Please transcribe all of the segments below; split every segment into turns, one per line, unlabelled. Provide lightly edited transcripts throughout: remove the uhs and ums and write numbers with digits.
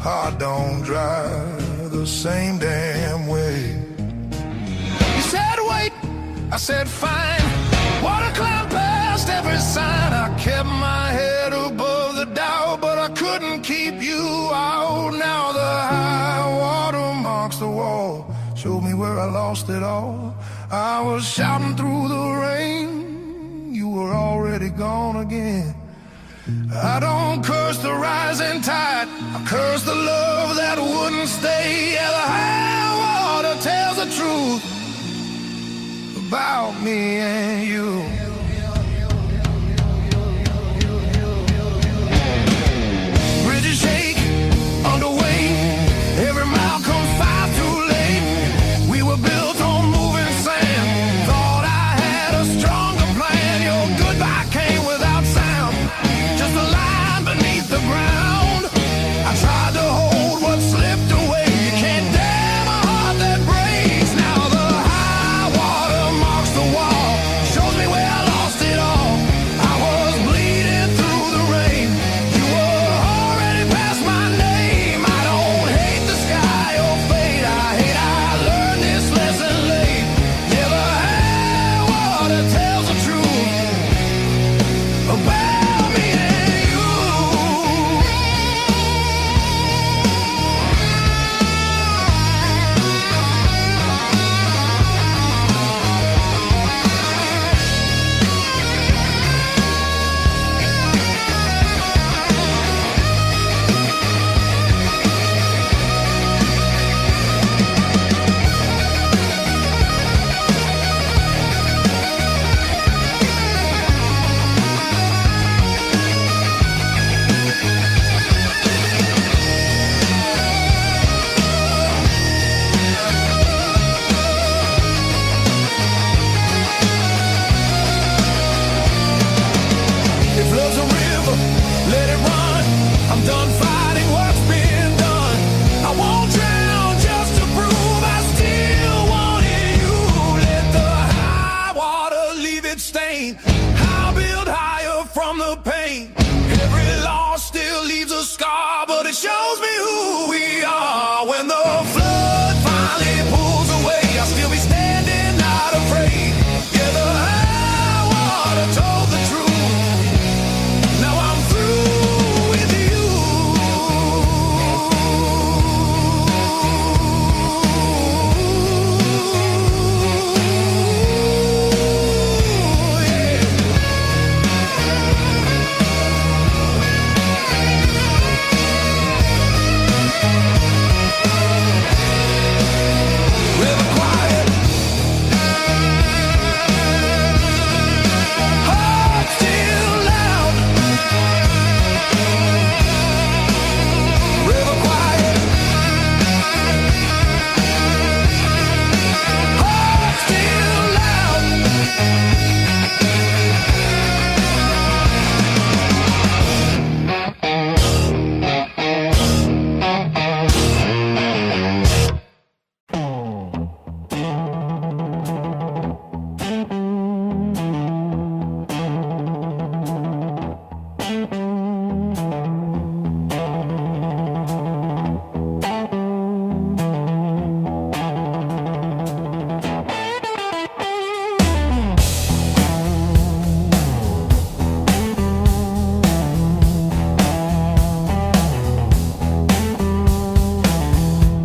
heart don't drive the same damn way. You said wait, I said fine. What a clown past every sign. I kept my head above the doubt, but I couldn't keep you out. Now the high water marks the wall, showed me where I lost it all. I was shouting through the rain, you were already gone again. I don't curse the rising tide, I curse the love that wouldn't stay. Yeah, the high water tells the truth about me and you. Bridges shake under weight, every mile comes far too late. We were built on moving sand, thought I had a stronger plan. Your goodbye came without sound, just a line beneath the ground. I tried to hold what slipped away. You can't damn a heart that breaks. Now the high water marks the wall, shows me where I lost it all. I was bleeding through the rain, you were already past my name. I don't hate the sky or fate, I hate I learned this lesson late. Yeah, the high water tells the truth about me and you. If love's a river, let it run. I'm done fighting what's been done. I won't drown just to prove I still wanted you. Let the high water leave its stain, I'll build higher from the pain. Every loss still leaves a scar, but it shows me who we are. When the flood finally pulls away, I'll still be standing, not afraid. Yeah, the high water told the truth, now I'm through with you. Yeah. River quiet, heart still loud. River quiet, heart still loud.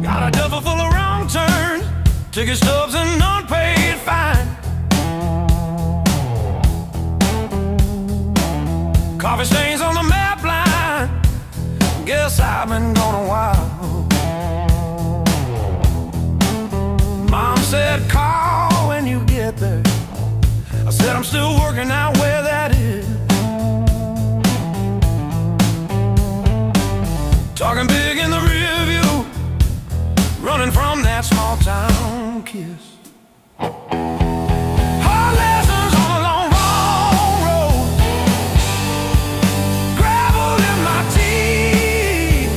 Got a duffel full of wrong turns, ticket stubs and unpaid fine. Coffee stains on the map line, guess I've been gone a while. Mom said call when you get there, I said I'm still working out where that is. Talking big in the rear view, running from that small town kiss. Hard lessons on a long, long road, gravel in my teeth,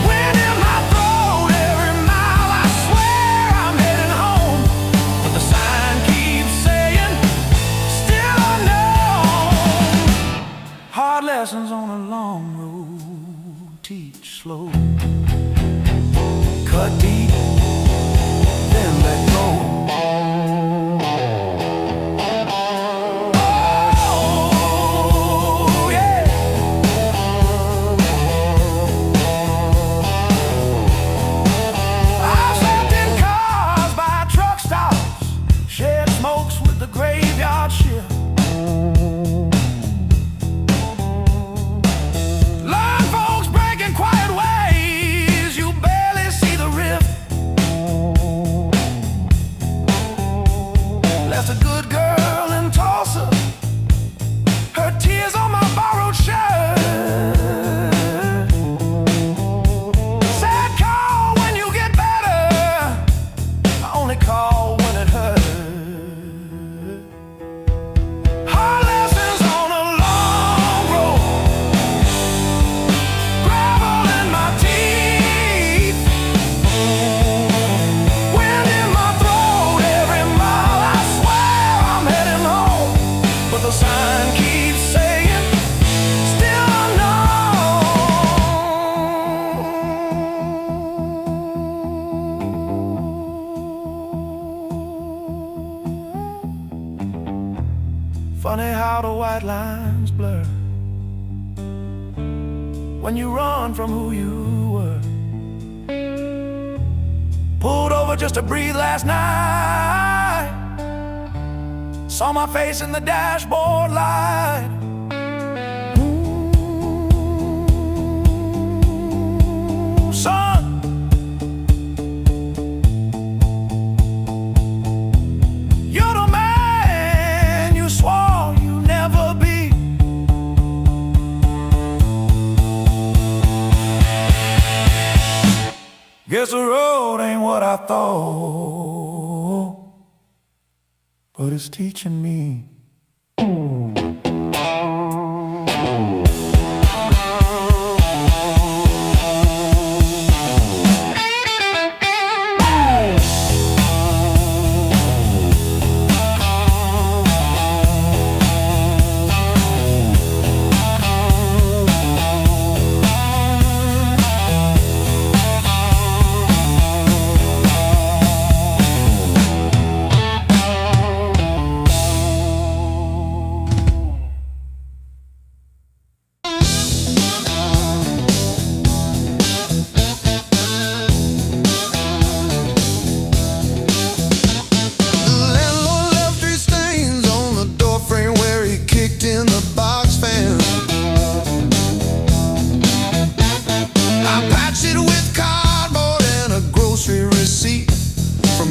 wind in my throat. Every mile I swear I'm heading home, but the sign keeps saying still unknown. Hard lessons on a long road. teach slow. Cut deep, then let go. Oh, yeah. I've slept in cars by truck stops, shared smokes with the graveyard shift. Funny how the white lines blur when you run from who you were. Pulled over just to breathe last night, saw my face in the dashboard light. Ooh, son, you're the man you swore you'd never be. Guess the road ain't what I thought, but it's teaching me.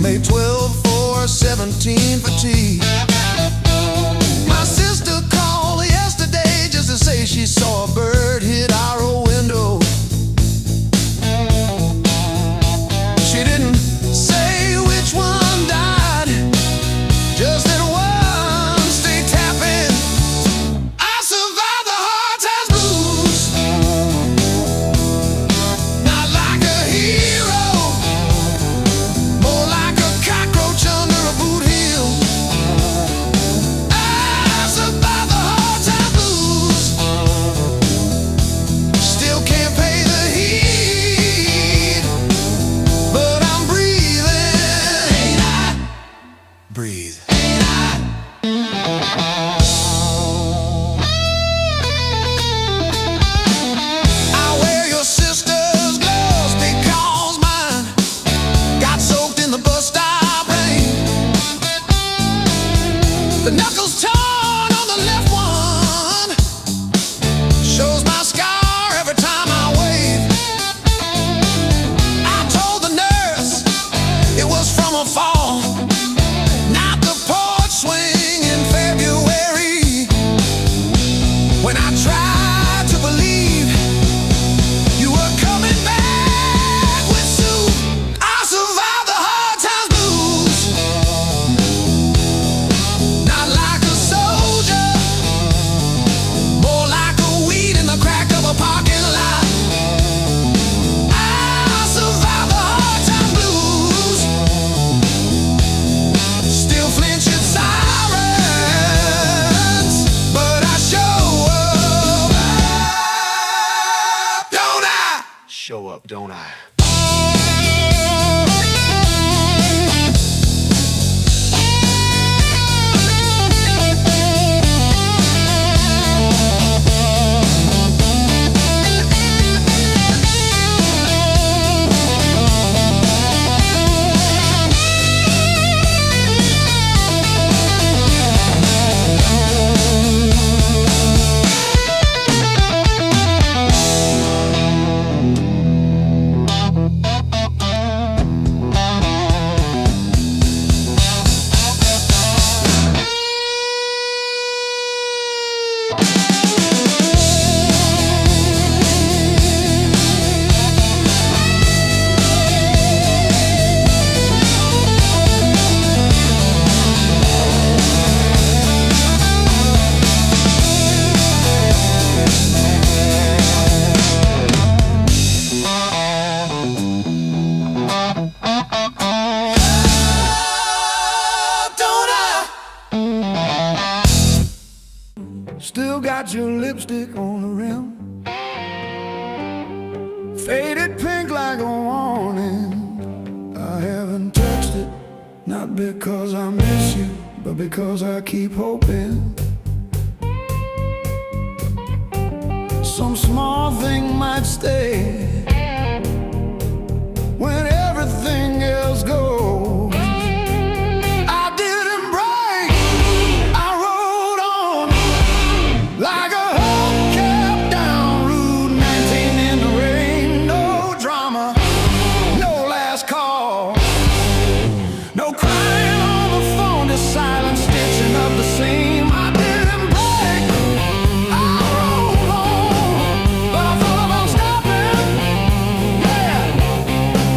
May 12 for 17 for tea. My sister called yesterday just to say she saw a bird hit our old window. She didn't say which one died, just that one stayed tapping. I survived the hard times blues, not like a hero, more like a cockroach under a boot heel. I survived the hard times blues, show up, don't I? Still got your lipstick on the rim, faded pink like a warning. I haven't touched it, not because I miss you, but because I keep hoping some small thing might stay when everything else goes. Like a hubcap down Route 19 in the rain. No drama, no last call, no crying on the phone, just silent stitching up the seam. I didn't break, I rolled on, but I thought about stopping. Yeah,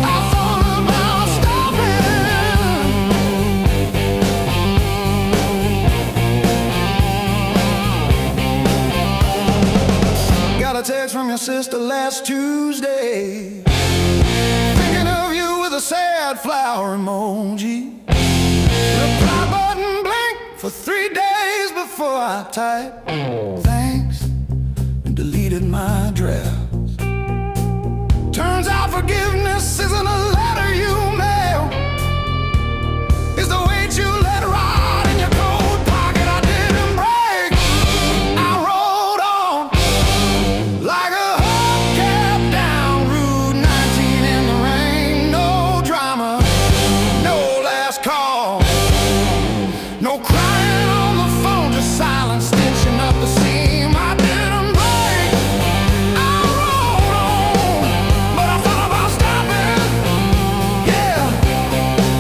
I thought about stopping. Got a text from your sister last Tuesday, thinking of you with a sad flower emoji. Reply button blinked for 3 days before I typed thanks and deleted my drafts. Turns out forgiveness isn't a letter you mail, it's the weight you let ride in your coat pocket. I didn't break, I rolled on like a hubcap down Route 19 in the rain. No drama, no last call, no crying on the phone, just silent stitching up the seam. I didn't break, I rolled on, but I thought about stopping. Yeah,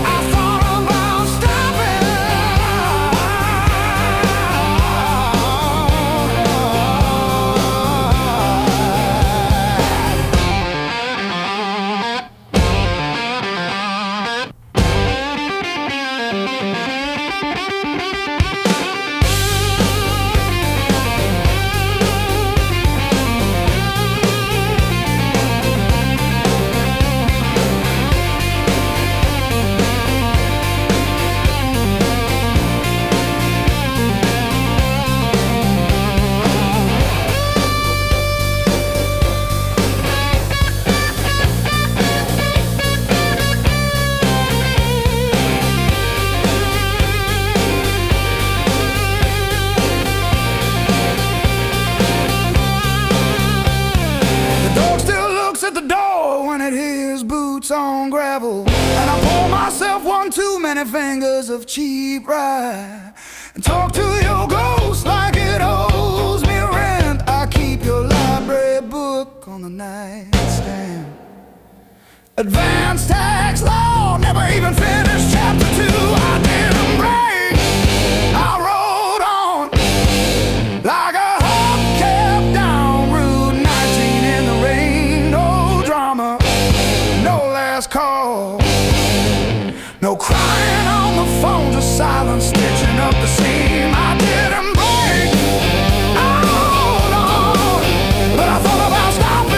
I thought about stopping. The dog still looks at the door when it hears boots on gravel, and I pour myself one too many fingers of cheap rye and talk to your ghost like it owes me rent. I keep your library book on the nightstand, advanced tax law, never even finished chapter 2. I didn't break, I rolled on like a hubcap down Route 19 in the rain. No drama, no last call, no crying on the phone, just silent stitching up the seam. I didn't break, I rolled on, but I thought about stopping.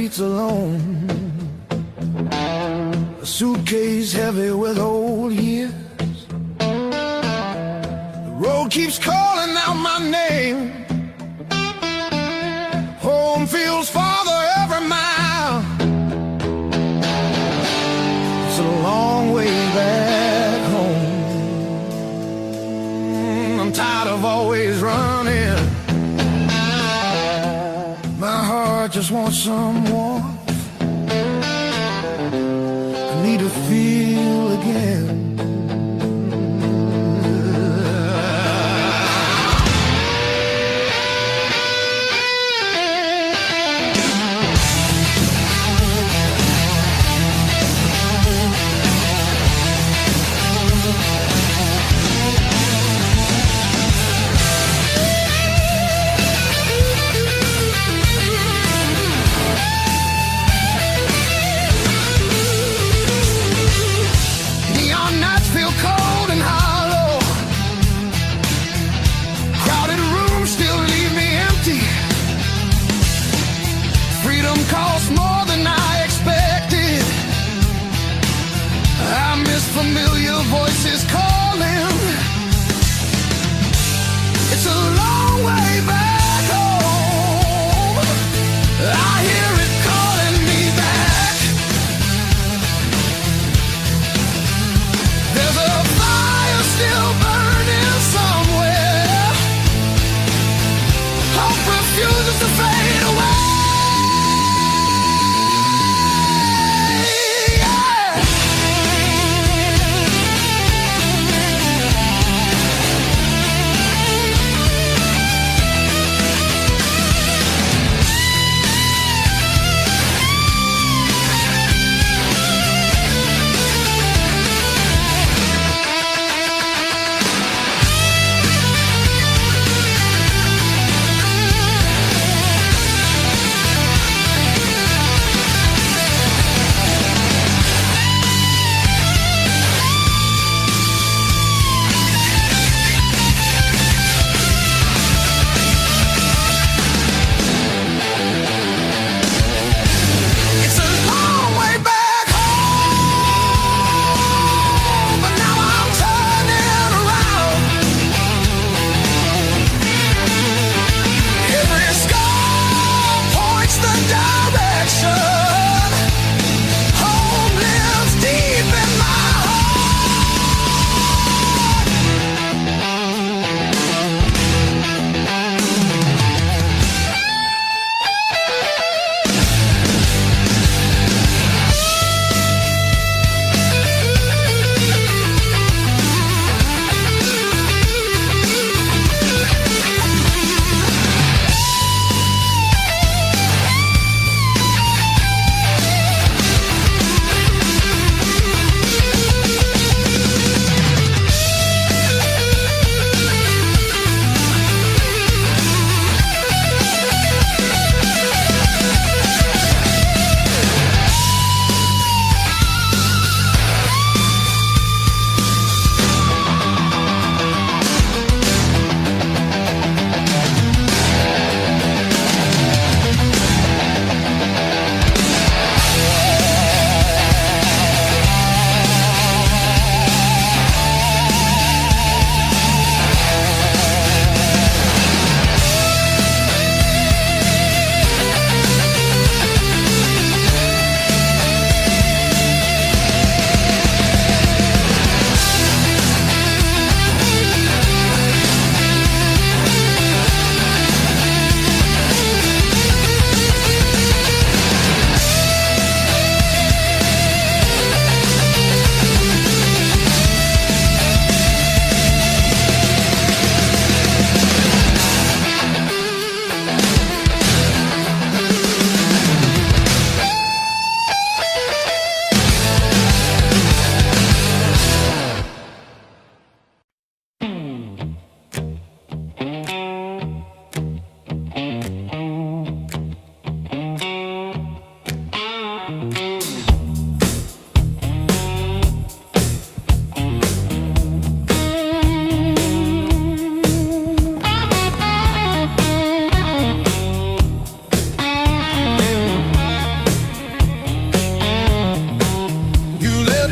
streets alone, a suitcase heavy with old years. The road keeps calling out my name. Home feels farther every mile. It's a long way back home. I'm tired of always running. My heart just wants some warmth. I need to feel again. Familiar voices calling. It's a long way back home. I hear it calling me back. There's a fire still burning somewhere. Hope refuses to fade away.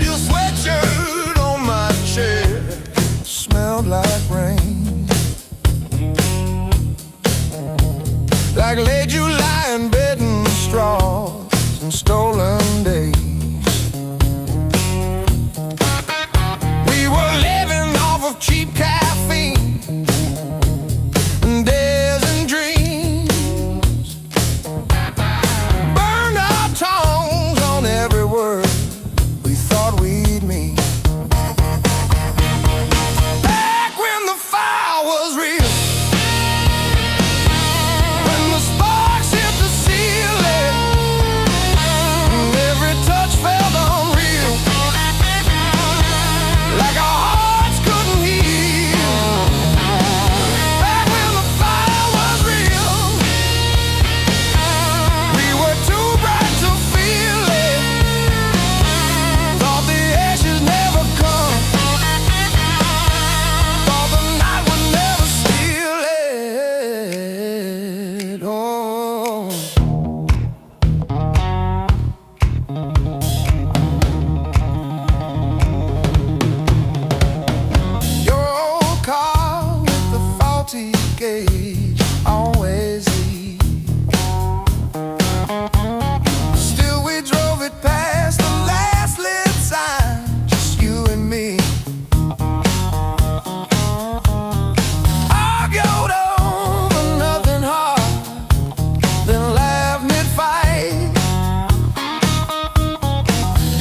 your sweatshirt on my chair smelled like rain, like late July in bed and straws and stolen days. We were living off of cheap caffeine and days and dreams. Burned our tongues on every word we thought we'd mean. Back when the fire was real, when the sparks hit the ceiling, and every touch felt unreal, like our hearts couldn't heal. Back when the fire was real, we were too bright to feel it. Thought the ashes never come, thought the night would never steal it. Oh, your old car with the faulty gauge always leaves. Still we drove it past the last lit sign, just you and me. Argued over nothing hard, then laughed mid-fight.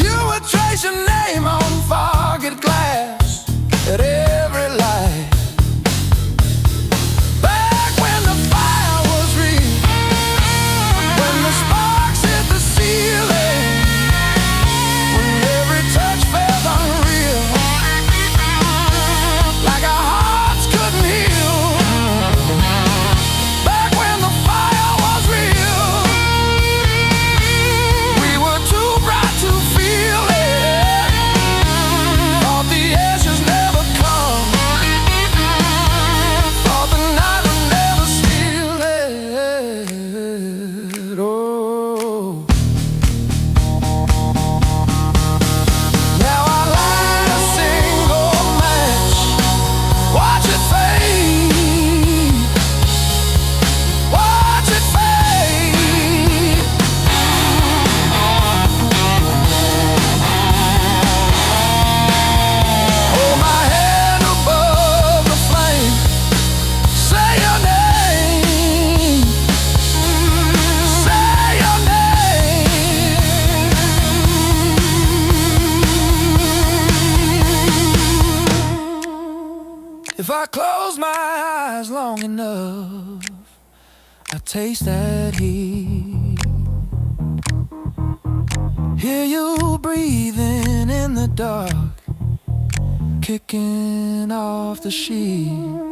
You would trace your name on forget glass at every light. Back when the fire was real, when the sparks hit the ceiling, when every touch felt unreal, like our hearts couldn't heal. Back when the fire was real, we were too bright to feel it. Thought the ashes never come, thought the night would never steal it. Oh, now I light a single match, watch it fade, watch it fade. Hold my head above the flame, say your name, say your name. If I close my eyes long enough, I taste that heat. Hear you breathing in the dark, kicking off the sheet.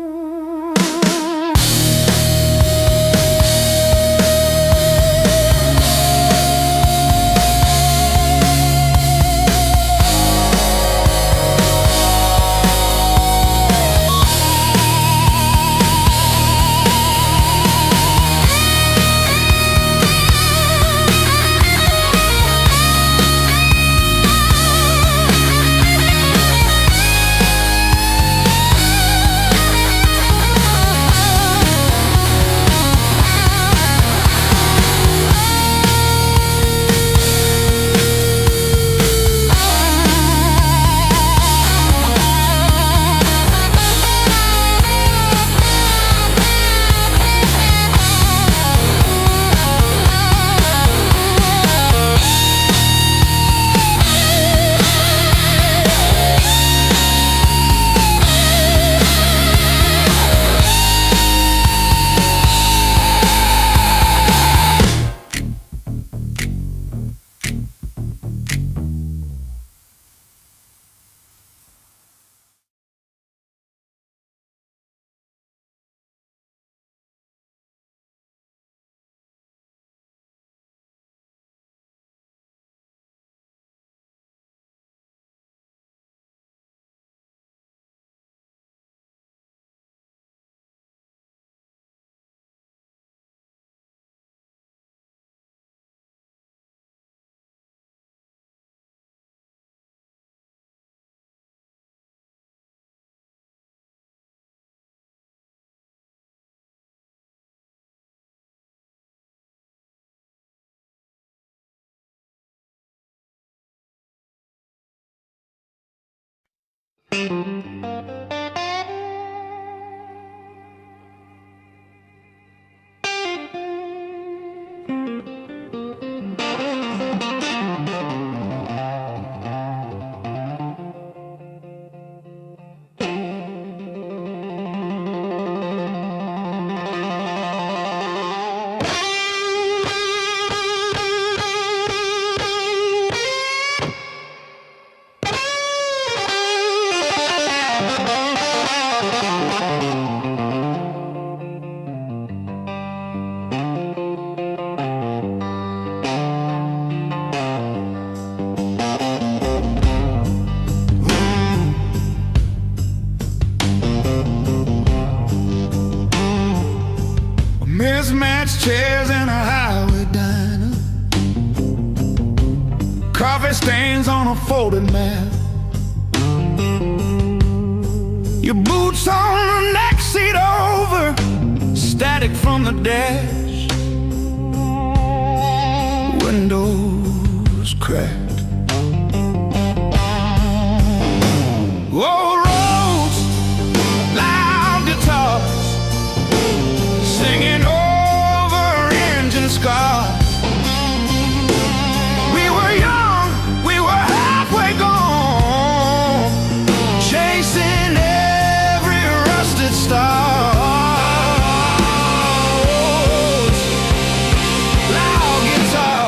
Mismatched chairs in a highway diner, coffee stains on a folded mat, your boots on the next seat over, static from the dash, windows cracked. Old roads, loud guitars singing over engine scars. We were young, we were halfway gone, chasing every rusted star. Loud guitar.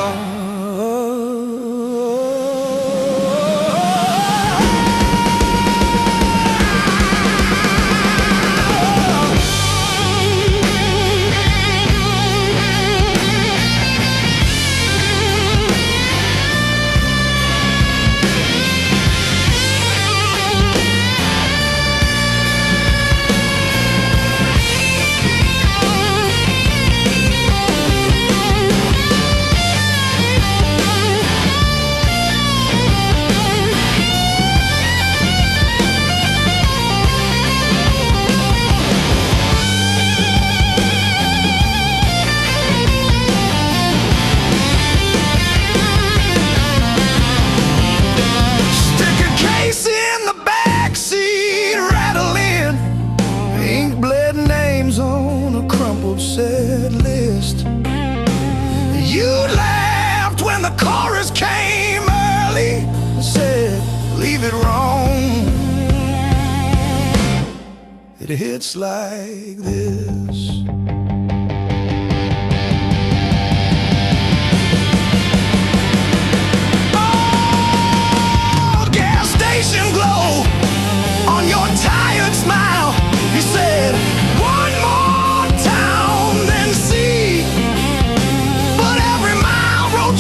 Set list. You laughed when the chorus came early and said, leave it wrong. It hits like this. Oh, gas station glow on your tired smile. He said, one more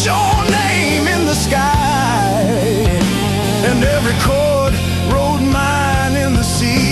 your name in the sky, and every chord wrote mine in the sea.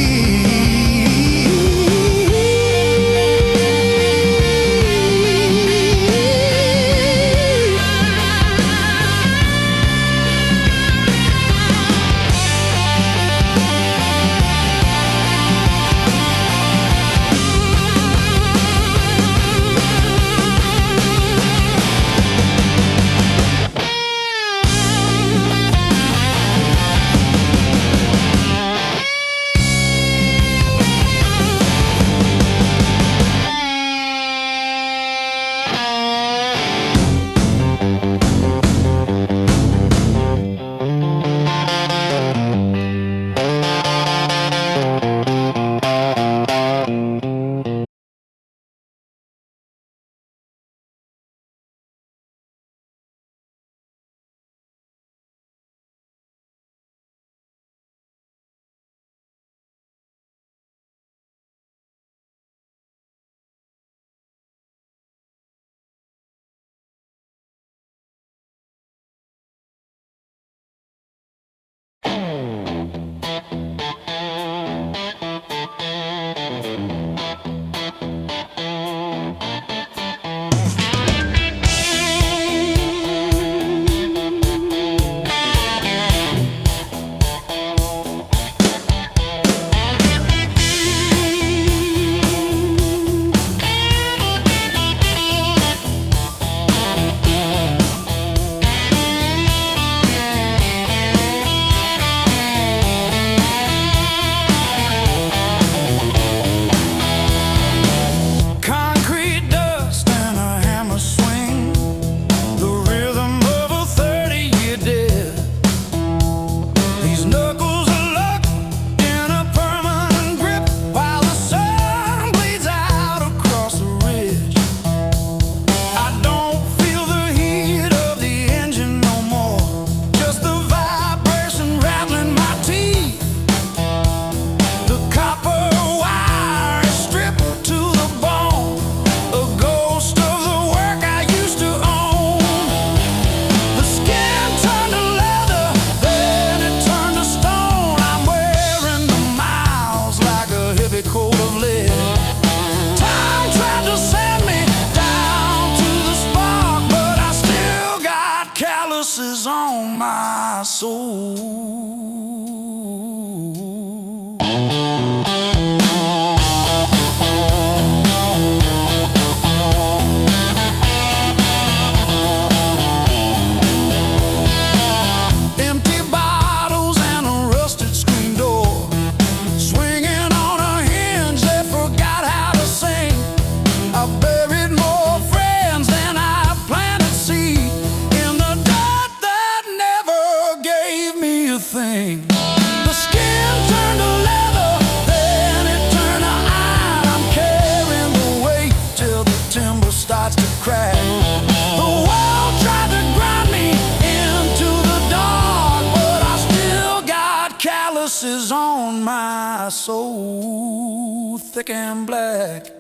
calluses on my soul, thick and black.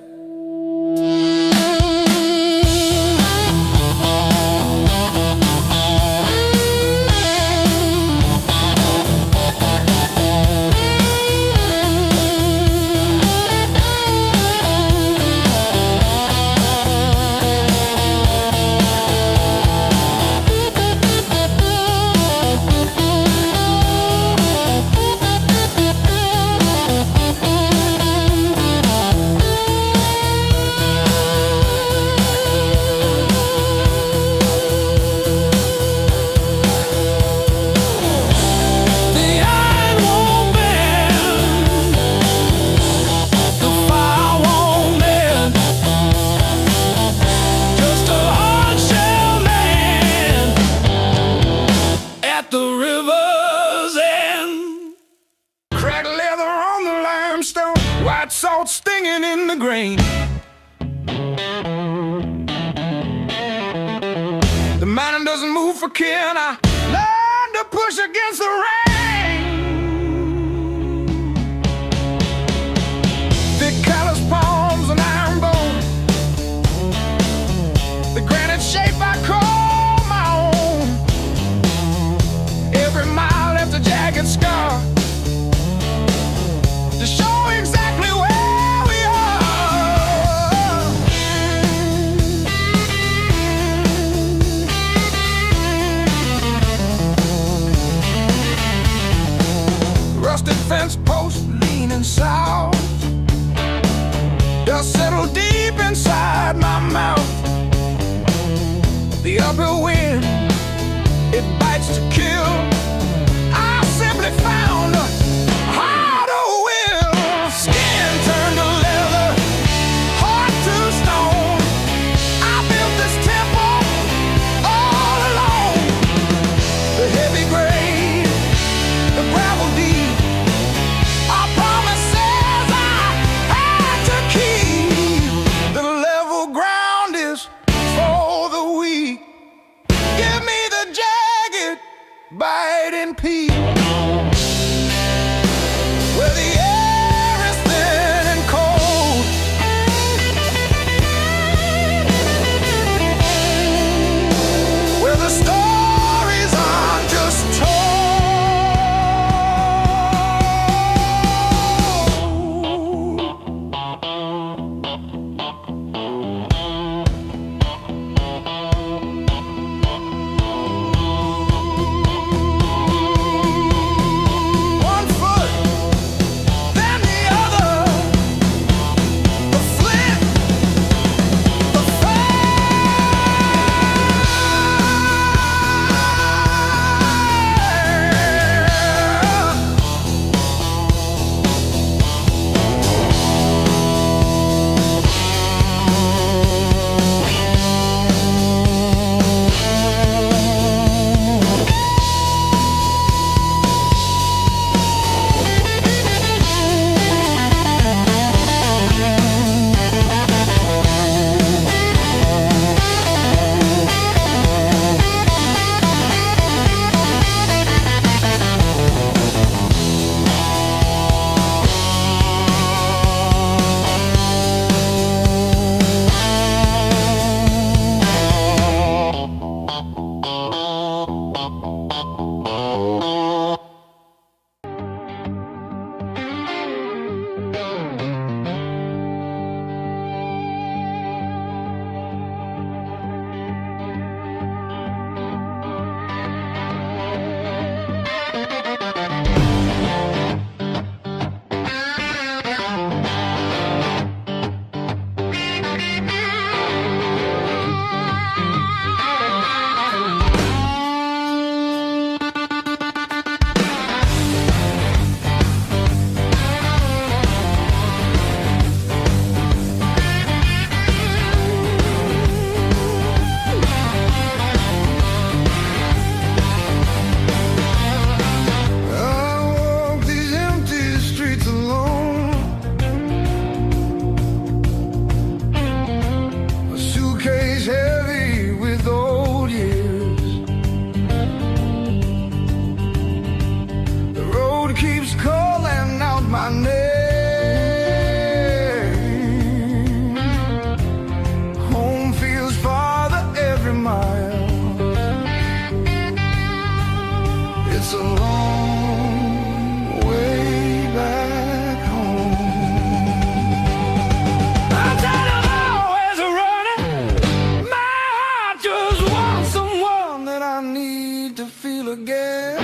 White salt stinging in the grain. The mountain doesn't move for kin. I learned to push against the rain. Thick callous palms and iron bone, the granite shape I call my own. Every mile left a jagged scar to show exactly where we are. Rusted fence post leaning south, dust settled deep inside my mouth. The uphill wind, it bites to kill. I simply found a harder will. Skin turned to leather, heart to stone. I built this temple all alone. The heavy grade, the gravel deep, our promises I had to keep. The level ground is for the weak. Give phone keeps calling out my name. Home feels farther every mile. It's a long way back home. I'm tired of always running. My heart just wants someone that I need to feel again.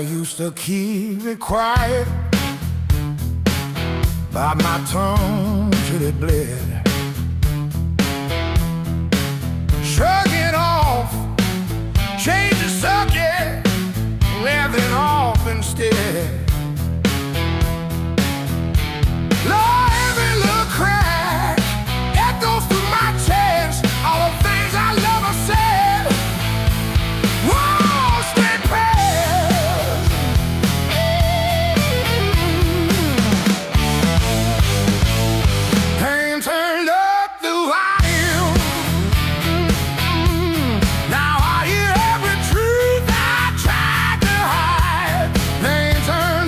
Used to keep it quiet, bite my tongue till it bled. Shrug it off, change the subject, laughing off instead. Lord, every little crack echoes through my chest. All the things I love I said. Whoa, stay past. Pain turned up the volume. Now I hear every truth I tried to hide. Pain turned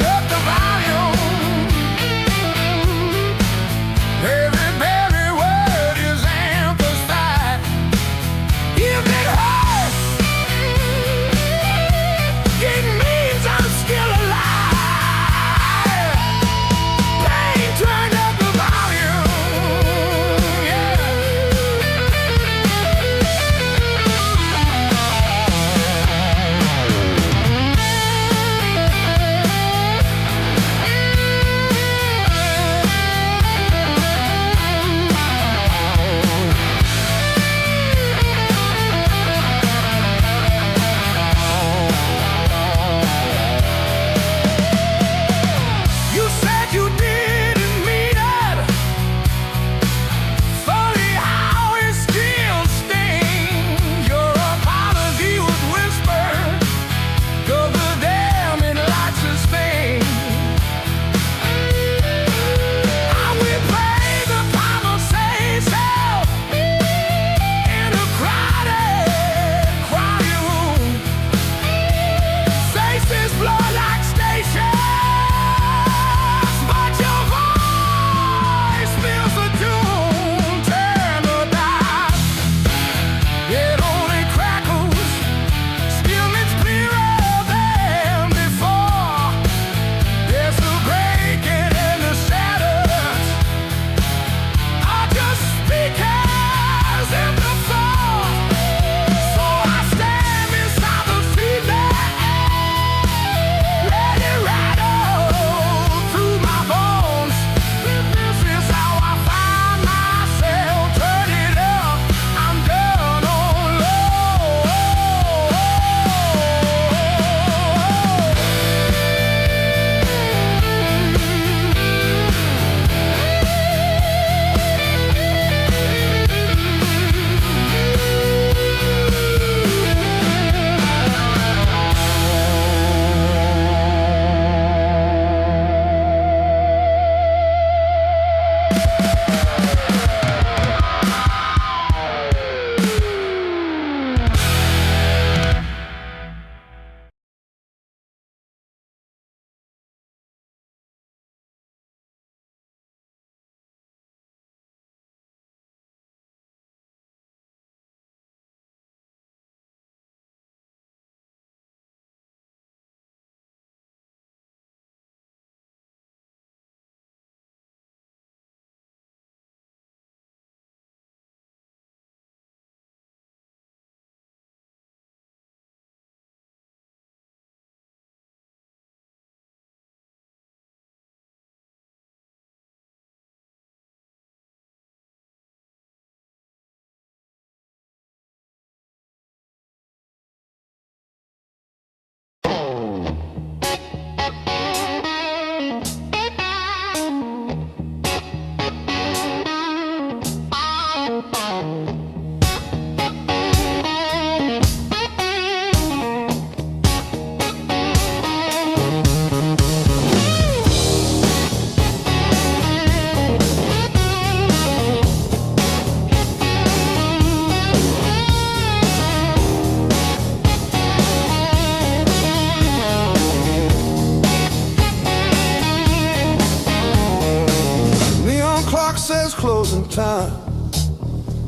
says closing time,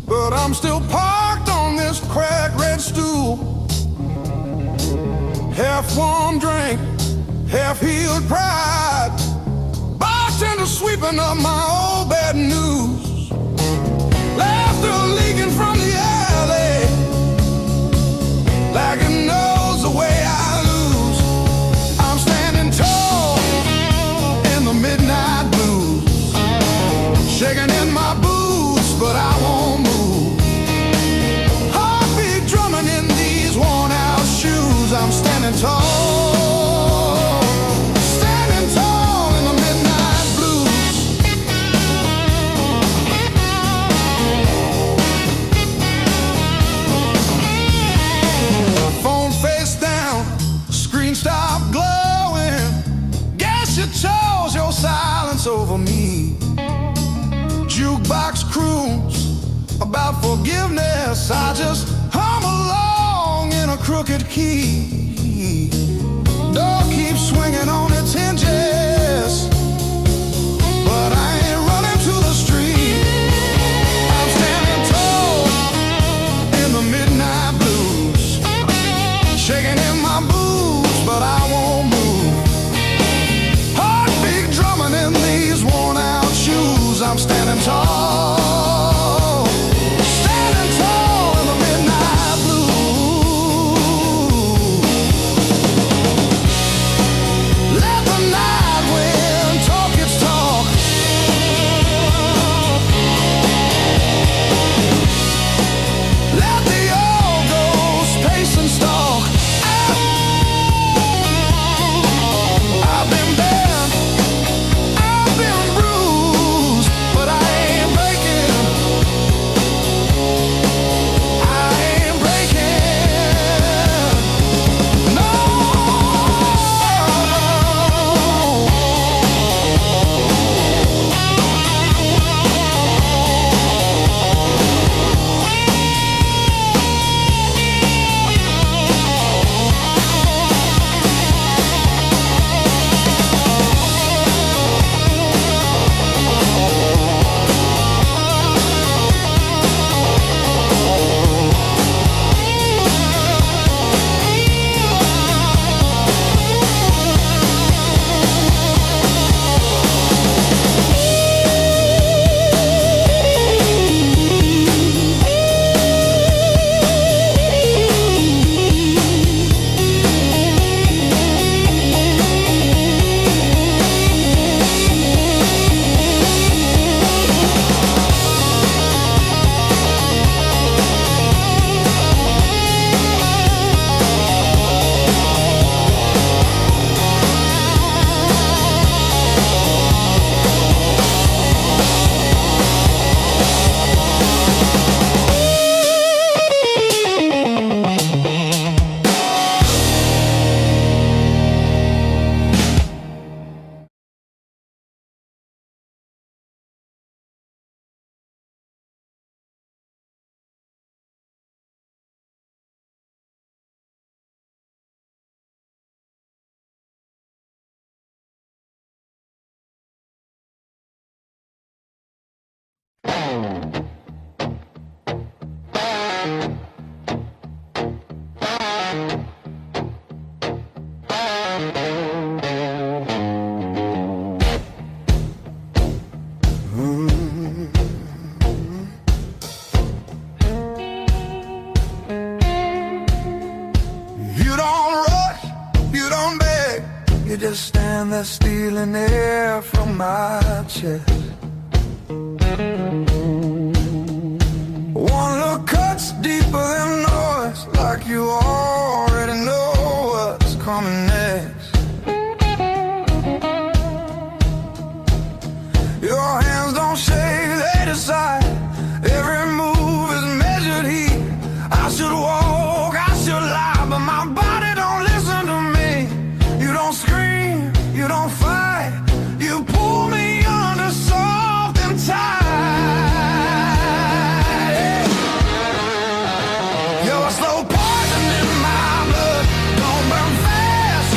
but I'm still parked on this cracked red stool. Half warm drink, half healed pride, bartender sweeping up my old bad news. Laughter leaking from the alley, like it knows the way I lose. I'm standing tall in the midnight blues, shaking in my boots, but I won't move. Heartbeat drumming in these worn out shoes. I'm standing tall, standing tall in the midnight blues. Phone face down, screen stopped glowing. Guess you chose your silence over me. Jukebox croons about forgiveness, I just hum along in a crooked key. Door keeps swinging on its hinges, but I ain't running to the street. I'm standing tall in the midnight blues, shaking in my boots, but I won't move. Heartbeat drumming in these worn out shoes. I'm standing tall, standing tall in the midnight blue. Let the night wind talk its talk. Let the old ghost pace and stalk. I've been bent, I've been bruised, but I ain't breaking. I ain't breaking. No. You don't rush, you don't beg, you just stand there stealing air from my chest. One look cuts deeper than noise, like you already know what's coming next. Your hands don't shake, they decide. Every move is measured heat. I should walk, I should lie, but my body don't listen to me. You don't scream, you don't fight, you pull me under soft and tight. You're a slow poison in my blood, don't burn fast,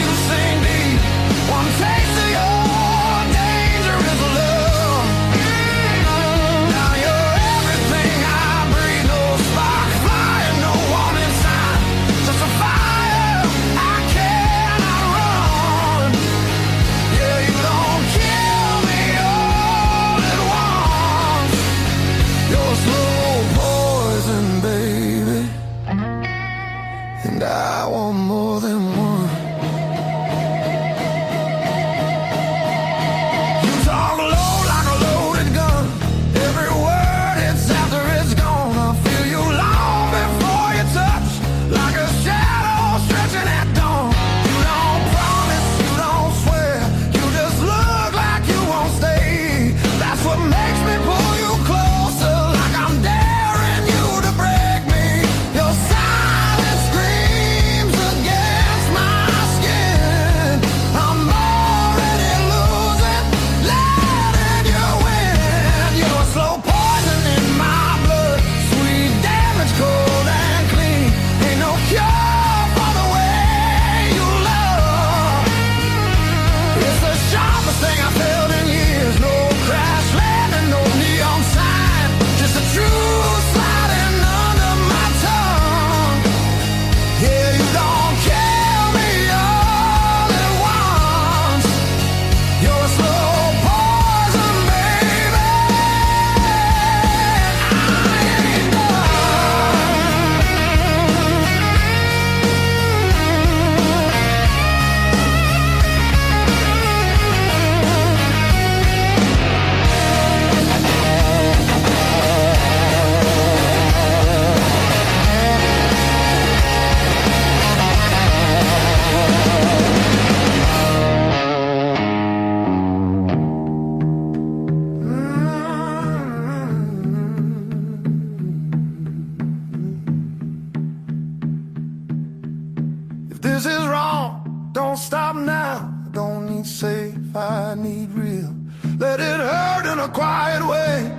quiet way.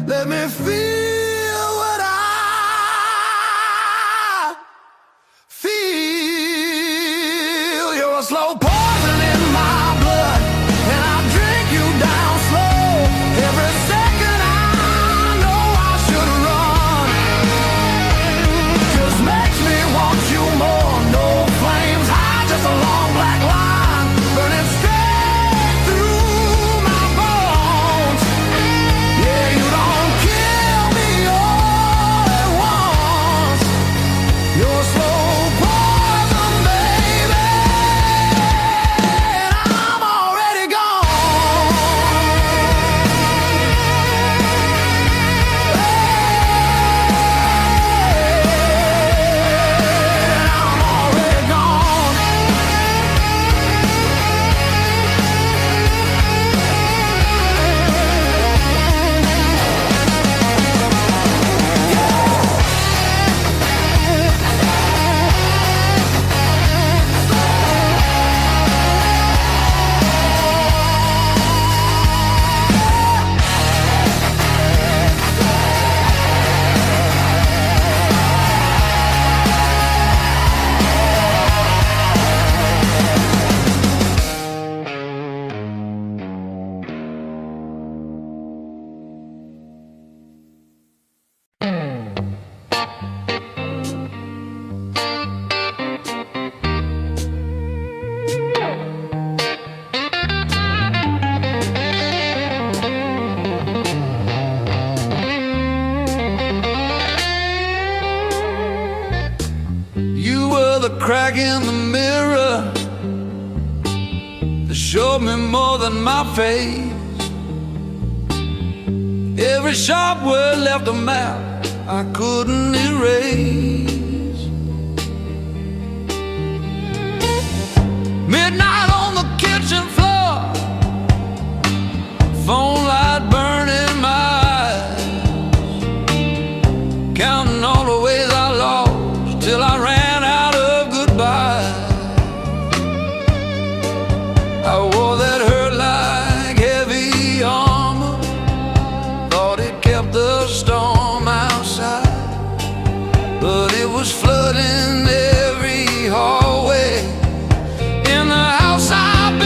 Let me feel what I feel. You're a slow poison in my blood, and I drink you down slow. Every second I know I should run, just makes me want you more. No flames high, just a long black line burning straight through my bones. Yeah, you don't kill me all at once. You're slow poison, baby, and I'm already gone. I'm already gone. You were the crack in the mirror that showed me more than my face. Every sharp word left a map I couldn't erase. Midnight on the kitchen floor, phone light burning my eyes, counting all the ways I lost till I ran out of goodbye. I wore that hurt like heavy armor, thought it kept the storm outside, but it was flooding every hallway in the house I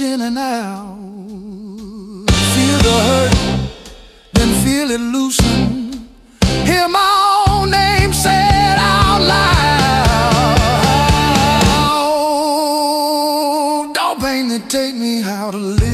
in and out. Feel the hurt, then feel it loosen. Hear my own name said out loud. Don't pain that take me how to live.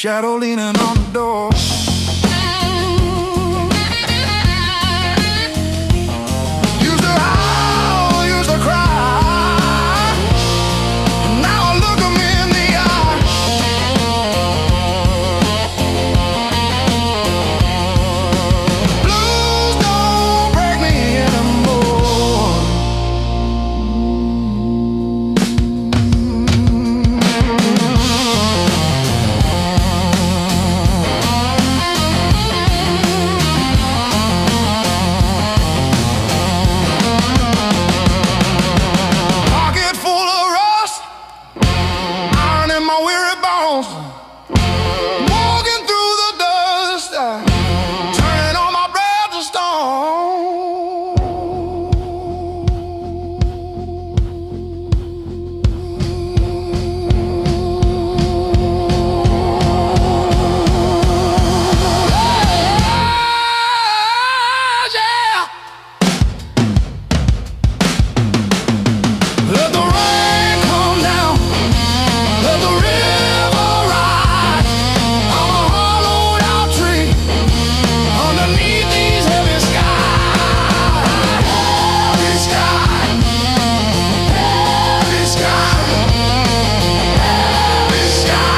shadow leaning on the door. Used to howl, used to cry. Now I look 'em in the eye. Blues don't break me anymore. Pocket full of rust, iron in my weary bones. Walking through the dust, turning all my breath to stone. Yeah. Let the rain come down, let the river ride. I'm a hollowed out tree underneath these heavy skies. Heavy sky, heavy sky, heavy sky.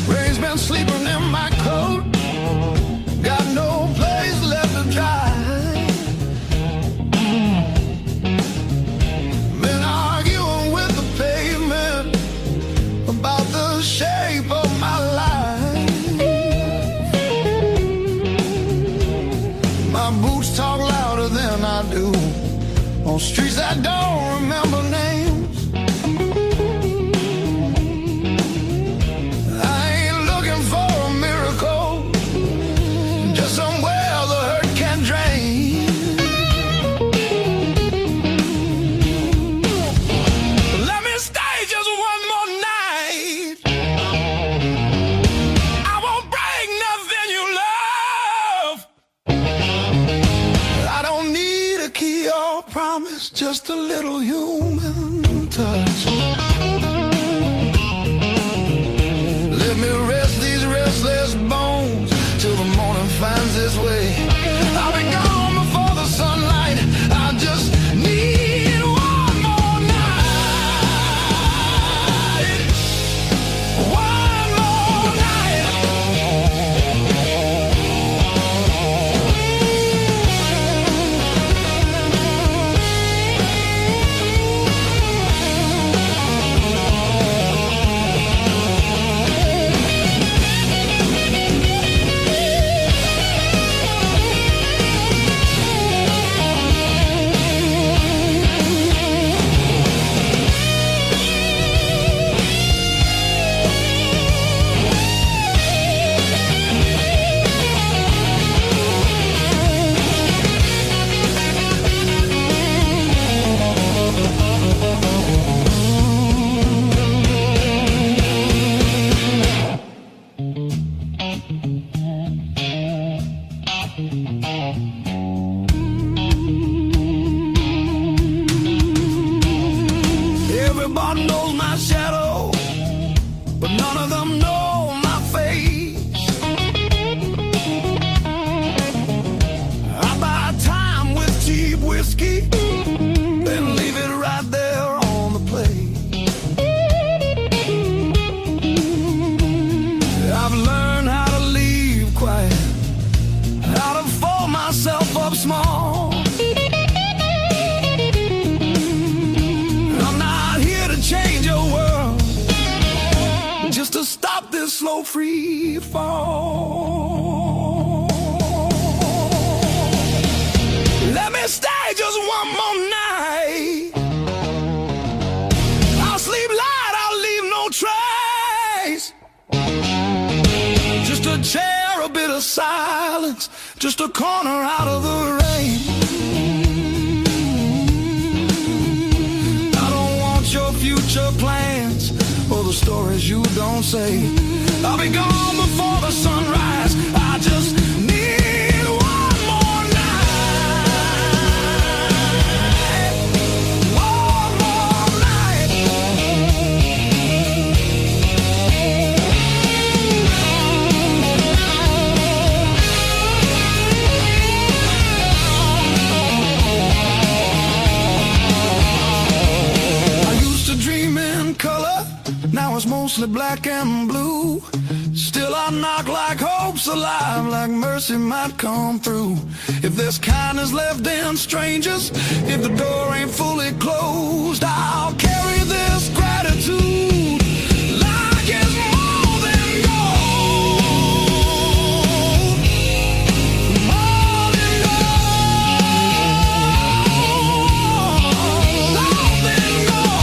Rain's been sleeping in my coat. Got no place left to dry. Been arguing with the pavement about the shape of my life. My boots talk louder than I do on streets that don't remember names. I ain't looking for a miracle, just somewhere the hurt can drain. Let me stay just one more night. I won't break nothing you love. I don't need a key or promise, just a little human touch. Let me rest these restless bones till the morning finds its way. I'll be gone before the sunlight. I just need one more night. One more night. go free fall. Let me stay just one more night. I'll sleep light, I'll leave no trace. Just a chair, a bit of silence, just a corner out of the rain. I don't want your future plans or the stories you don't say. I'll be gone before the sunrise. I just need one more night. One more night. I used to dream in color, now it's mostly black and blue. Still I knock like hope's alive, like mercy might come through. If there's kindness left in strangers, if the door ain't fully closed, I'll carry this gratitude like it's more than gold. More than gold. More than gold.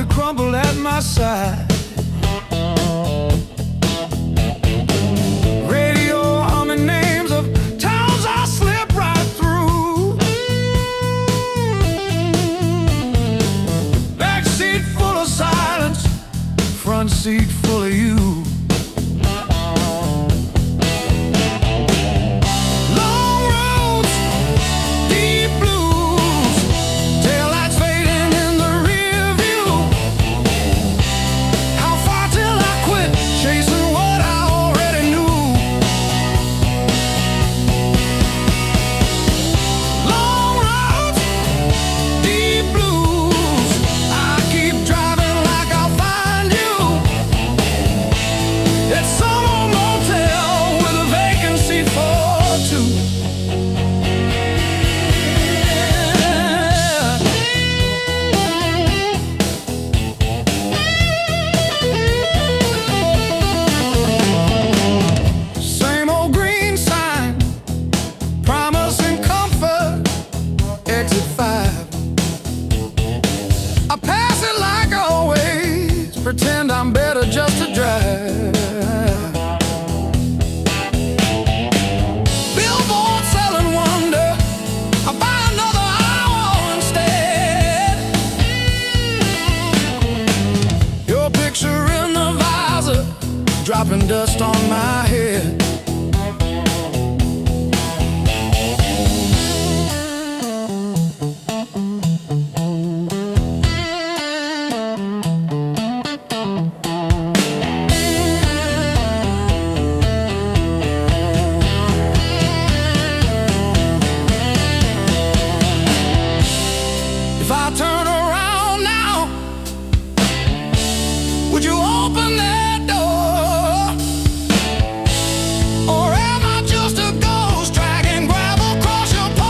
Crumble at my side. Radio humming names of towns I slip right through. Back seat full of silence, front seat full of you. Pretend I'm better just to drive. Billboard selling wonder, I'll buy another hour instead. Your picture in the visor, dropping dust on my head. If I turn around now, would you open that door? Or am I just a ghost dragging gravel across your porch?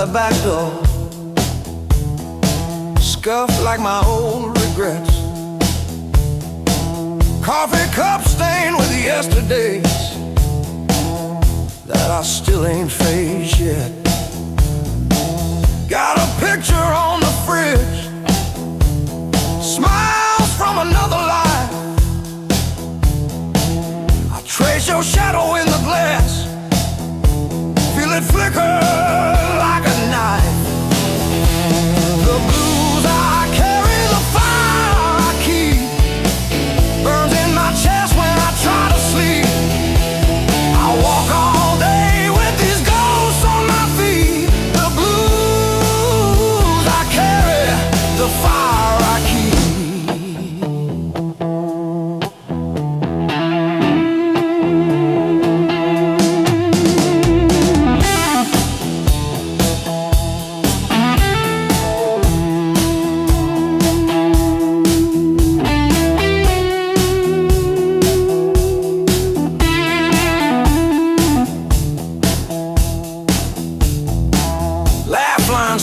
the back door, scuffed like my old regrets. Coffee cup stained with yesterdays that I still ain't faced yet. Got a picture on the fridge, smiles from another life. I trace your shadow in the glass, feel it flicker like a knife. The blues I carry, the fire I keep, burns in my chest when I try to sleep. I walk all day with these ghosts on my feet. The blues I carry, the fire I keep.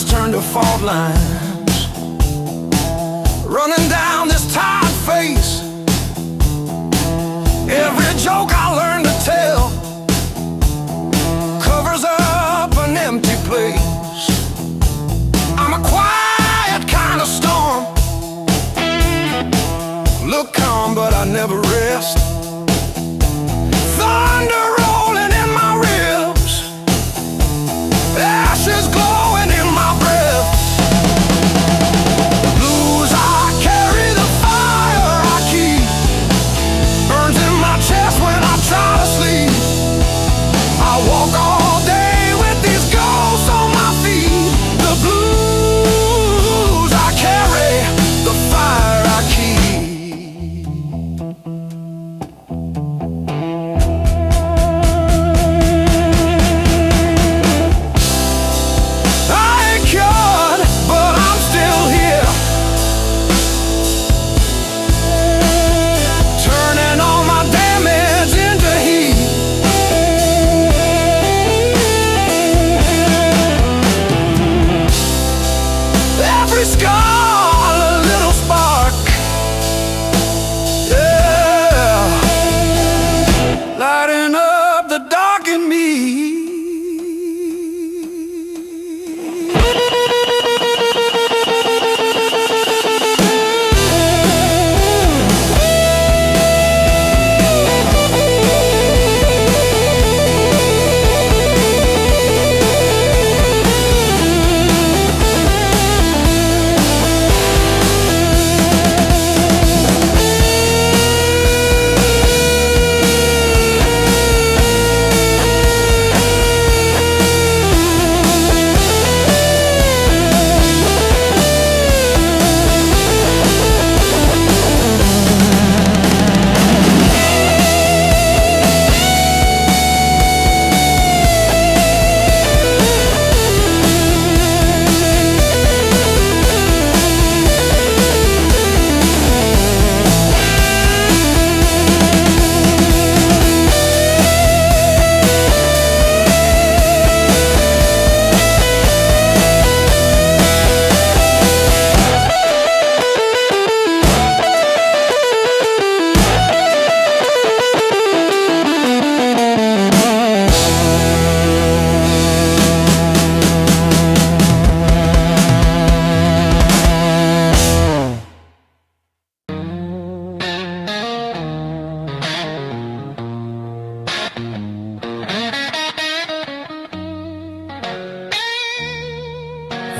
Turn to fault lines, running down this tired face. Every joke I learn to tell covers up an empty place. I'm a quiet kind of storm, look calm but I never rest. Thunder rolling in my ribs, ashes glowing in my breath. Blues I carry, the fire I keep, burns in my chest when I try to sleep. I walk all day with these ghosts on my feet. The blues I carry, the fire I keep. Lighting up the dark in me.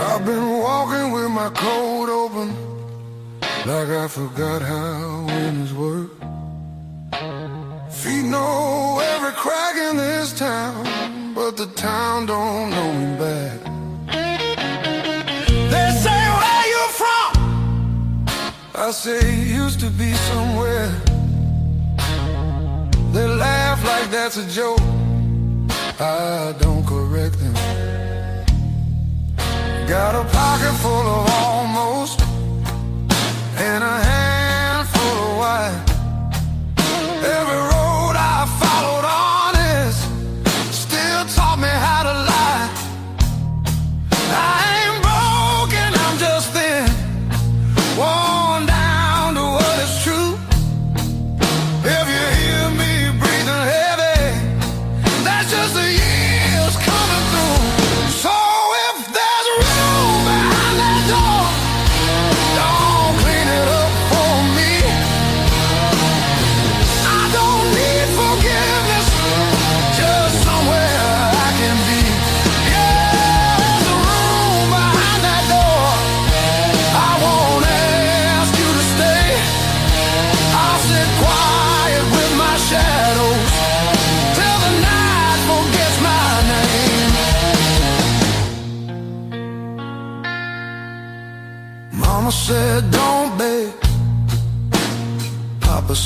I've been walking with my coat open, like I forgot how windows work. Feet know every crack in this town, but the town don't know me back. They say, where you from? I say, used to be somewhere. They laugh like that's a joke, I don't correct them. Got a pocket full of almost, and a handful of white. Every road I followed honest still taught me how to lie.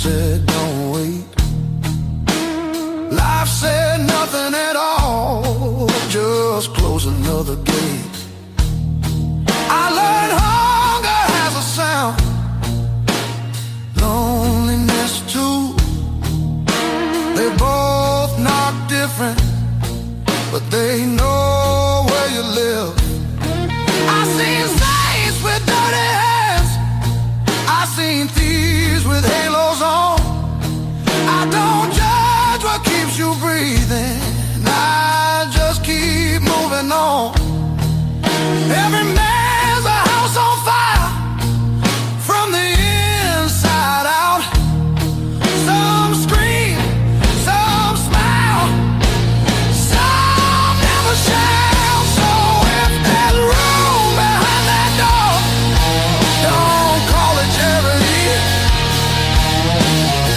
said don't wait. Life said nothing at all, just close another gate. I learned hunger has a sound, loneliness too. They both knock different, but they know where you live. I seen saints with dirty hands, I seen thieves with halos on. I don't judge what keeps you breathing, I just keep moving on. Every man's a house on fire, from the inside out. Some scream, some smile, some never shout. So if there's room behind that door, don't call it charity.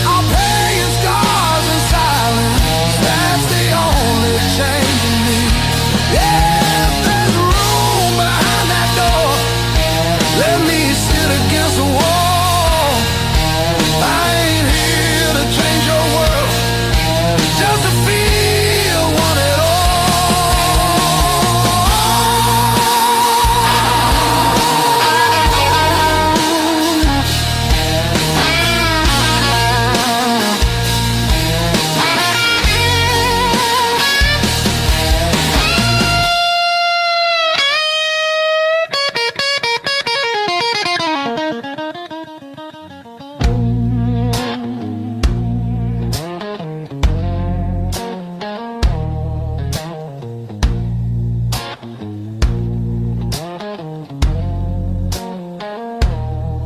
I'll pay your scars in silence, that's the only change in me. Yeah, if there's room behind that door, let me sit against the wall. I ain't here to change your world, just to feel one at all.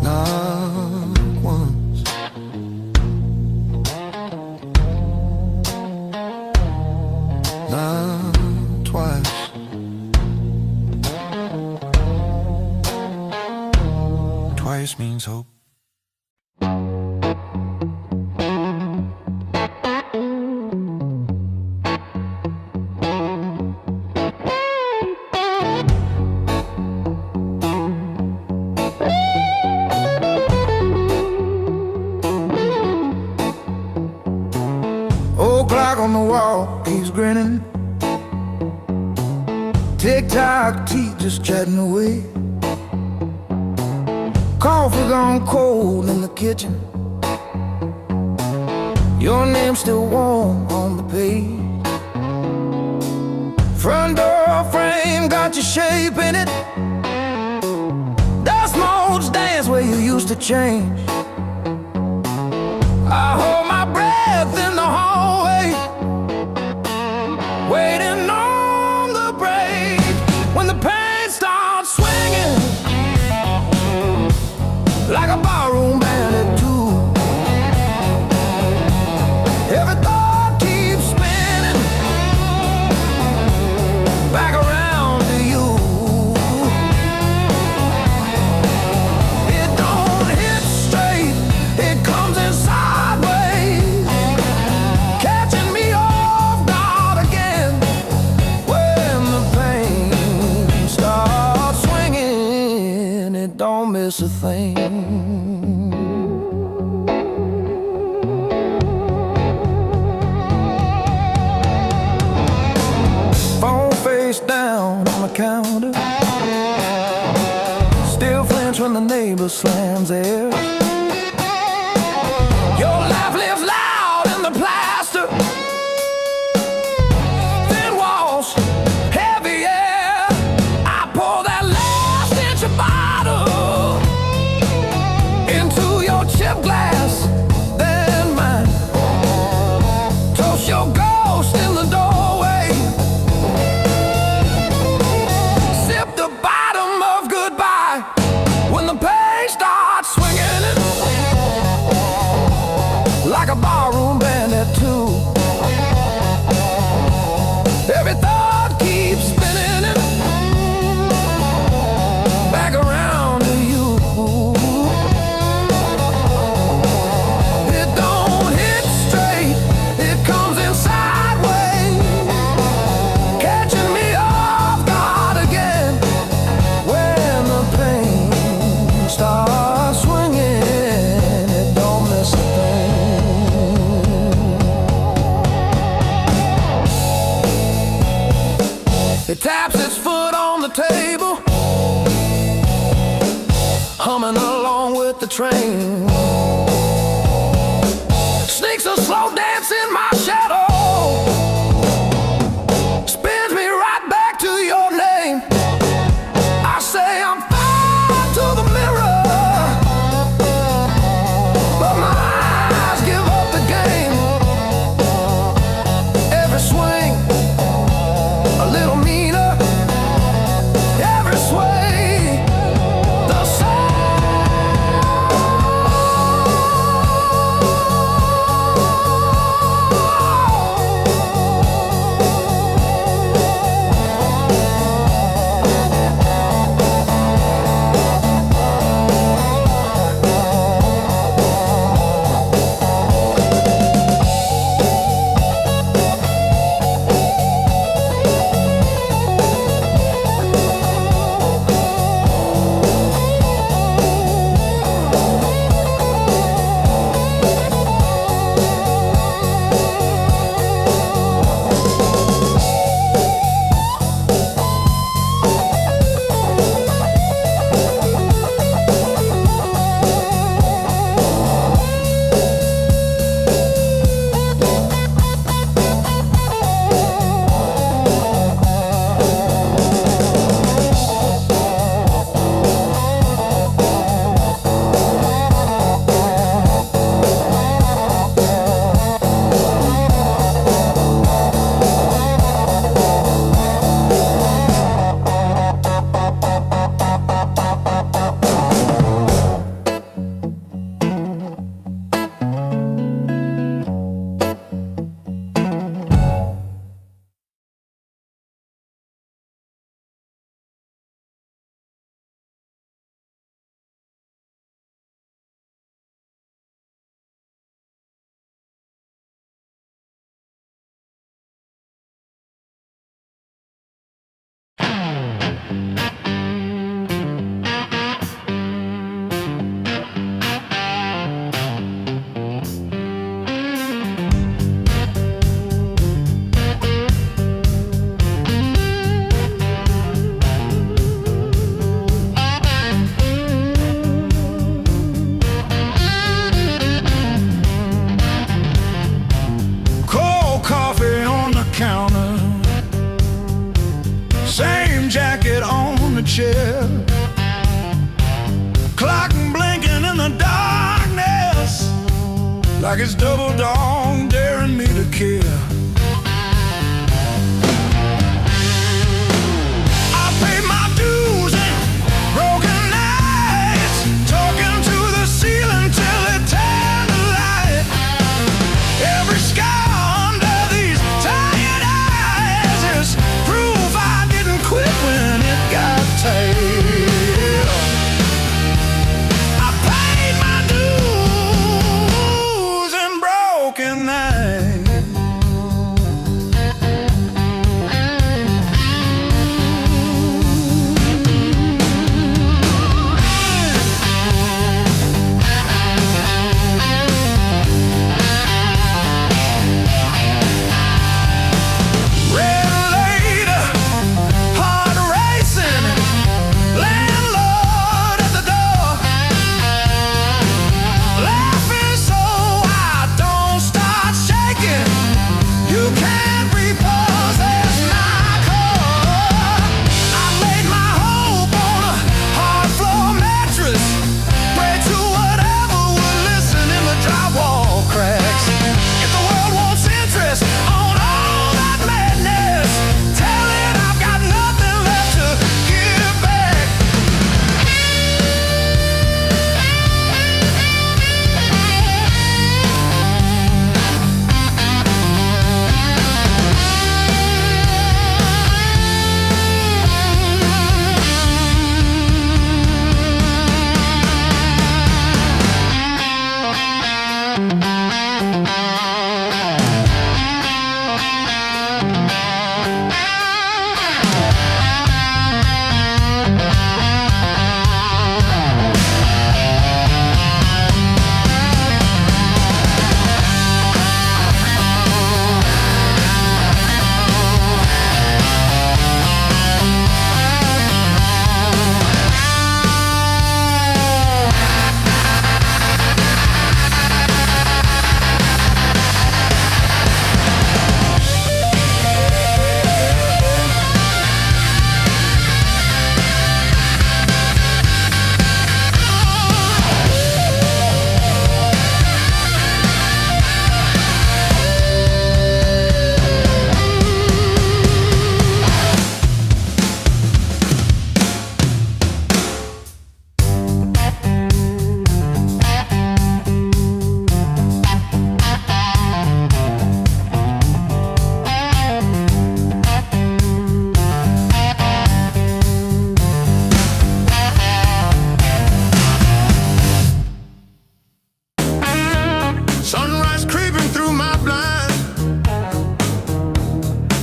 Not once, not twice. Twice means hope. Old clock on the wall keeps grinning, tick-tock, teeth just chatting away. Coffee gone cold in the kitchen, your name's still warm on the page. Front door frame got your shape in it, dust motes dance where you used to change. I hold my breath in the hallway, waiting on the break. When the pain starts swinging like a barroom band at two, every thought keeps spinning back around to you. It don't hit straight, it comes in sideways, catching me off guard again. When the pain starts swinging, it don't miss a thing. Phone face down on the counter, still flinch when the neighbor slams theirs. Your laugh lives loud in the plaster, thin walls, heavy air. I pour that last inch of bottle into your chip glass, then mine. Toast your ghost in the doorway, sip the bottom of goodbye. When the pain starts swinging like a barroom band at two, every thought keeps spinning back around to you. It don't hit straight, it comes in sideways, catching me off guard again. When the pain starts swinging, it don't miss a thing. taps its foot on the table, humming along with the train. Sneaks a slow dance in my shadow, spins me right back to your name. I say I'm fine to the mirror, but my eyes give up the game. Every swing a little meaner, every sway the same. Chair, clock blinking in the darkness, like it's double dawn daring me to kill. I paid my dues and broken nights, talking to the ceiling till it turned to light. Every scar under these tired eyes is proof I didn't quit when it got tight. I paid my dues and broken nights.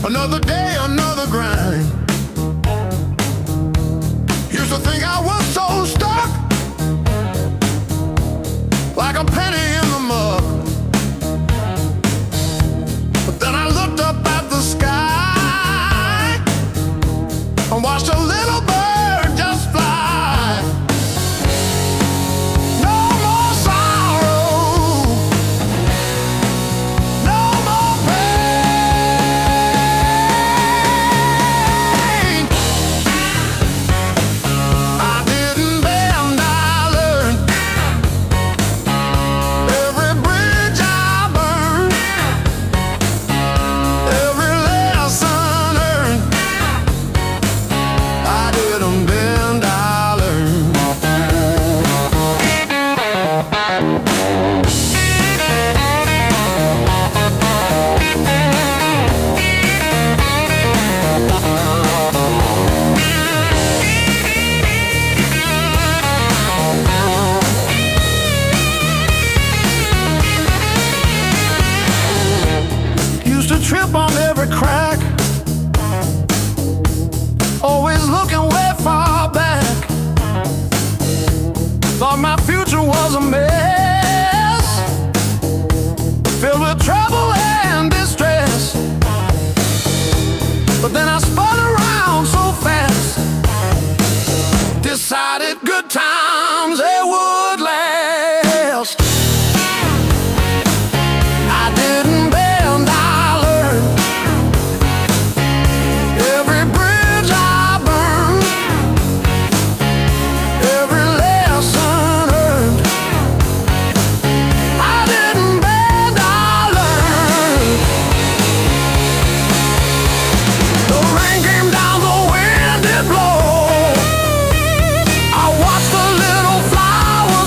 Another day, another grind. Used to think I was so stuck, like a penny in the mud. But then I looked up at the sky and watched a little bird just fly. No more sorrow, no more pain. I didn't bend, I learned. Every bridge I burned, every lesson earned. I didn't bend, I learned. Used to trip on every crack, always looking way far back. Thought my future was a mess, filled with trouble and distress. But then I spun around so fast, decided good times they would last. I didn't bend, I learned. Every bridge I burned, every lesson earned. I didn't bend, I learned. The rain came down, the wind did blow. I watched the little flowers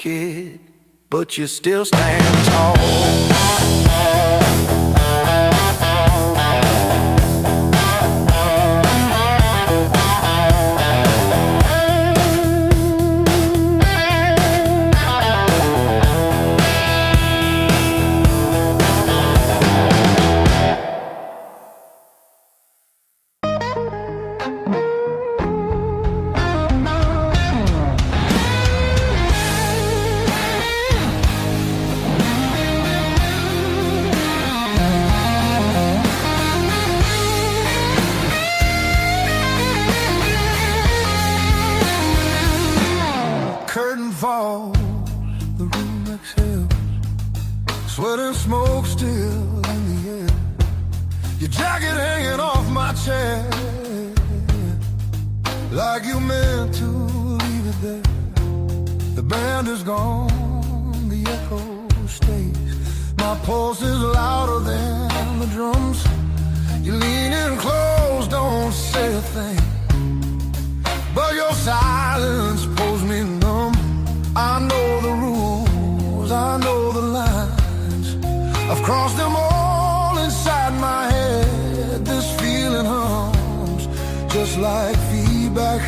kid, but you still stand tall. Curtain falls, the room exhales, sweat and smoke still in the air. Your jacket hanging off my chair, like you meant to leave it there. The band is gone, the echo stays. My pulse is louder than the drums. You lean in close, don't say a thing, but your silence pulls me numb. I know the rules, I know the lines. I've crossed them all inside my head. This feeling hums, just like feedback.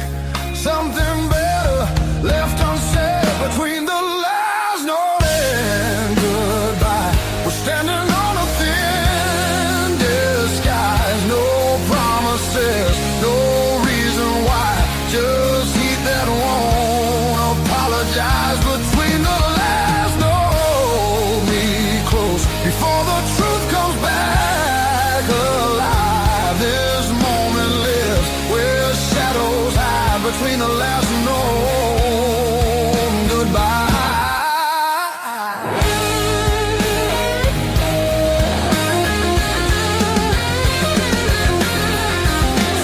Something better left unsaid between the last note and goodbye. We're standing on a thin disguise. No promises, no reason why. Just heat that won't apologize. Between the last note, me close before the truth comes back alive. This moment lives where shadows hide. Between the last note and goodbye.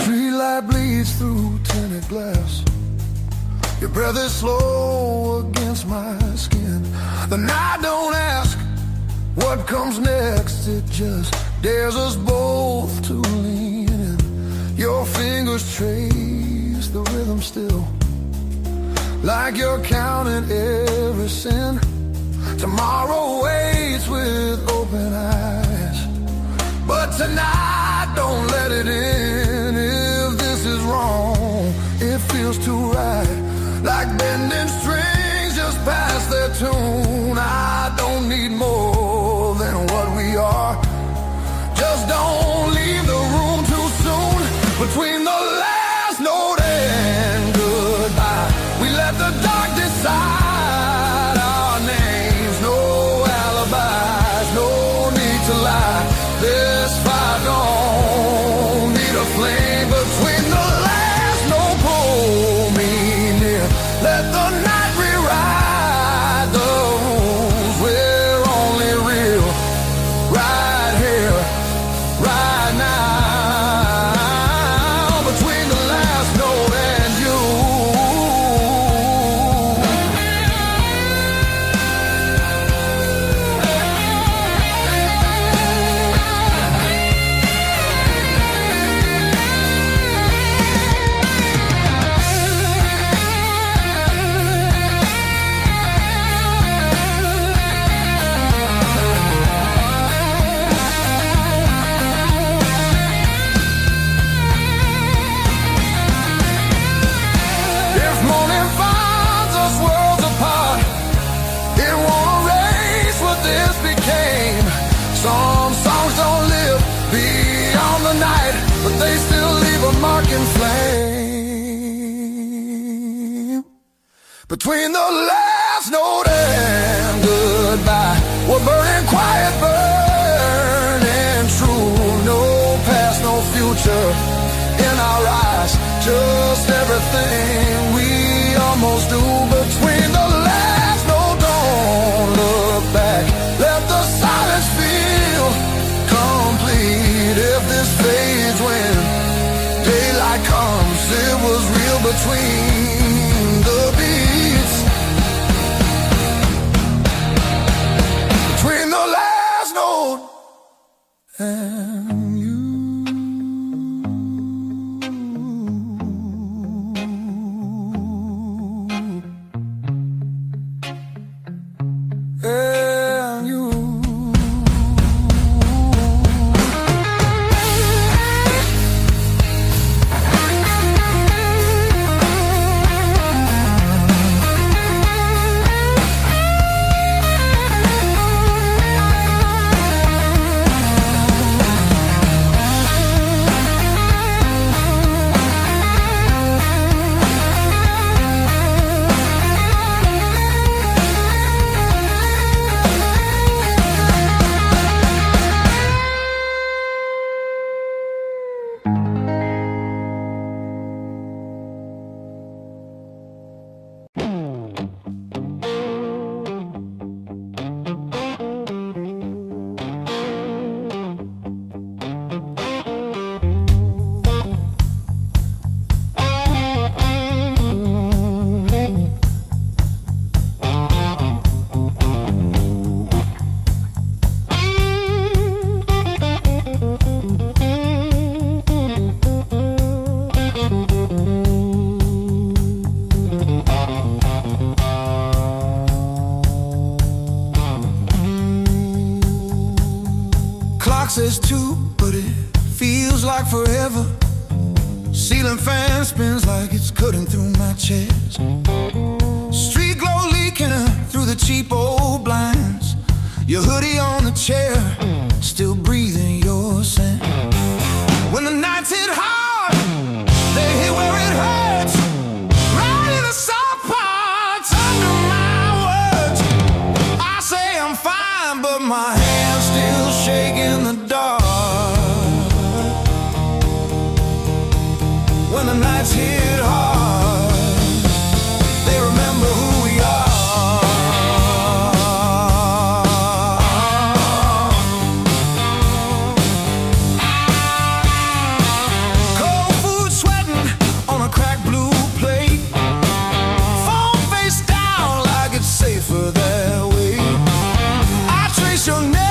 Street light bleeds through tinted glass. Your breath is slow against my skin. The night don't ask what comes next. It just dares us both to lean in. Your fingers trace the rhythm still, like you're counting every sin. Tomorrow waits with open eyes, but tonight don't let it in. If this is wrong, it feels too right, like bending strings just past their tune. I don't need more than what we are. Just don't leave the room too soon. Between the last note and goodbye, we let the dark decide our names. No alibis, no need to lie. This fire don't need a flame. Between the last note, pull me near. Let the night rewrite the rules. We're only real right here, right now. Between the last note and you. If morning finds us worlds apart, it won't erase what this became. Some songs don't live beyond the night, but they still leave a mark in flame. Between the last note and goodbye, we're burning quiet, burning true. No past, no future in our eyes. Just everything we almost do. Between the last note, don't look back. Let the silence feel complete. If this fades when daylight comes, it was real between the beats. Between the last note and you. and you. Says two, but it feels like forever. Ceiling fan spins like it's cutting through my chest. Street glow leaking through the cheap old blinds. Your hoodie on the chair, still breathing your scent. When the nights hit hard, they hit where it hurts. Right in the soft parts, under my words. I say I'm fine, but my hand's still shaking the dark. When the nights hit hard, they remember who we are. Cold food sweating on a cracked blue plate. Phone face down like it's safer that way. I trace your name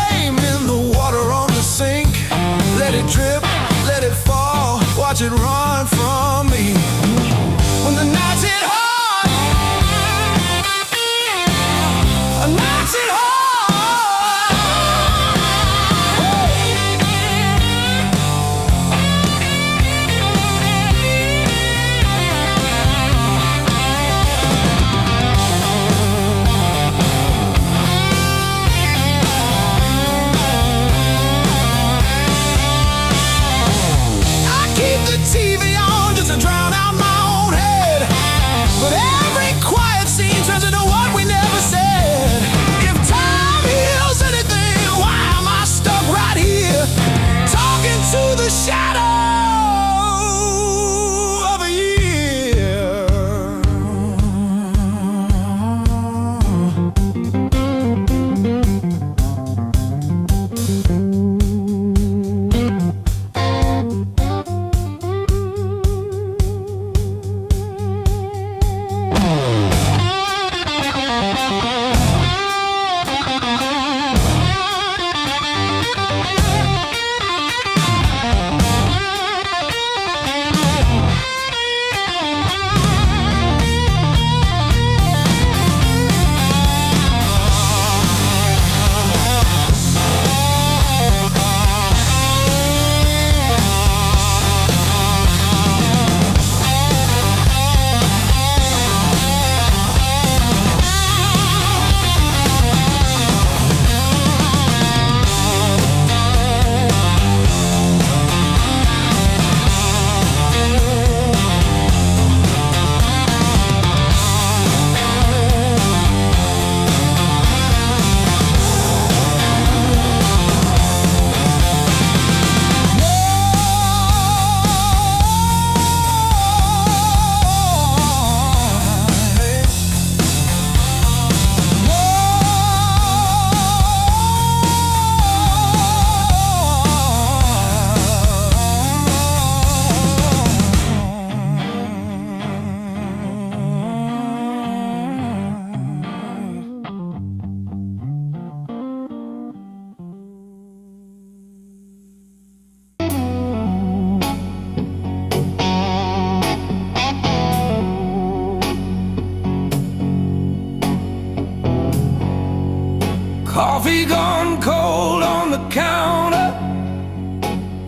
Coffee gone cold on the counter,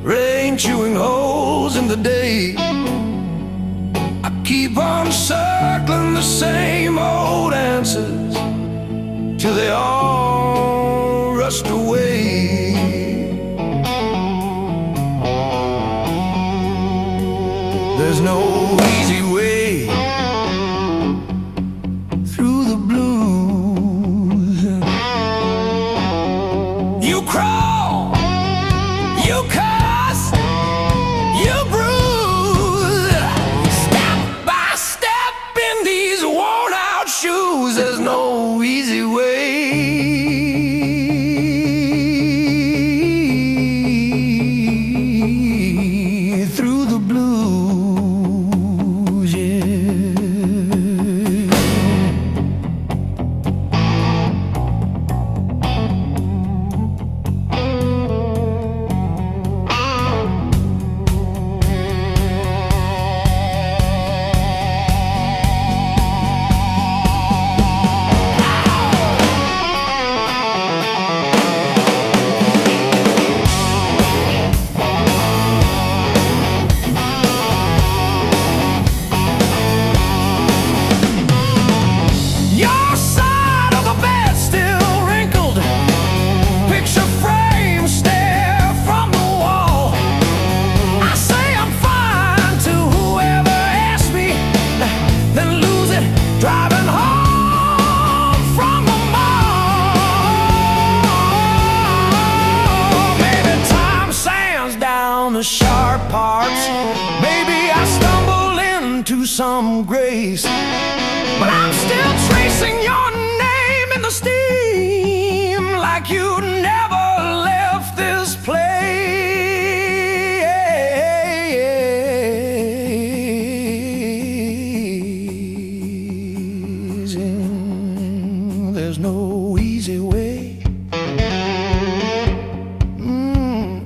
rain chewing holes in the day. I keep on circling the same old answers till they all rushed away. There's no easy way through the blues. You crawl, you cuss, you bruise, step by step in these worn out shoes. There's no easy way through the blues, yeah. Your side of the bed still wrinkled, picture frame stare from the wall. I say I'm fine to whoever asks me, then lose it driving home from the mall. Maybe time sands down the sharp parts. Maybe I stumble into some grace, but I'm still tracing your name in the steam like you never left this place. And there's no easy way.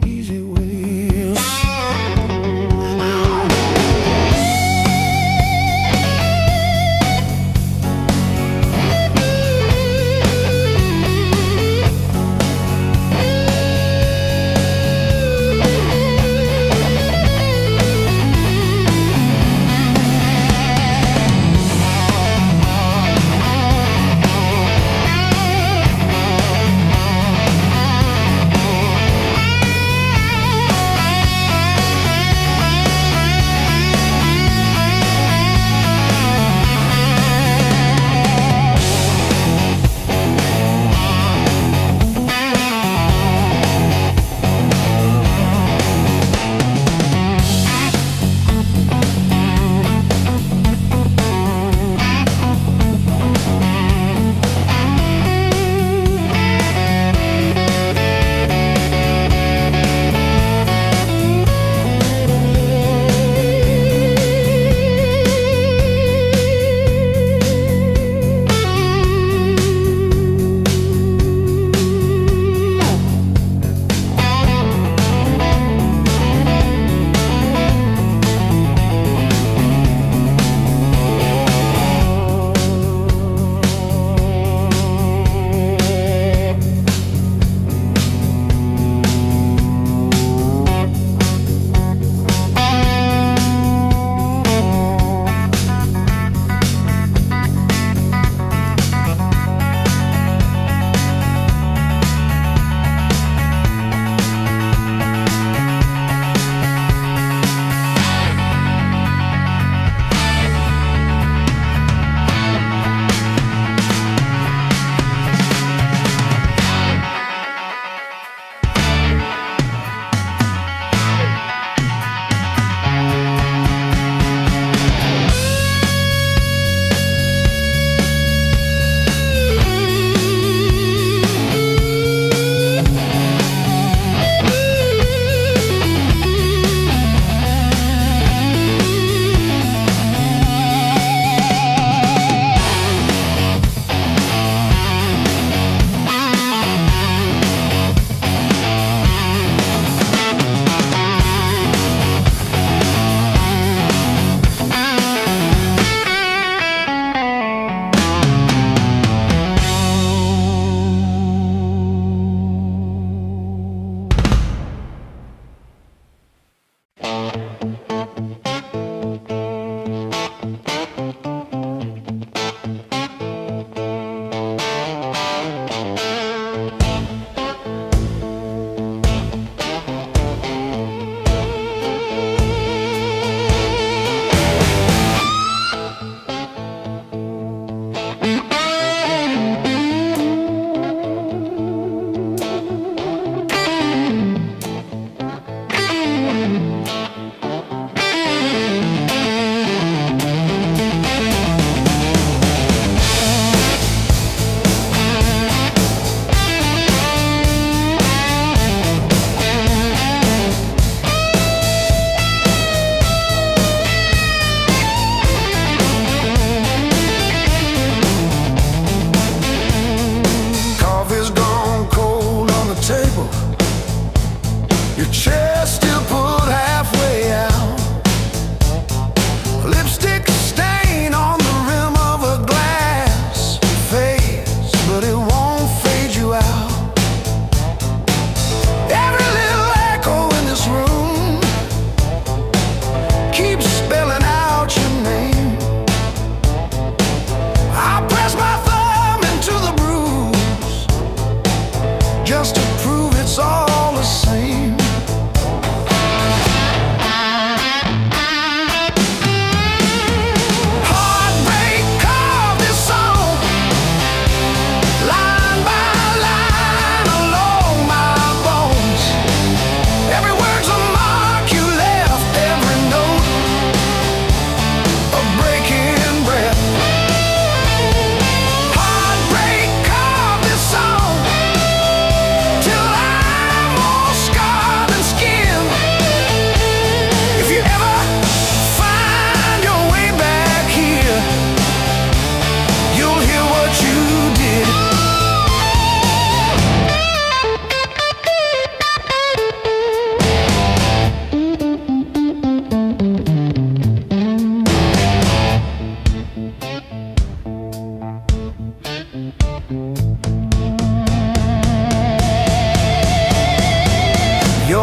Easy way.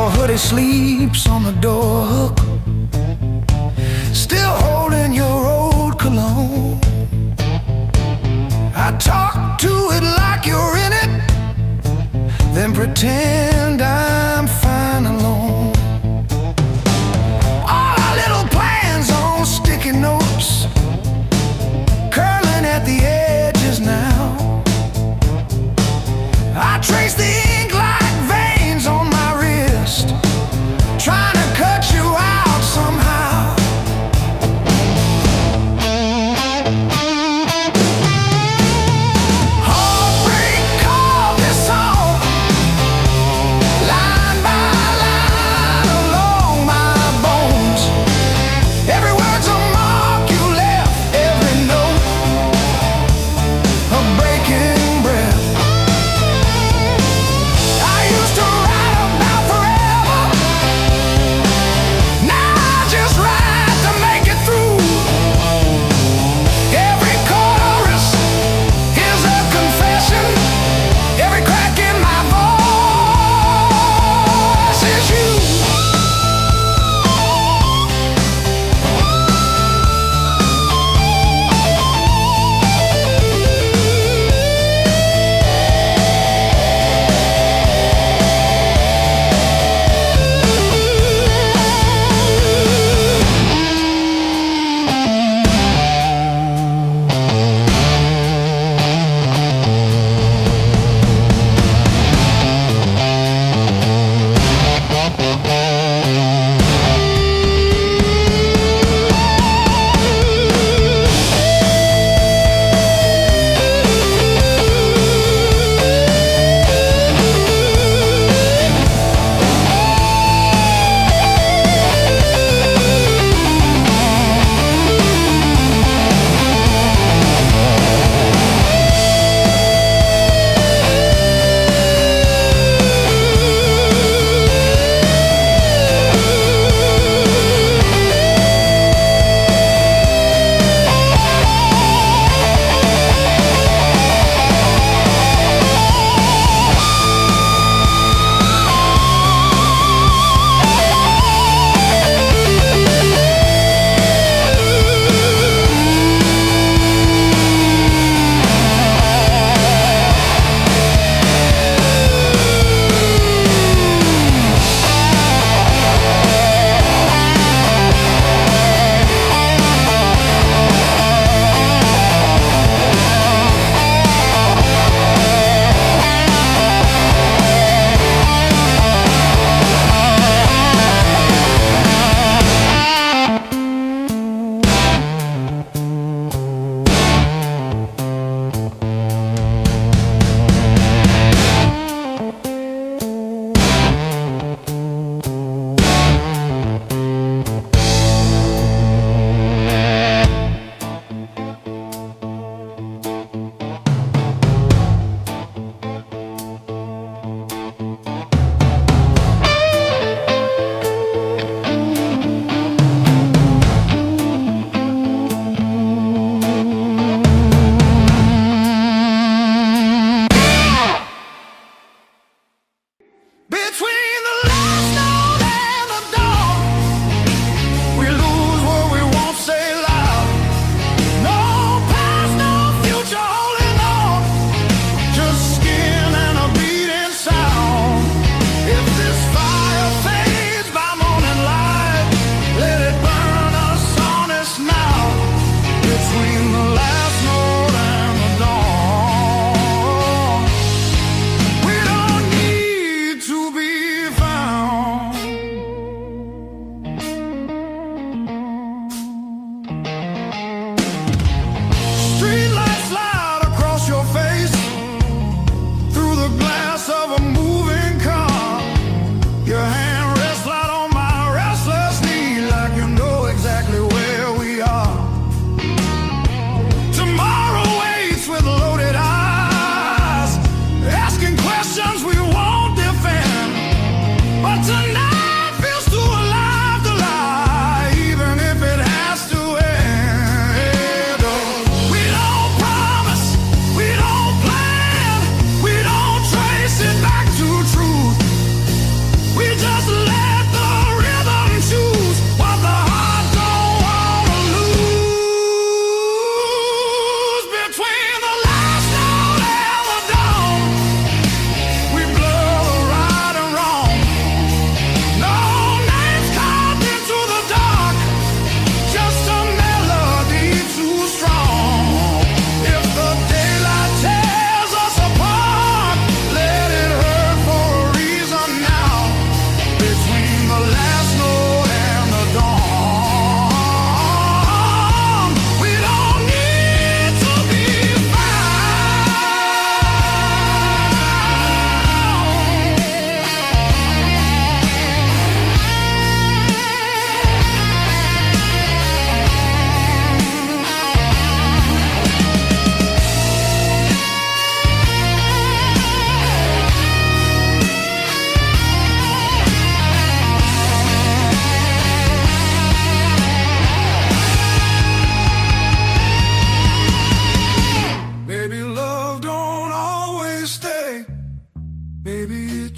Your hoodie sleeps on the door hook, still holding your old cologne. I talk to it like you're in it, then pretend I'm fine alone. All our little plans on sticky notes, curling at the edges now. I trace the ink like veins on my wrist, trying to cut you out somehow. Heartbreak called this song,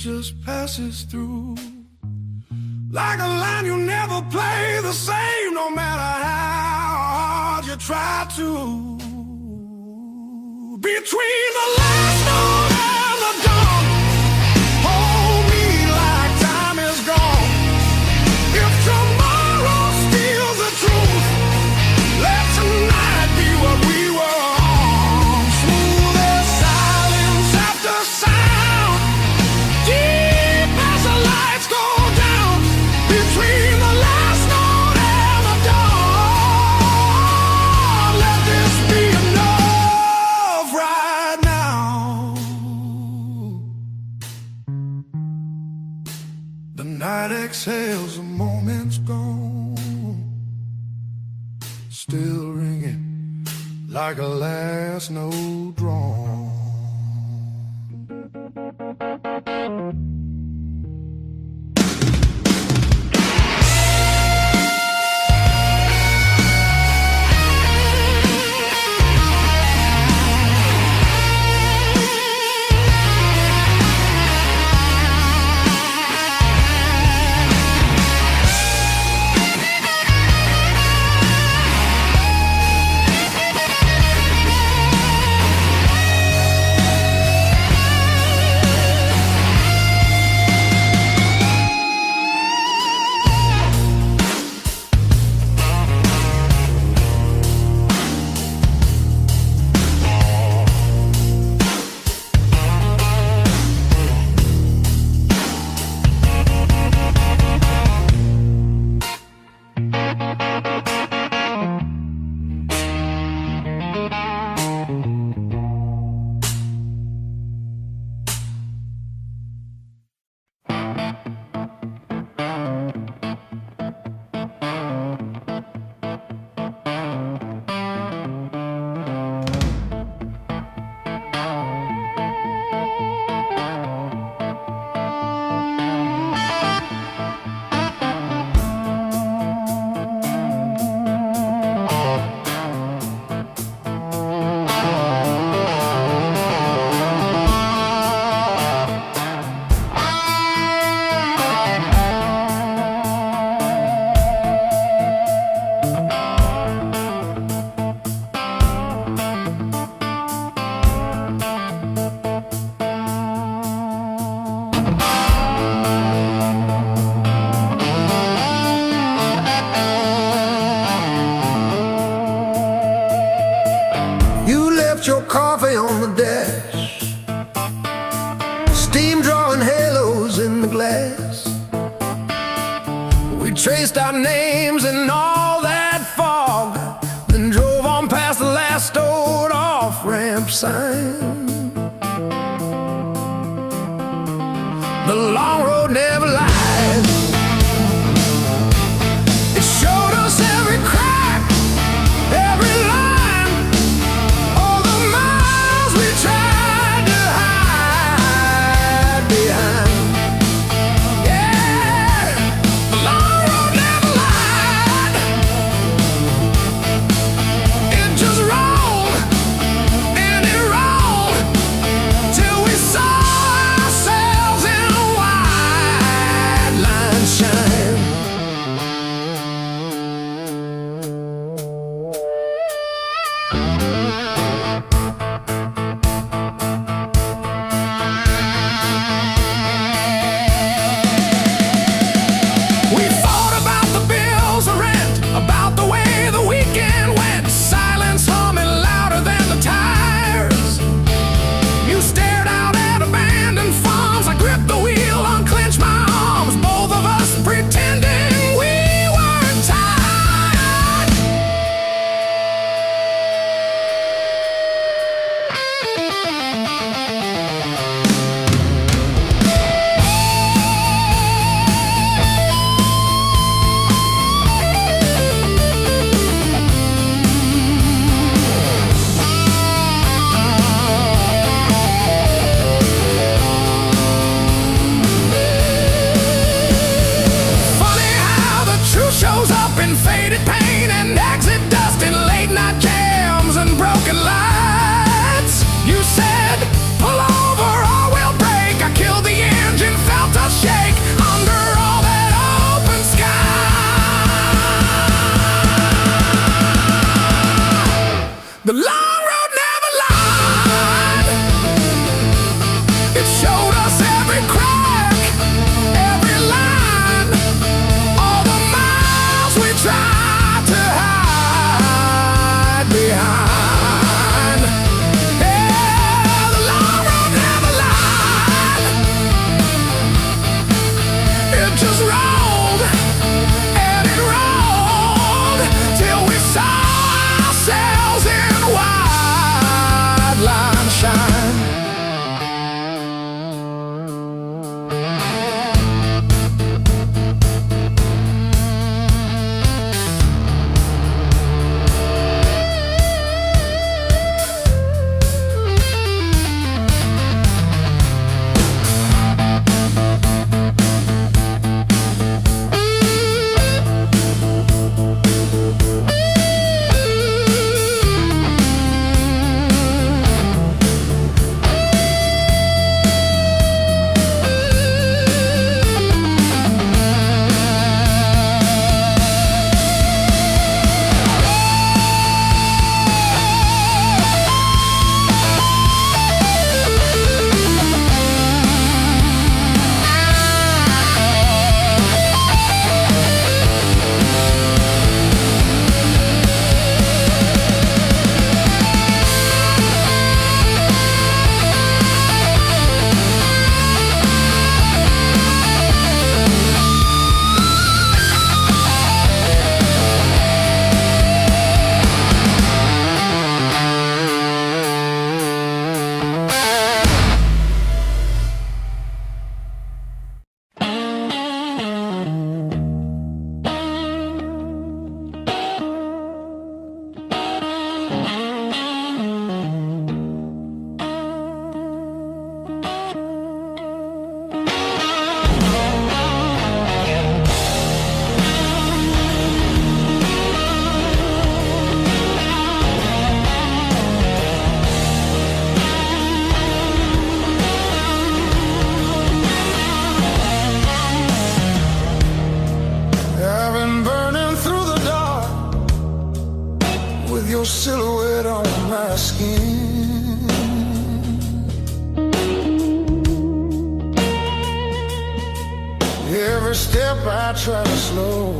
just passes through. Like a line you never play the same, no matter how hard you try to. Between the last note and the dawn, hold me like time is gone. If tomorrow steals the truth, let tonight be what we were on. Smooth as silence after sound, deep as the lights go down. Between the last note and the dawn, let this be enough right now. The night exhales, the moment's gone, still ringing like a last note drawn. Your coffee on the dash, steam drawing halos in the glass. We traced our names in all that fog, then drove on past the last old off-ramp sign. The long road never lies. It showed us every crack, every line. Till we saw ourselves in a while. step I try to slow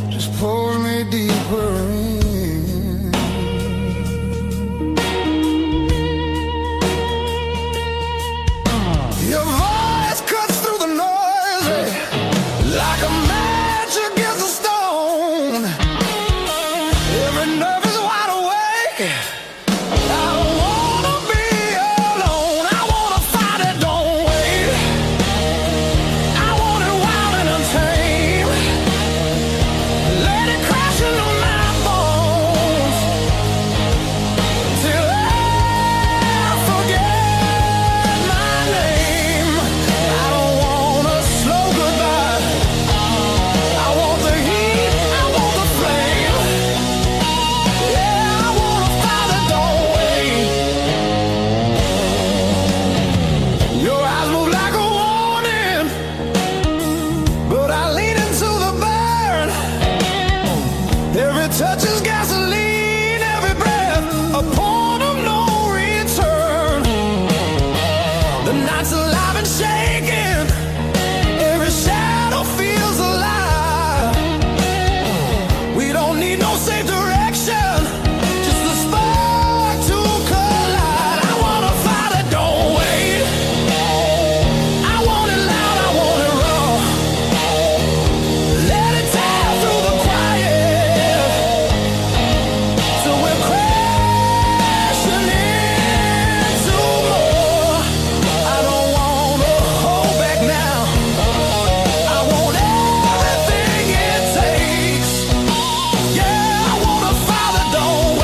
just pulls me deeper in. Your voice cuts through the noise like a match against a stone. Every nerve is wide awake. I don't wanna be alone. I wanna fight it, don't wait. I want it wild and untamed. Let it crash into my bones till I forget my name. I don't want a slow goodbye. I want the heat, I want the flame. Yeah, I wanna fight it, don't wait. Your eyes move like a warning, but I lean into the burn. Every touch is gasoline, every breath a point of no return. The night's alive and shaking, every shadow feels alive. We don't need no safe direction, just a spark to collide. I wanna fight it, don't wait. I want it loud, I want it raw. Let it tear through the quiet till we're crashing into more. I don't wanna hold back now. I want everything it takes. Yeah, I wanna fight it, don't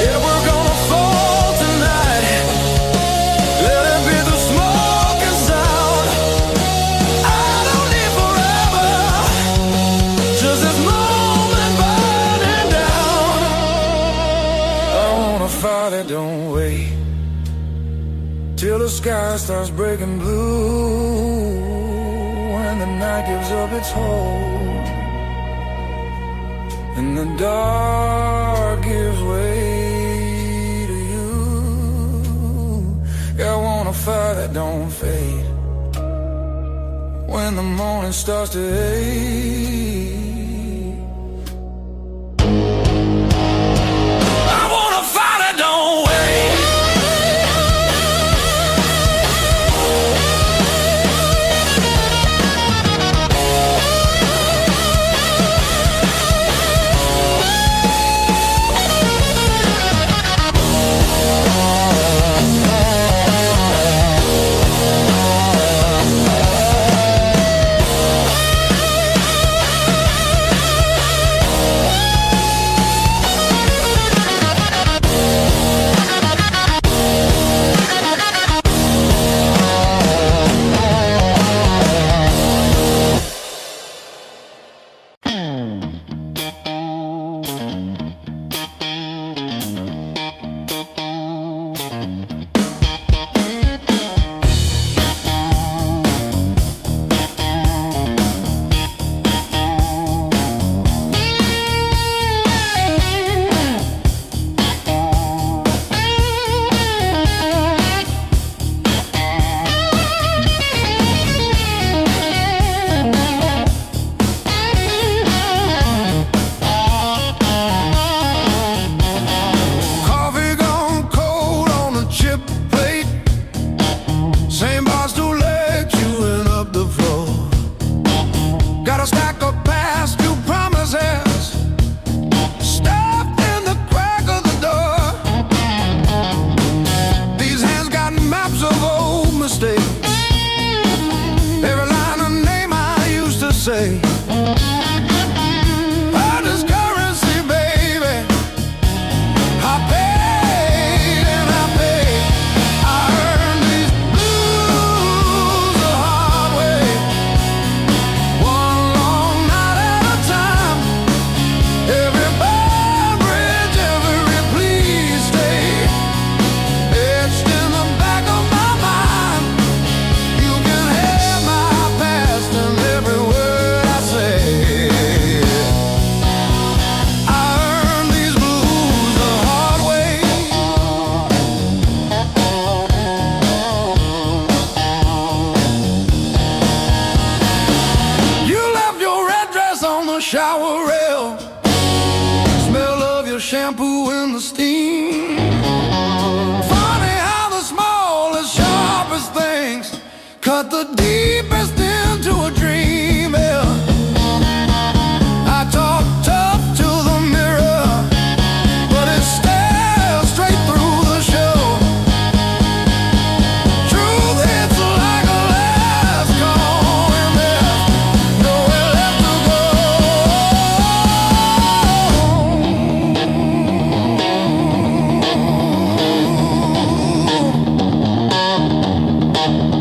yeah, we're gonna fall tonight. Let it be the smoke and sound. I don't need forever, just this moment burning down. I wanna fight it, don't wait till the sky starts breaking blue and the night gives up its hold and the dark gives way to you. Yeah, I wanna fight that don't fade when the morning starts to ache. I wanna fight it, don't wait. shampoo in the steam. Funny how the smallest, sharpest things cut the deepest into a dream. Yeah. I talk tough to the mirror, but it stares straight through the show. Truth hits like a last call, and there's nowhere left to go.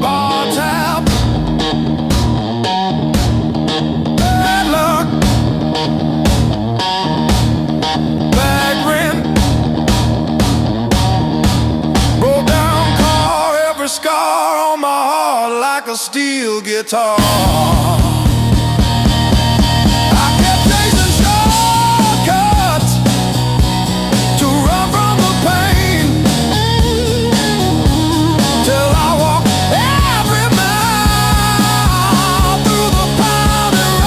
Bar tab, bad luck, bad rent, broke down car, every scar on my heart like a steel guitar. I kept chasing shortcuts to run from the pain, till I walked every mile through the pounding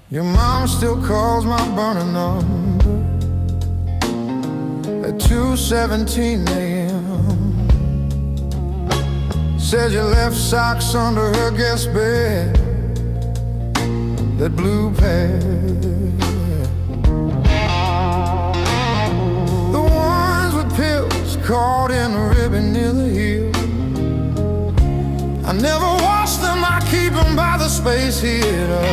Your mom still calls my burner number at 2:17 a.m. Says you left socks under her guest bed, that blue pair, the ones with pills caught in a ribbon near the heel. I never wash them, I keep them by the space heater.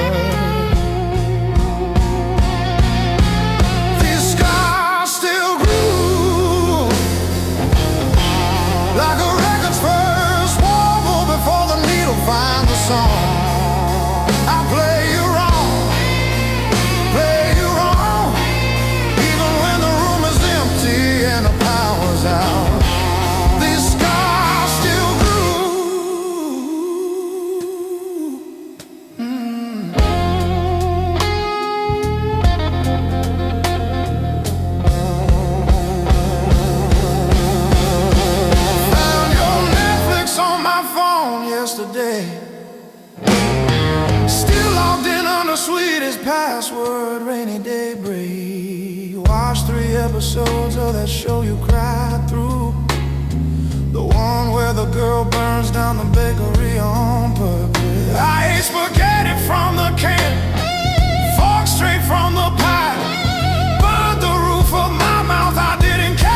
Like a record's first warble before the needle finds the song. I play you wrong, even when the room is empty and the power's out. These scars still grew. Yesterday, still logged in on the sweetest password, rainy day break. Watched 3 episodes of that show you cried through, the one where the girl burns down the bakery on purpose. I ate spaghetti from the can, fork straight from the pie, burned the roof of my mouth, I didn't care.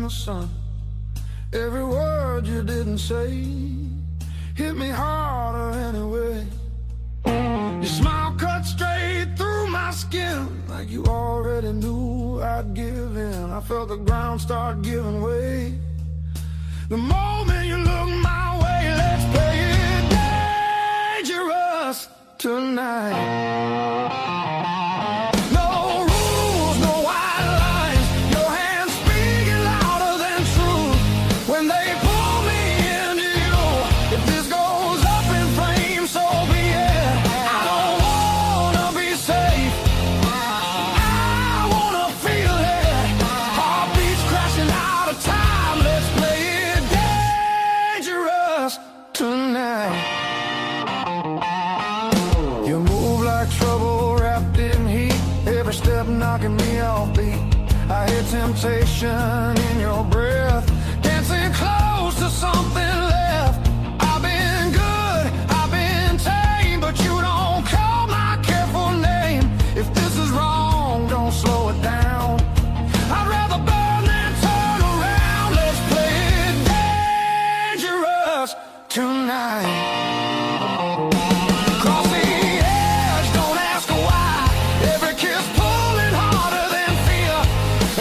the sun. Every word you didn't say hit me harder anyway. Your smile cut straight through my skin, like you already knew I'd give in. I felt the ground start giving way. The moment you look my way, let's play it dangerous tonight. No rules, no white lines. Your hands speaking louder than truth when they pull me into you. If this goes up in flames, so be it. I don't wanna be safe, I wanna feel it. Heartbeats crashing out of time. Let's play it dangerous tonight. You move like trouble wrapped in heat, every step knocking me off beat. I hear temptation in your breath, dancing close to something left. I've been good, I've been tame, but you don't call my careful name. If this is wrong, don't slow it down. I'd rather burn than turn around. Let's play it dangerous tonight. Cross the edge, don't ask why. Every kiss pulling harder than fear.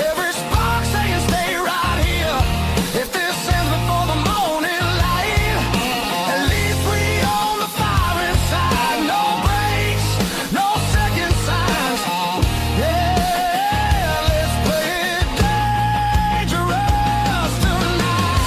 Every spark saying stay right here. If this ends before the morning light, at least we own the fire inside. No breaks, no second signs. Yeah, let's play it dangerous tonight.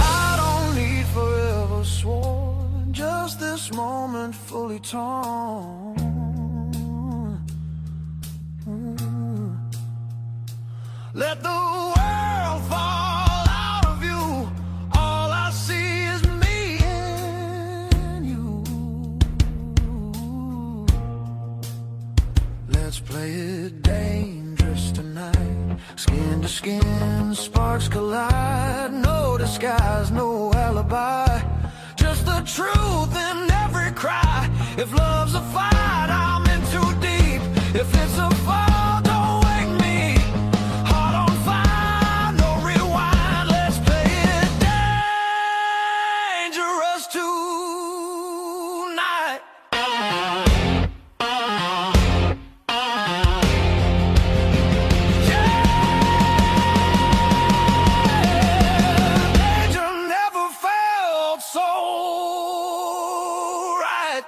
I don't need forever sworn, just this moment fully torn. Let the world fall out of you. All I see is me and you. Let's play it dangerous tonight. Skin to skin, sparks collide. No disguise, no alibi. Just the truth in every cry. If love's a fight, I'm in too deep. If it's a fall, don't wake me. Heart on fire, no rewind. Let's play it dangerous tonight. Danger never felt so right.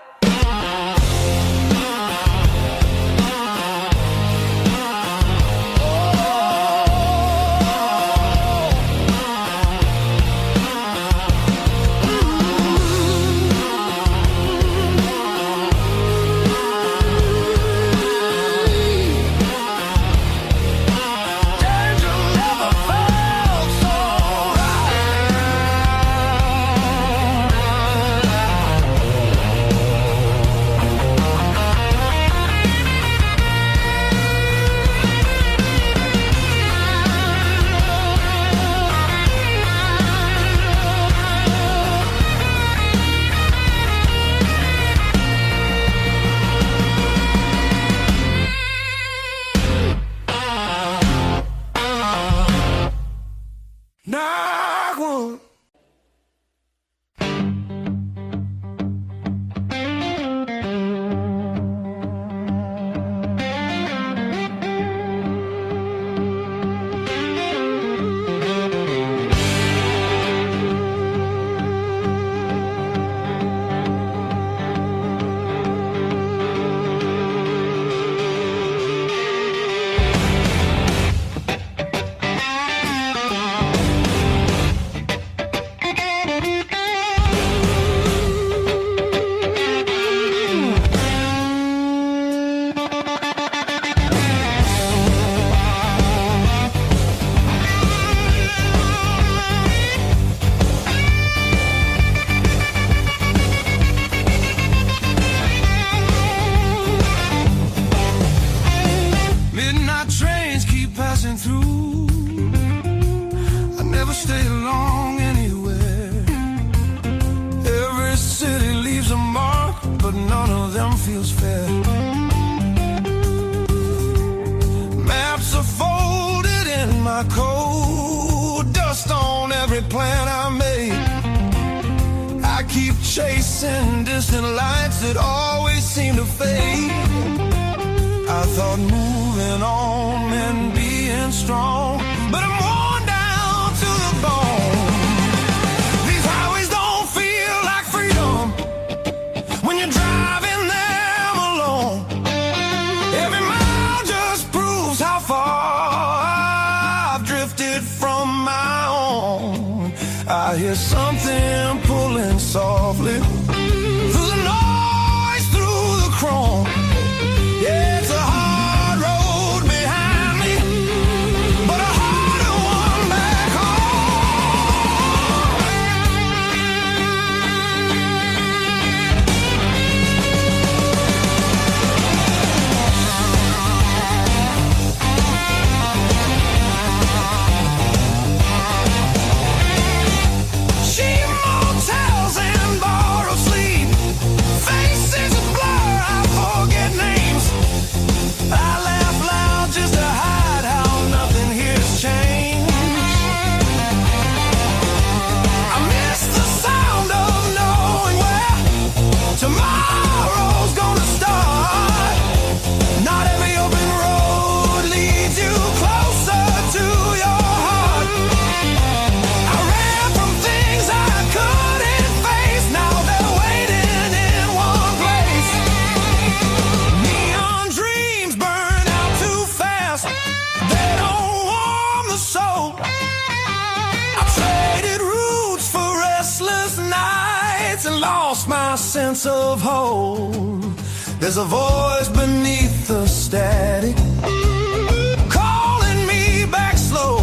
Danger never felt so Knock one. belong anywhere. Every city leaves a mark, but none of them feels fair. Maps are folded in my coat, dust on every plan I made. I keep chasing distant lights that always seem to fade. I thought moving on meant being strong, but I'm worn down to the bone. These highways don't feel like freedom when you're driving them alone. Every mile just proves how far I've drifted from my own. I hear something pulling softly through the noise, through the chrome. Yeah, it's a hard road behind me, but a harder one back cheap motels and borrowed sleep, faces a blur, I forget names. I laugh loud just to hide how nothing here's changed. I miss the sound of knowing where tomorrow's gonna start. Not every open road leads you closer to your heart. I ran from things I couldn't face, now they're waiting in one place. Neon dreams burn out too fast, they don't warm the soul. I traded roots for restless nights and lost my sense of hold. There's a voice beneath the static calling me back slow.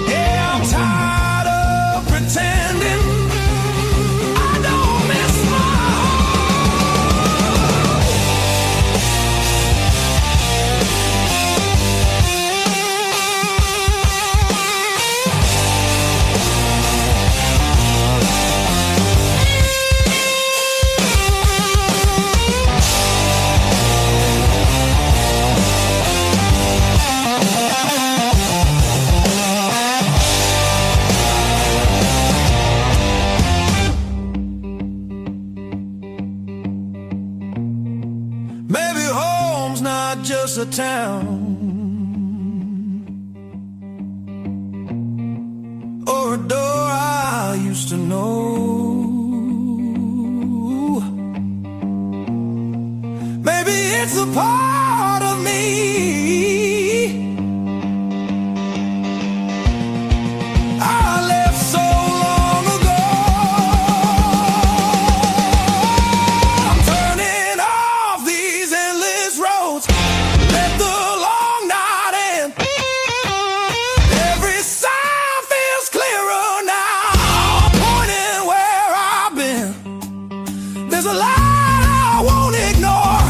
Yeah, I'm tired of pretending I don't miss my maybe home's not just a town or a door I used to know. Maybe it's a part of me I left so long ago. I'm turning off these endless roads, let the long night end. Every sign feels clearer now, pointing where I've been. There's a light I won't ignore,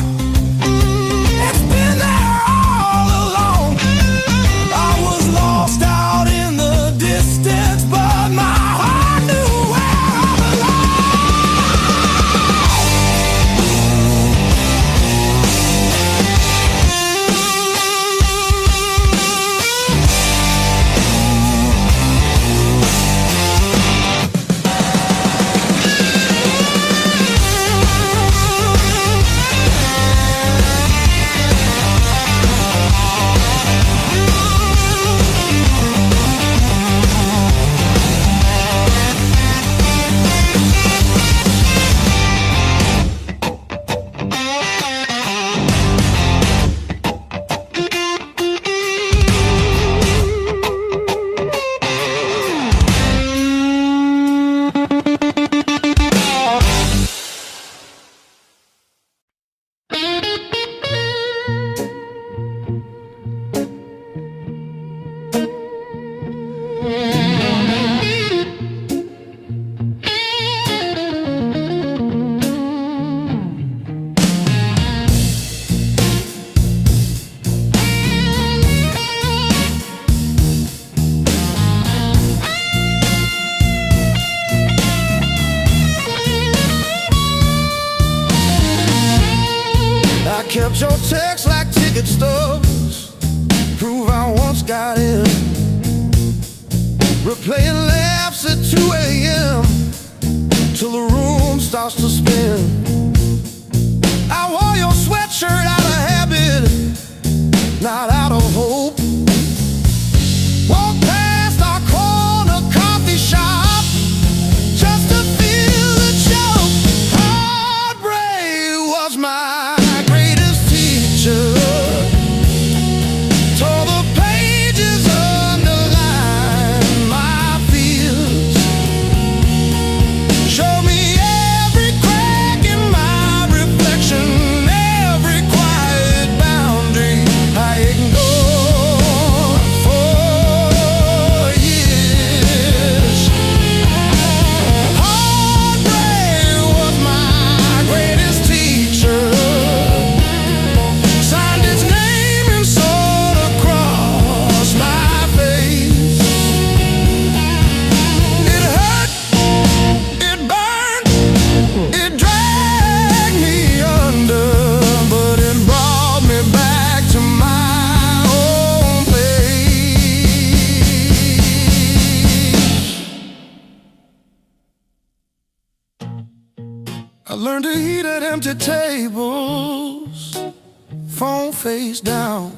Count your texts like ticket stubs, prove I once got in. Replaying laughs at 2 a.m. till the room starts to spin. I wore your sweatshirt out of habit, not out of hope. Walk past our corner coffee shop just to feel the choke. Heartbreak was my greatest teacher. Tore the pages, underlined my fears. Showed me every crack in my reflection, every quiet boundary I ignored for years. Heartbreak was my greatest teacher. Signed its name and sword across my face. It hurt, it burned, it dragged me under, but it brought me back to my own place. I learned to eat at empty tables, phone face down.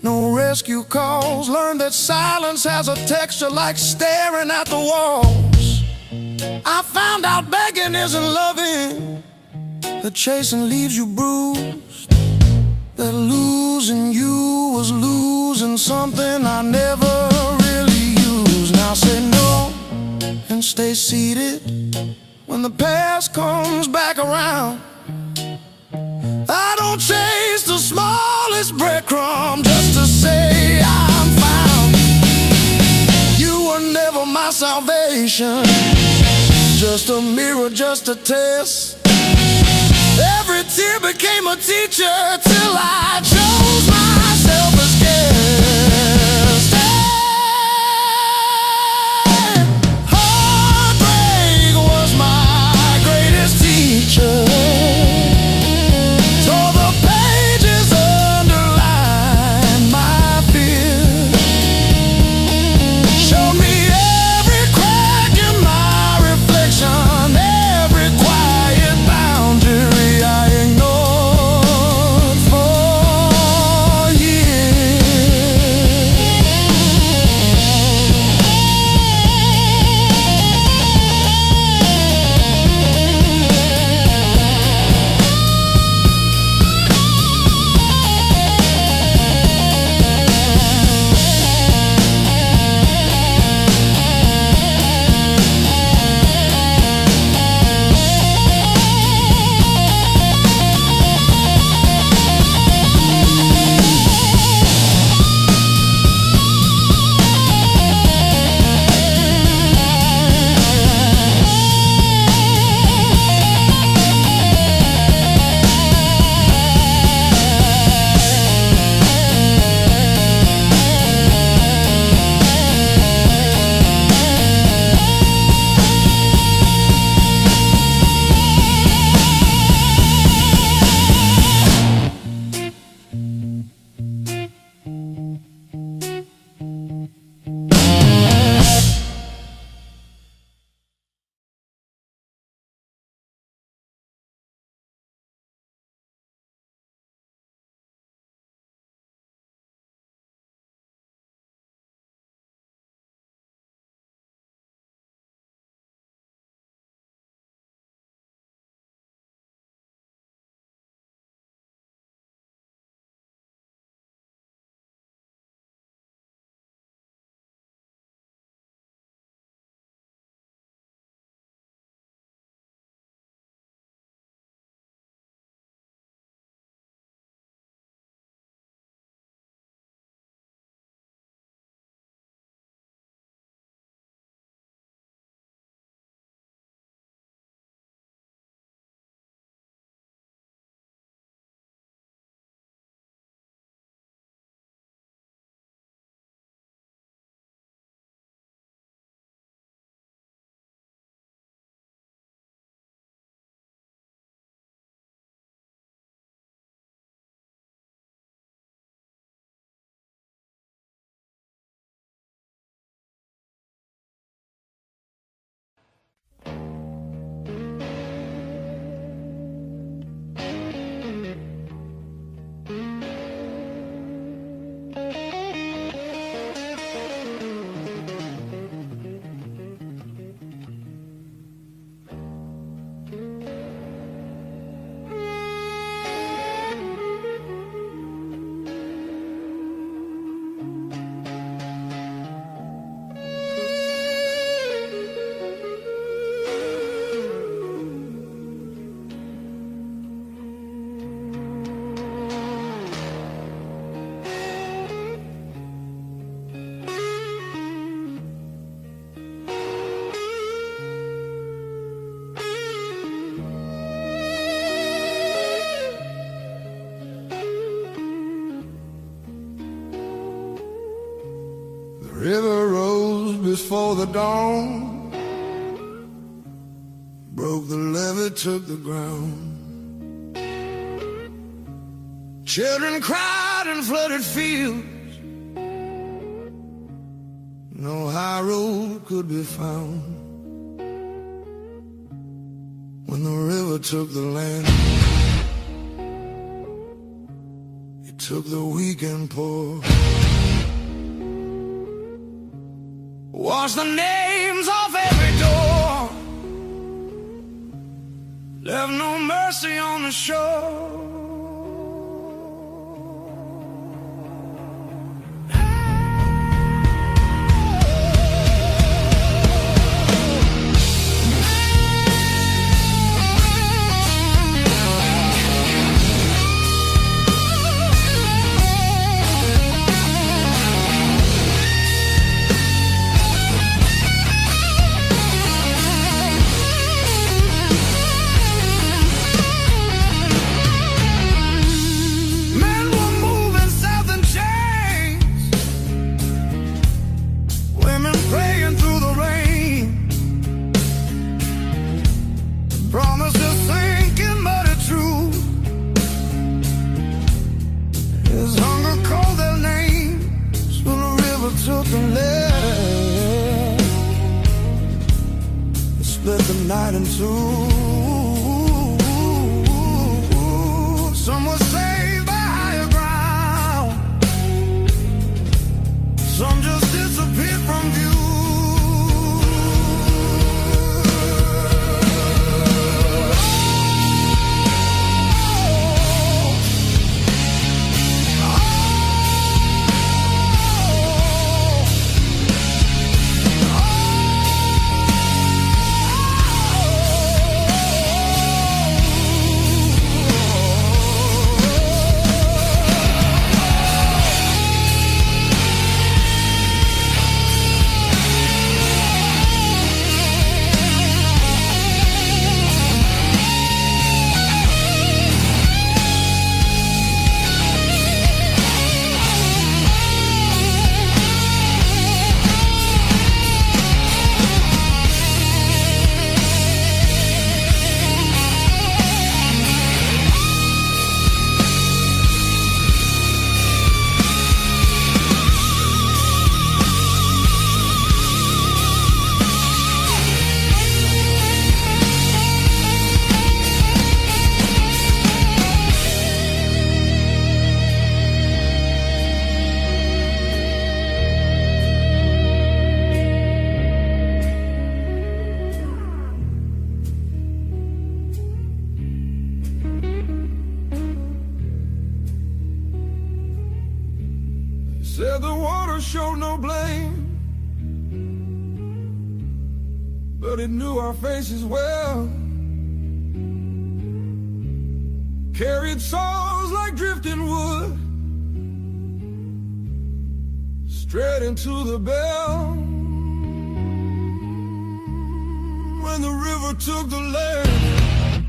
No rescue calls. Learned that silence has a texture like staring at the walls. I found out begging isn't loving, that chasing leaves you bruised, that losing you was losing something I never really used. Now say no and stay seated when the past comes back around. I don't chase the smallest breadcrumb just to say I'm found. You were never my salvation, just a mirror, just a test. Every tear became a teacher till I chose myself as guest. Heartbreak was my greatest teacher. Tore the pages, underlined my fears. Showed me every crack in my reflection, every quiet boundary I ignored for before the dawn broke the levee, took the ground. Children cried in flooded fields. No high road could be found. When the river took the land, it took the weak and poor. Washed the names off every door, left no mercy on the shore. Took the land, split the night in two. Some were saved by higher ground, some just disappeared from view. Said the water showed no blame, but it knew our faces well. Carried souls like drifting wood, straight into the bell. When the river took the land,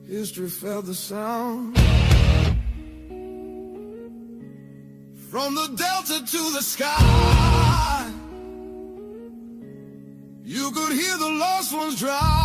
history felt the sound. From the delta to the sky, you could hear the lost ones drown.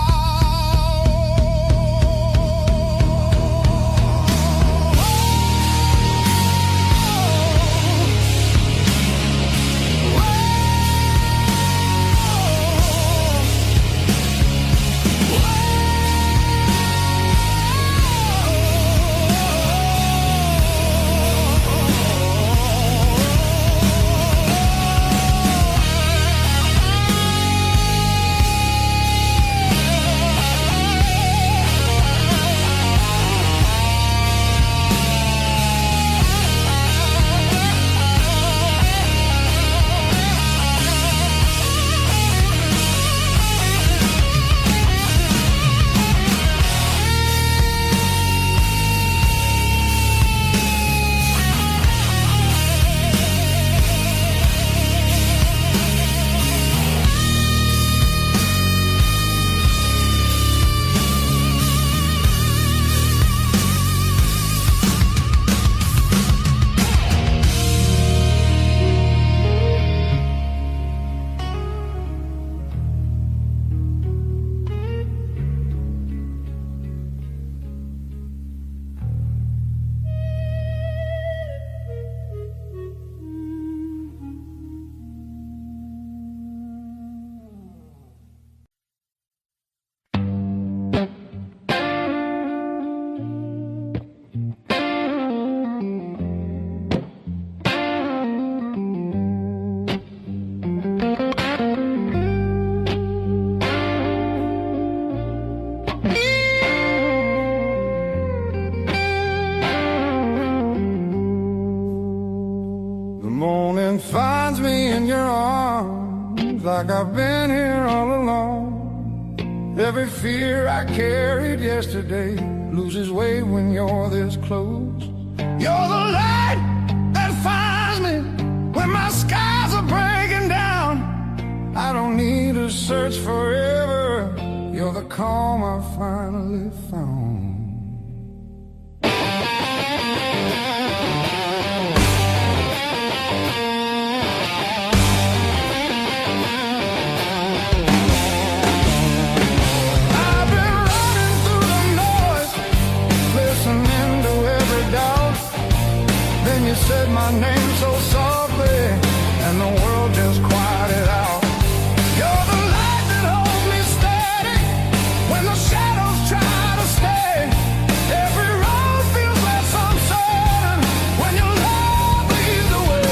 like I've been here all along. Every fear I carried yesterday loses weight when you're this close. You're the light that finds me when my skies are breaking down. I don't need to search forever. You're the calm I finally found. You said my name so softly, and the world just quieted out. You're the light that holds me steady when the shadows try to stay. Every road feels less uncertain when your love leads the way.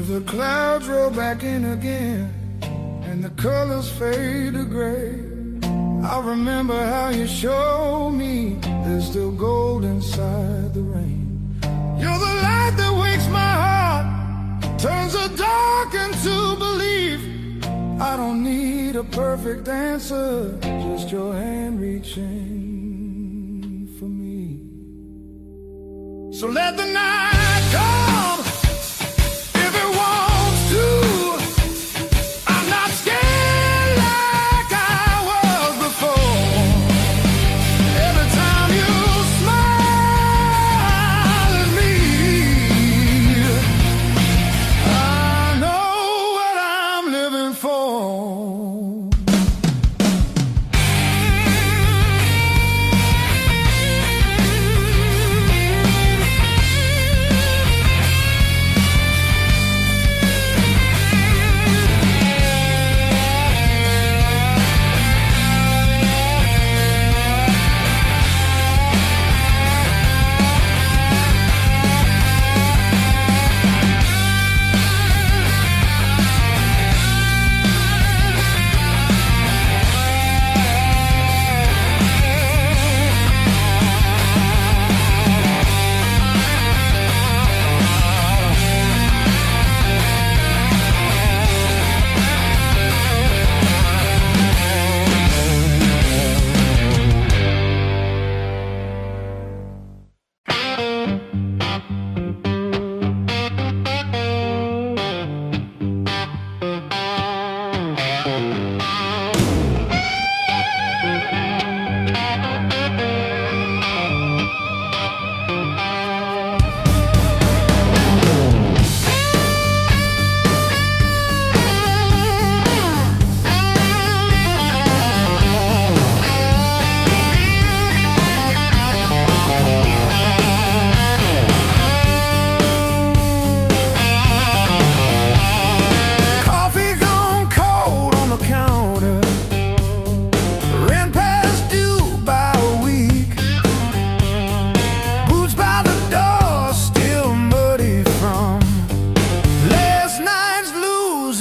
The clouds roll back in again and the colors fade to gray. I remember how you showed me there's still gold inside the rain. You're the light that wakes my heart, turns the dark into belief. I don't need a perfect answer, just your hand reaching for me. So let the night come.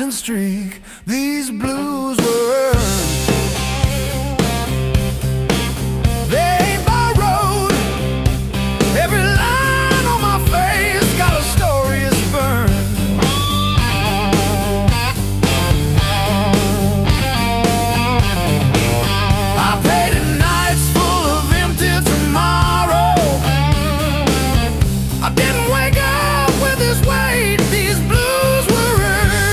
Streak. These blues were earned. They ain't borrowed. Every line on my face got a story it's burned. I painted nights full of empty tomorrow. I didn't wake up with this weight. These blues were earned.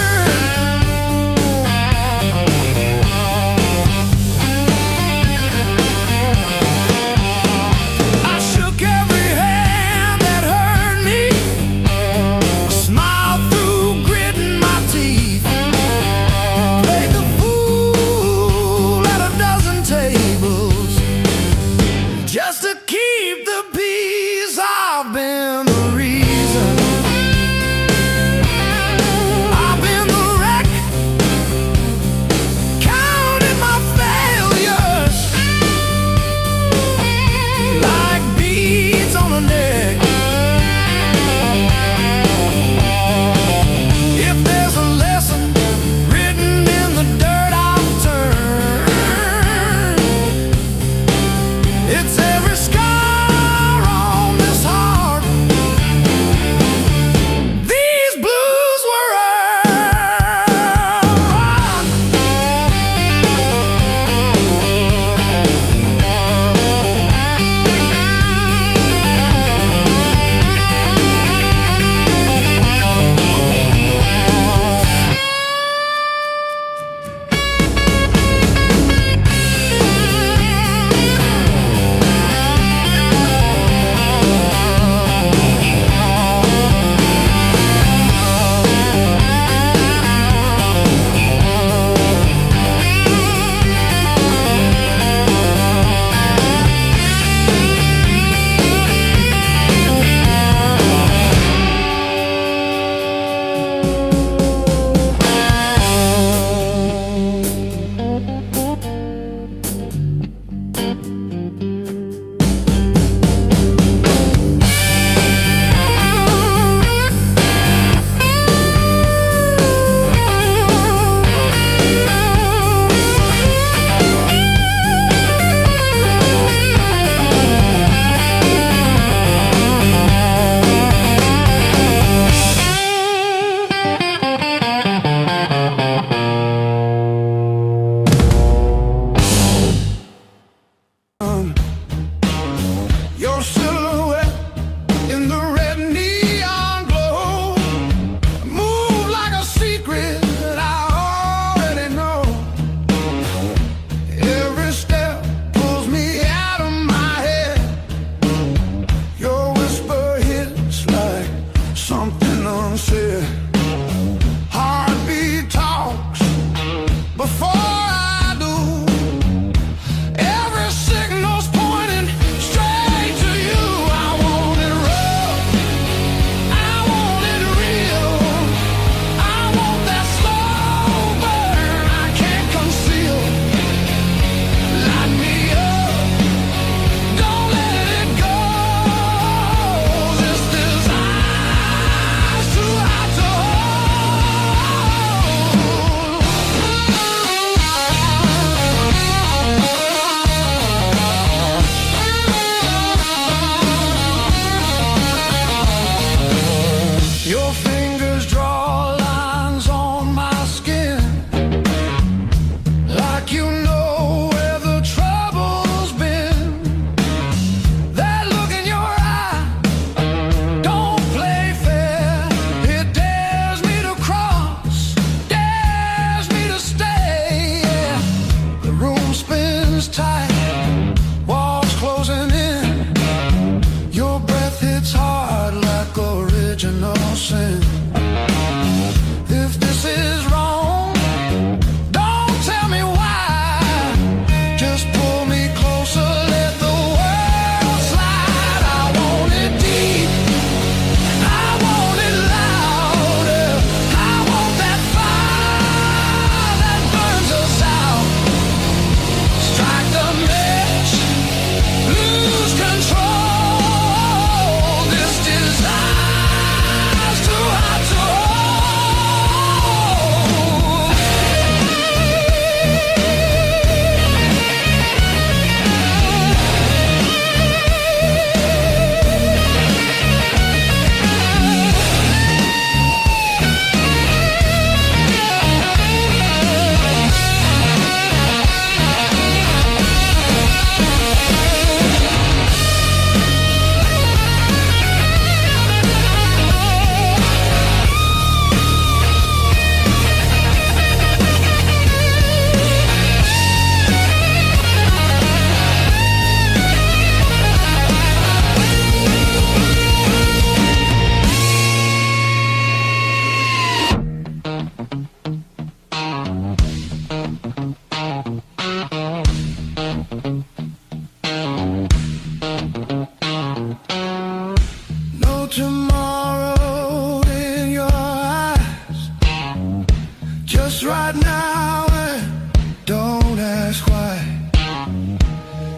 right now and don't ask why.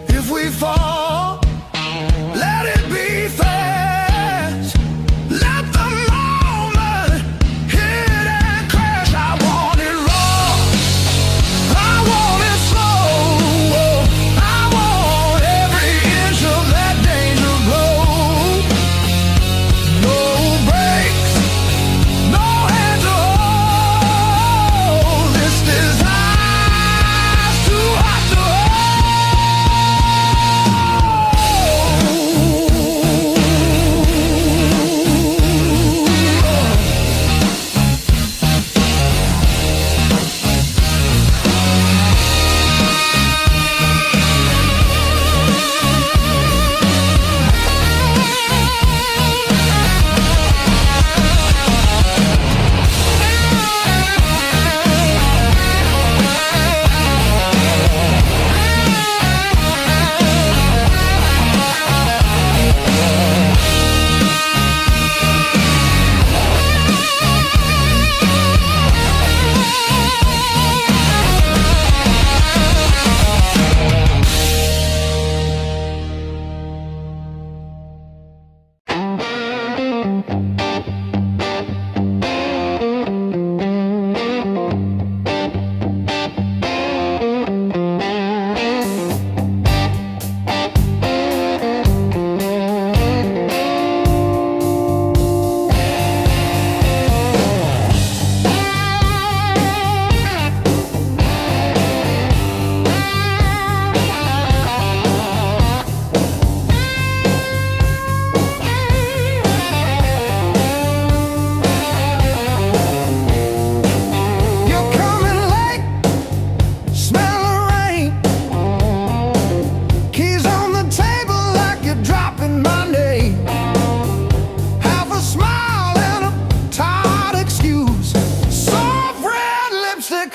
If we fall, let it be fast. Let the moment hit and crash. I want it raw, I want it slow, I want every inch of that danger blow. No brakes, no hands to hold. This desire's too hot to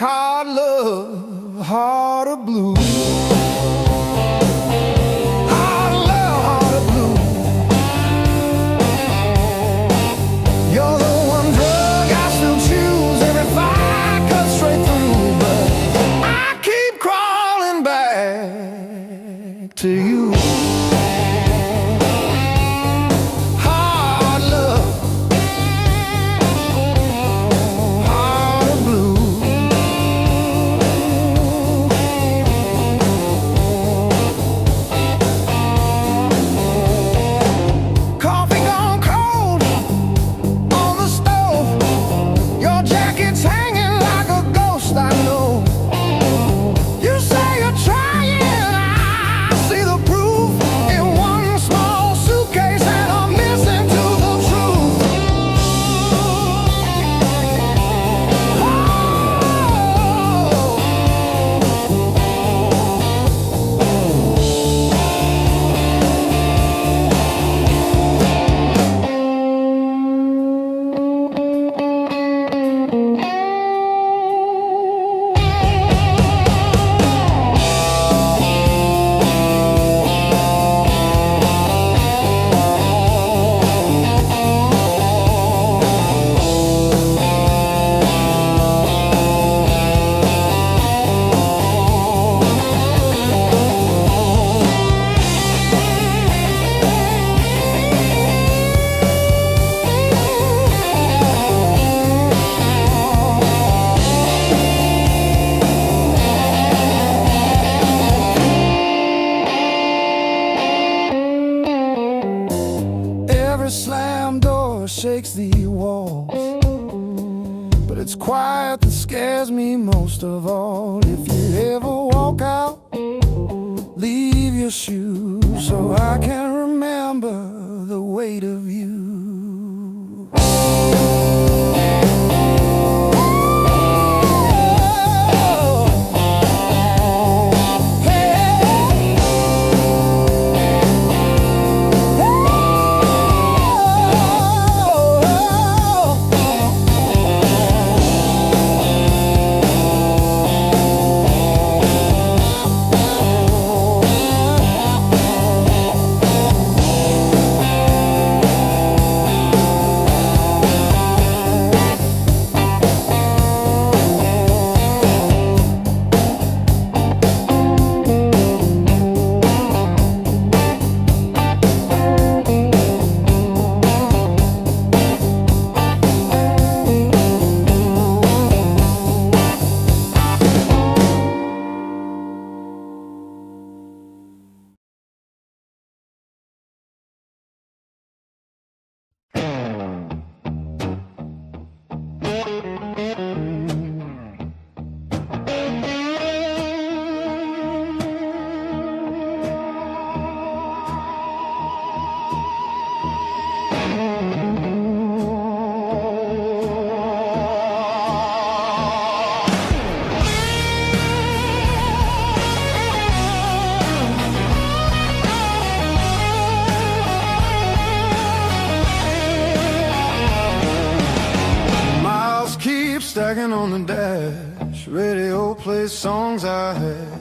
hard love, heart of blue. Hard love, heart of blue. You're the one drug I still choose. Every fight cuts straight through, but I keep crawling back to you. Slam door shakes the walls, but it's quiet that scares me most of all. If you ever walk out, leave your shoes so I can remember the weight of you. stacking on the dash. Radio plays songs I had.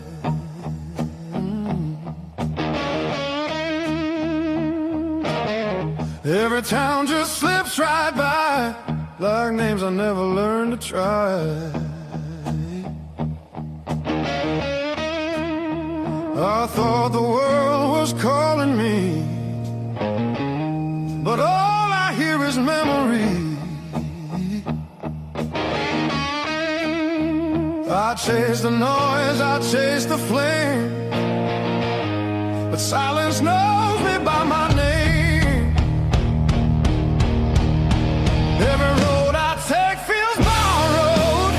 Every town just slips right by, like names I never learned to try. I thought the world was calling me, but all I hear is memory. I chase the noise, I chase the flame, but silence knows me by my name. Every road I take feels borrowed.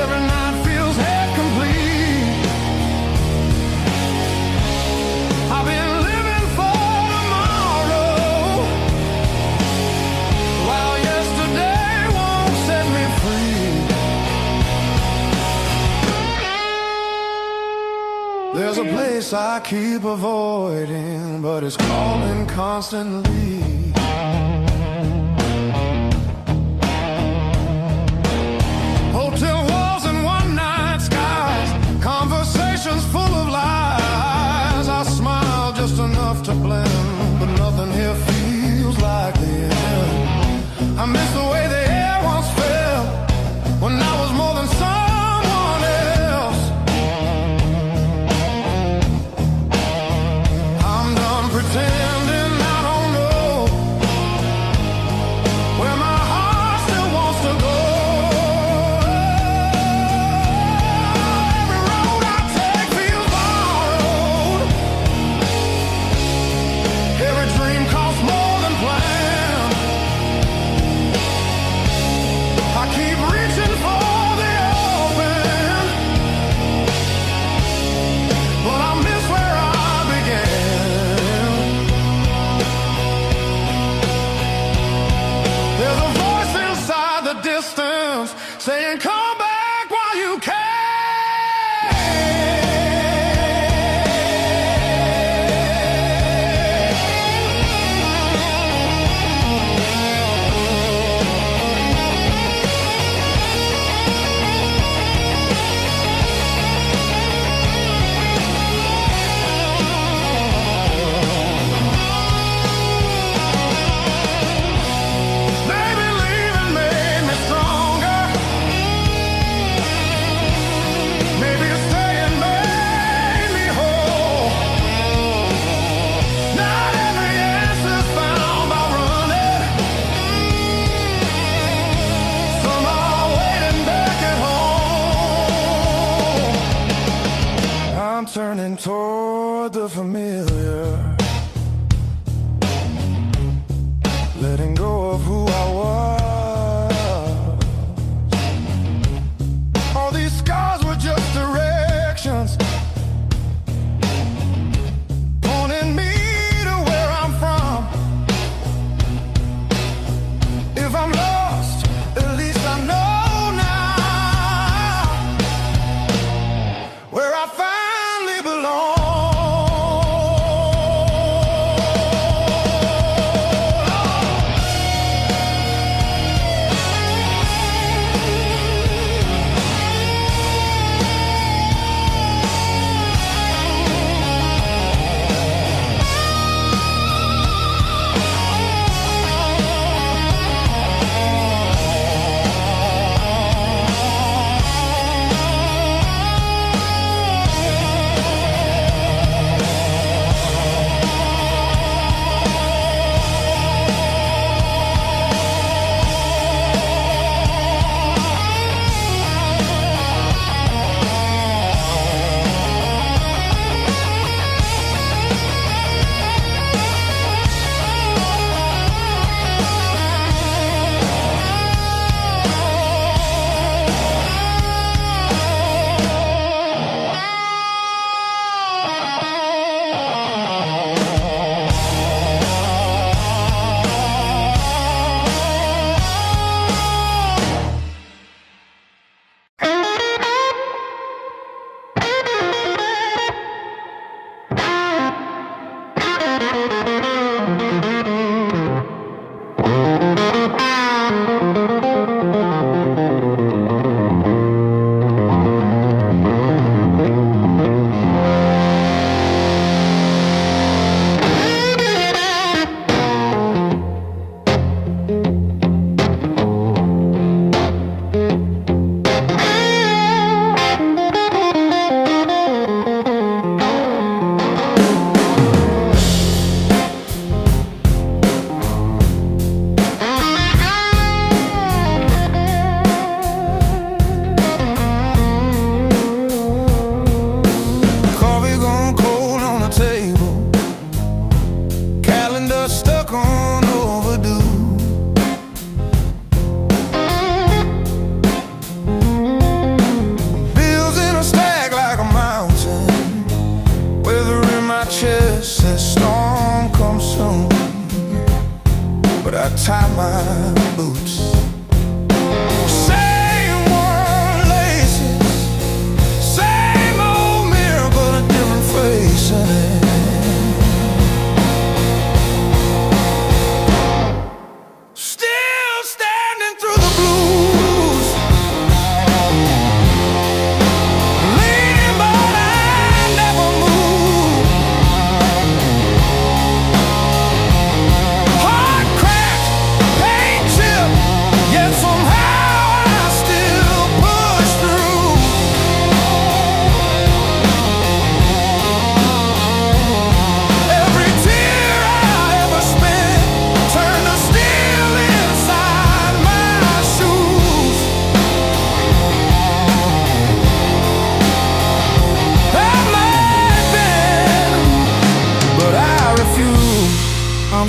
Every night feels half complete. I've been living for tomorrow, while yesterday won't set me free. There's a place I keep avoiding, but it's calling constantly. Hotel walls and one-night skies, conversations full of lies. I smile just enough to blend, but nothing here feels like the end. I miss the way the air once felt, when I was more than someone else. I'm done pretending I don't know where my heart still wants to go. Every road I take feels borrowed. Every dream costs more than planned. I keep reaching for the open, but I miss where I began. There's a voice inside the distance saying, come back while you can.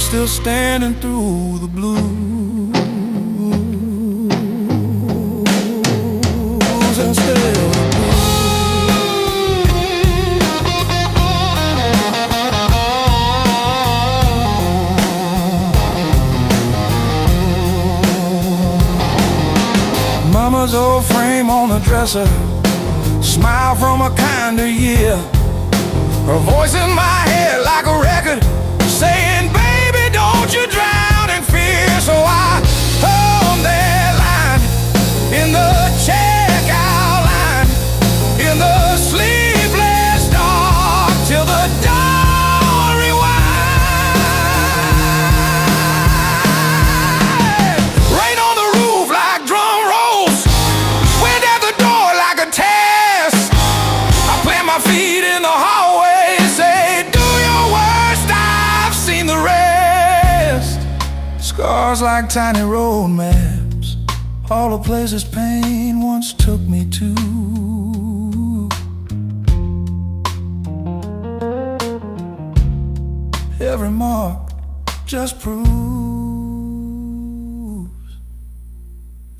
still standing through the blues and still the blues. Mama's old frame on the dresser, smile from a kinder year. Her voice in my head like a record saying, baby, don't you drown in fear. So I hung that line in the checkout line, in the sleepless dark, till the dawn rewind. Rain on the roof like drum rolls, wind at the door like a test. I plant my feet in the hallway, say, do your worst, I've seen the rest. Scars like tiny road maps, all the places pain once took me to. Every mark just proves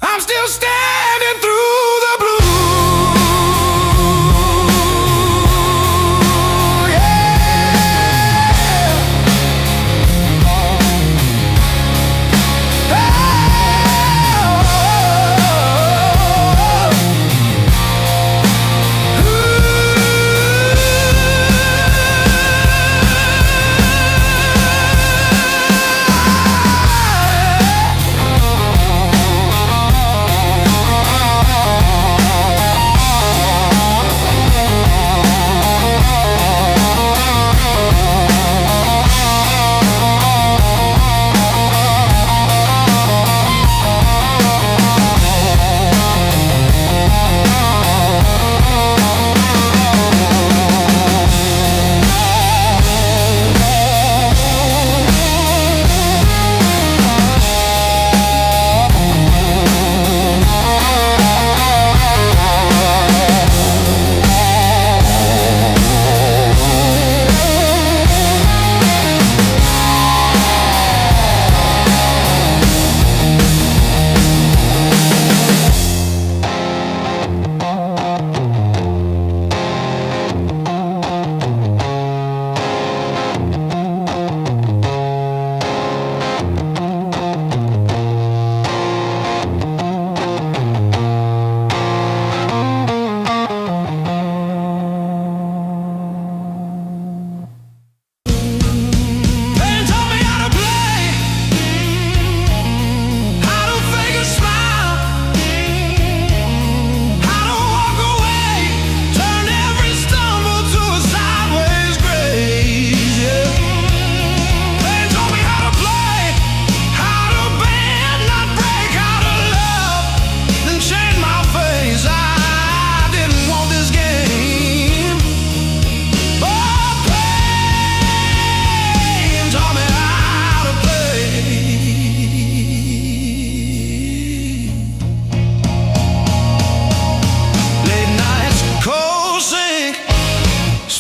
I'm still standing through the blues.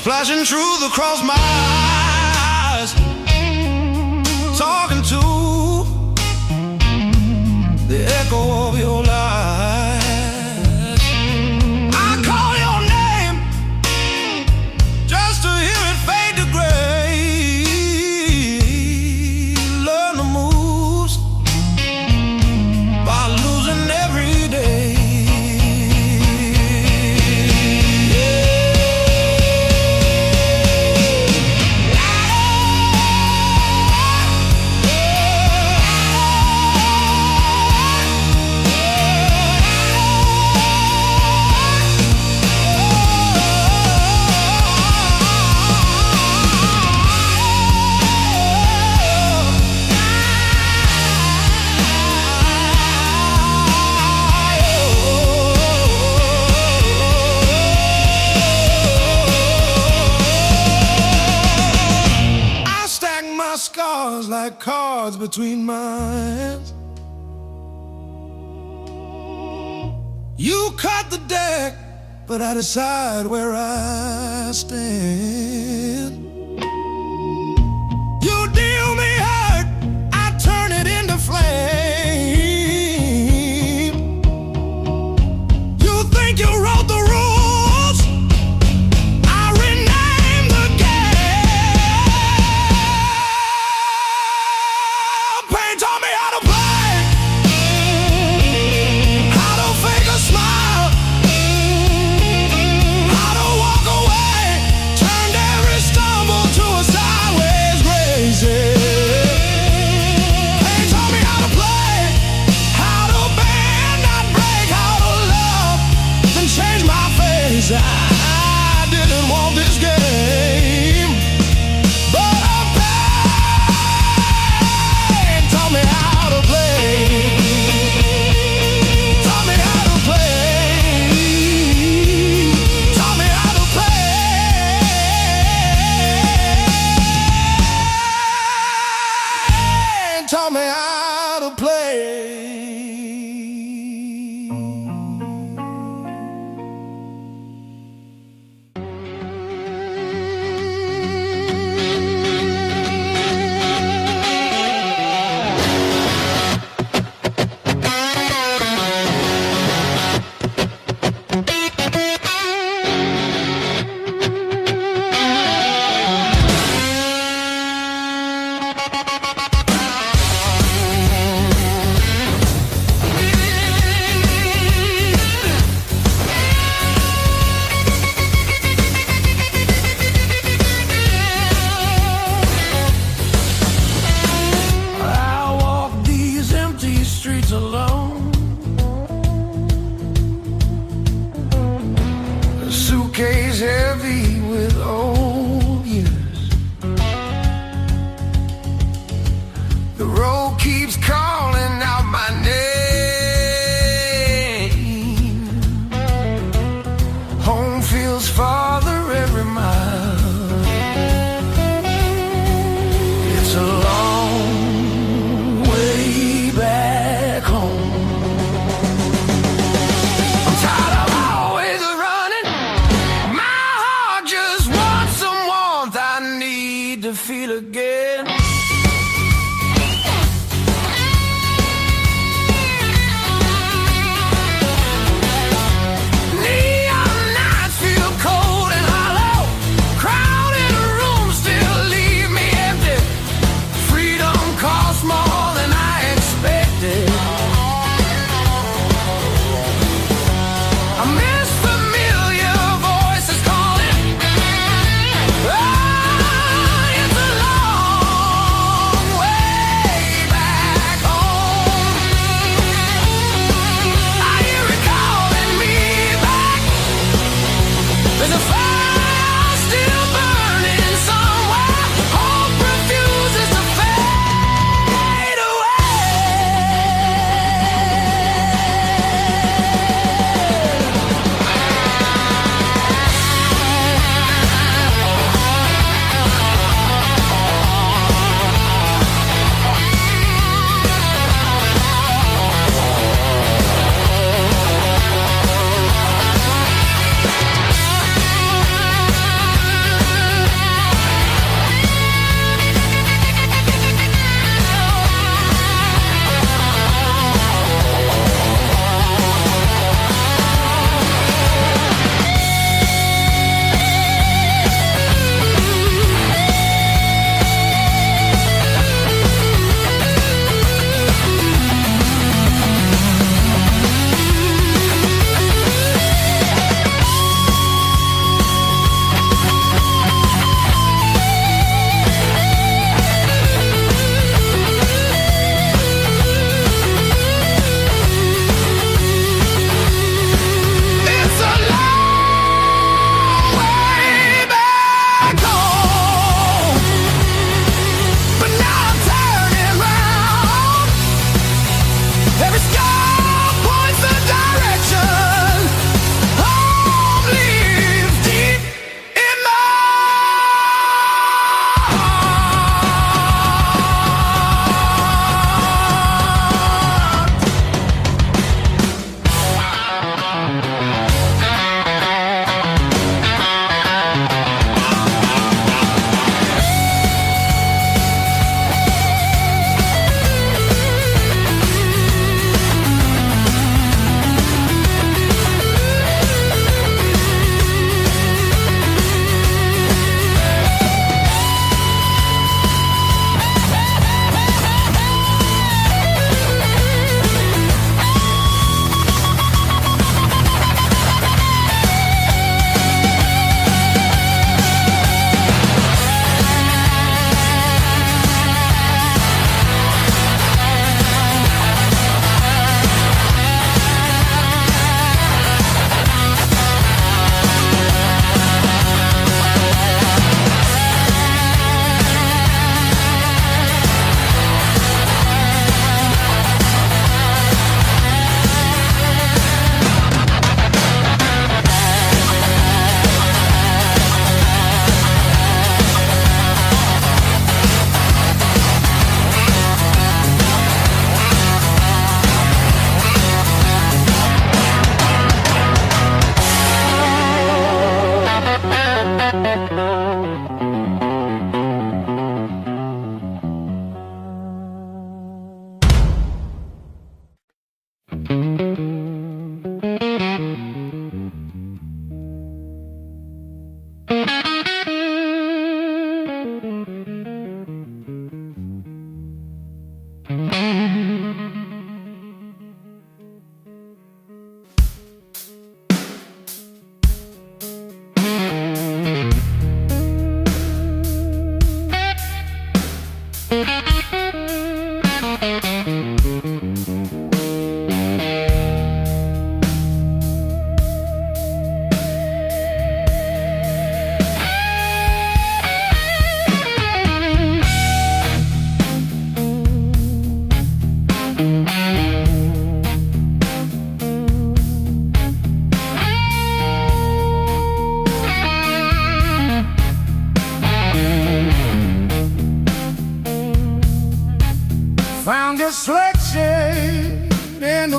Flashing truth across my eyes, talking to the echo of your lies. I call your name just to hear it fade to gray. Learn the moves by losing every day. Scars like cards between my hands. You cut the deck, but I decide where I stand. You deal me hurt, keeps calling out my name. Home feels farther every mile. It's a long way back home. I'm tired of always running. My heart just wants some warmth. I need to feel again. Neon nights feel cold and hollow. Crowded rooms still leave me empty. Freedom costs more than I expected. I miss familiar voices calling. It's a long way back home. I hear it calling me back. There's a fire still burning somewhere. Hope refuses to fade away. It's a long way back home. But now I'm turning round. Every scar points the direction. Home lives deep in my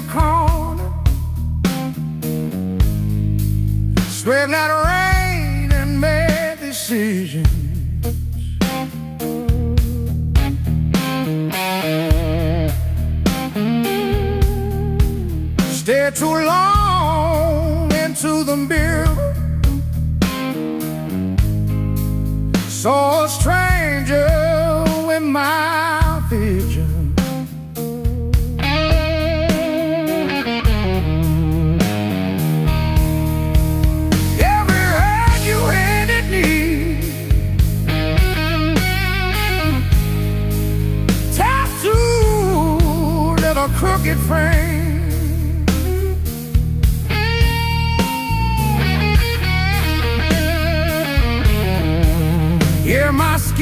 a corner, swept out rain and made decisions. Stayed too long into the mirror, saw a stranger with my vision. Every hand you handed me, tattooed in a crooked frame. Yeah, my skin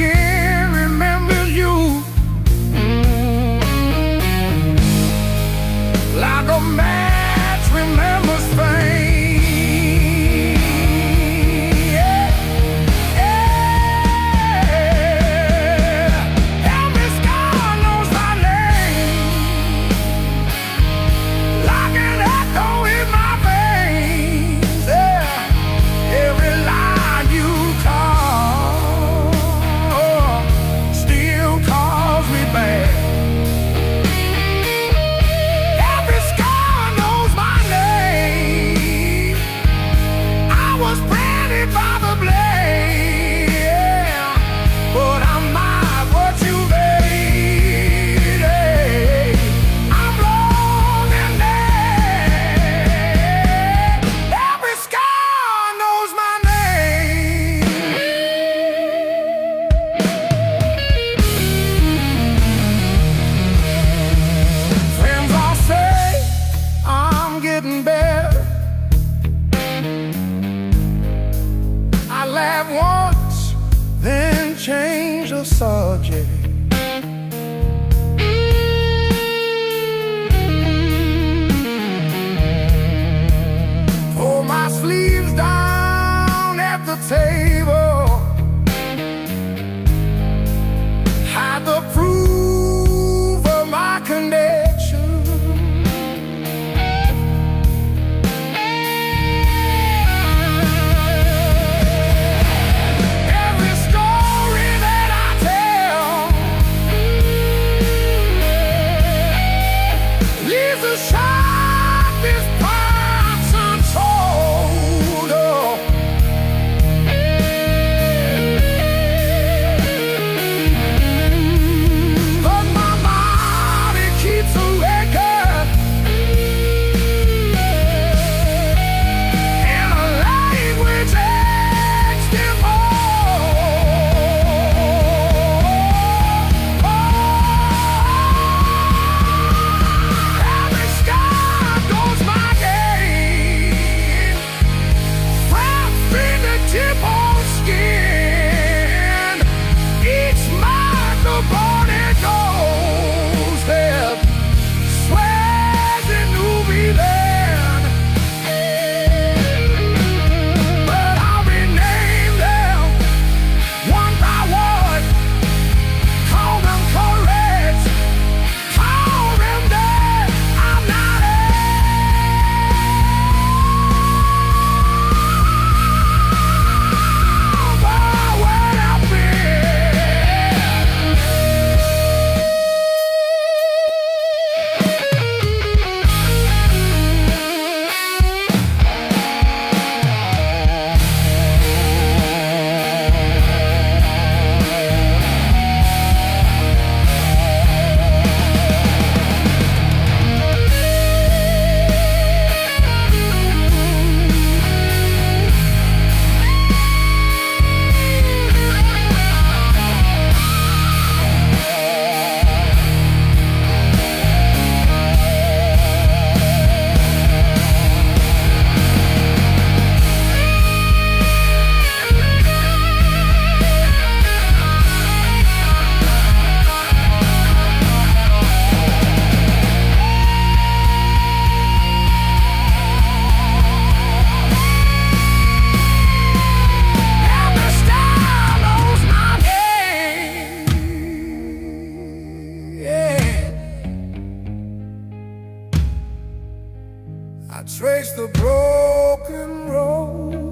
I trace the broken road.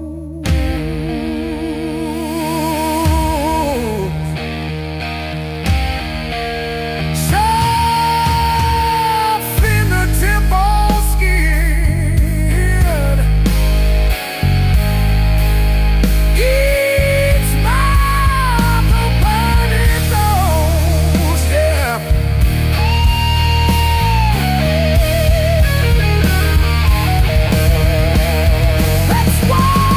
Whoa!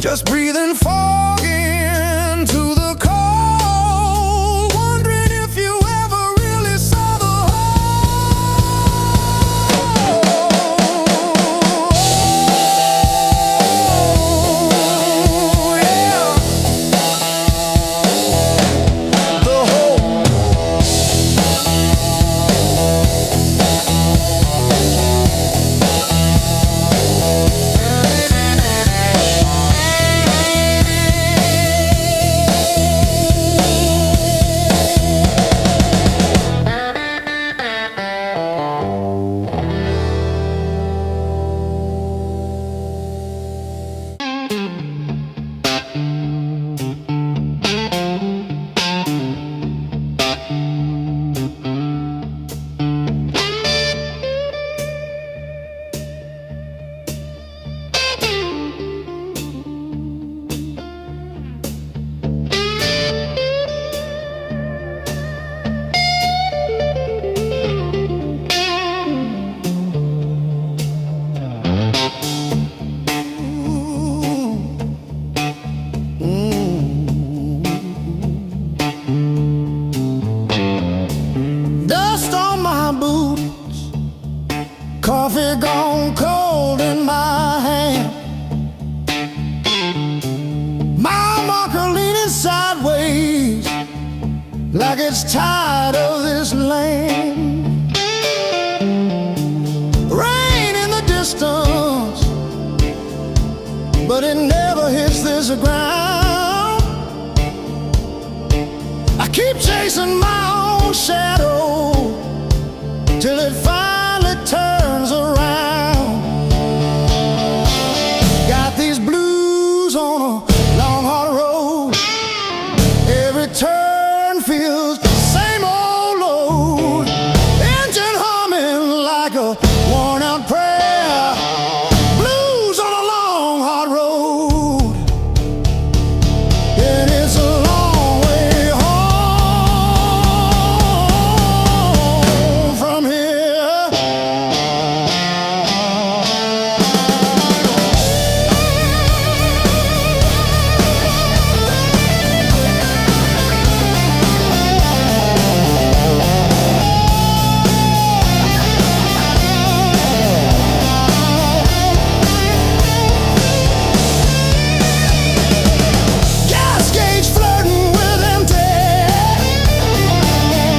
just breathing fog into the cold, wondering if you ever really saw the whole. Yeah. The whole. Dust on my boots, coffee gone cold in my hand. My marker leaning sideways, like it's tired of this land. Rain in the distance, but it never hits this ground. I keep chasing my own shadow till it finally turns around. Got these blues on a long hard road. Every turn feels the same old load. Engine humming like a worn out prayer. Blues on a long hard road. And it's a long way home from here. Gas gauge flirting with empty.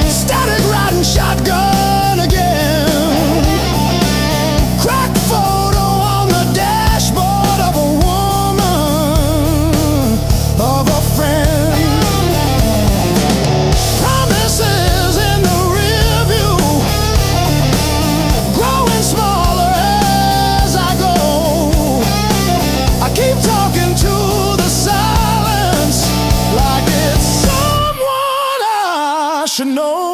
Static riding shotgun again. Cracked photo on the dashboard of a woman, of a friend. Promises in the rear view, growing smaller as I go. I keep talking to the silence like it's someone I should know.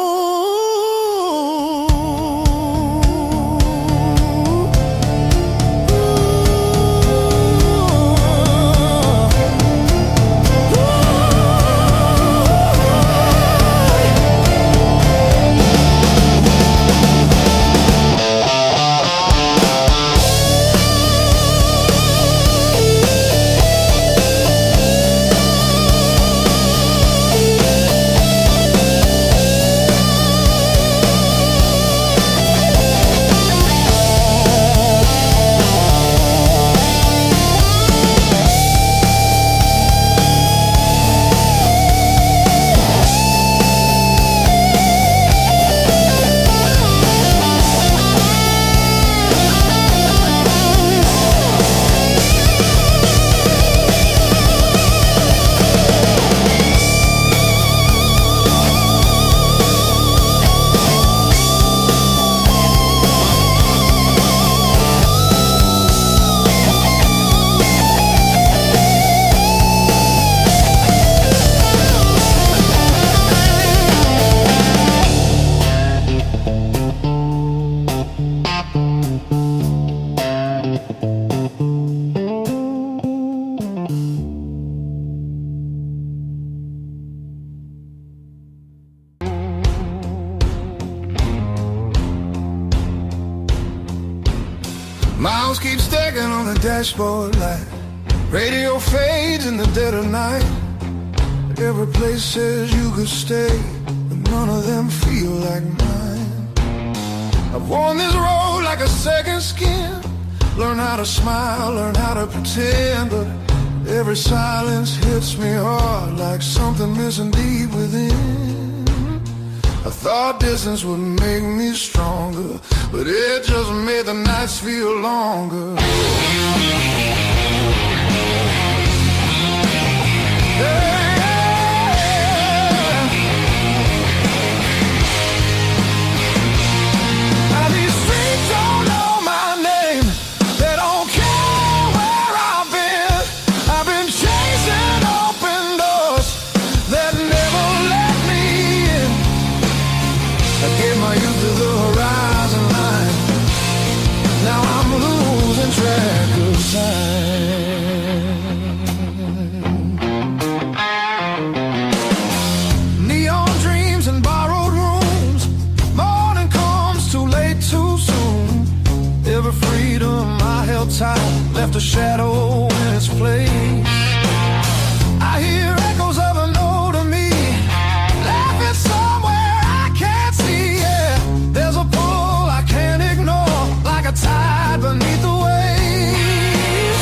Miles keep stacking on the dashboard like Radio fades in the dead of night. Every place says you could stay, but none of them feel like mine. I've worn this road like a second skin. Learn how to smile, learn how to pretend, but every silence hits me hard like something missing deep within. I thought distance would make me stronger, but it just made the nights feel longer. Neon dreams and borrowed rooms. Morning comes too late, too soon. Every freedom I held tight left a shadow in its place. I hear echoes of an older me laughing somewhere I can't see. Yeah, there's a pull I can't ignore, like a tide beneath the waves.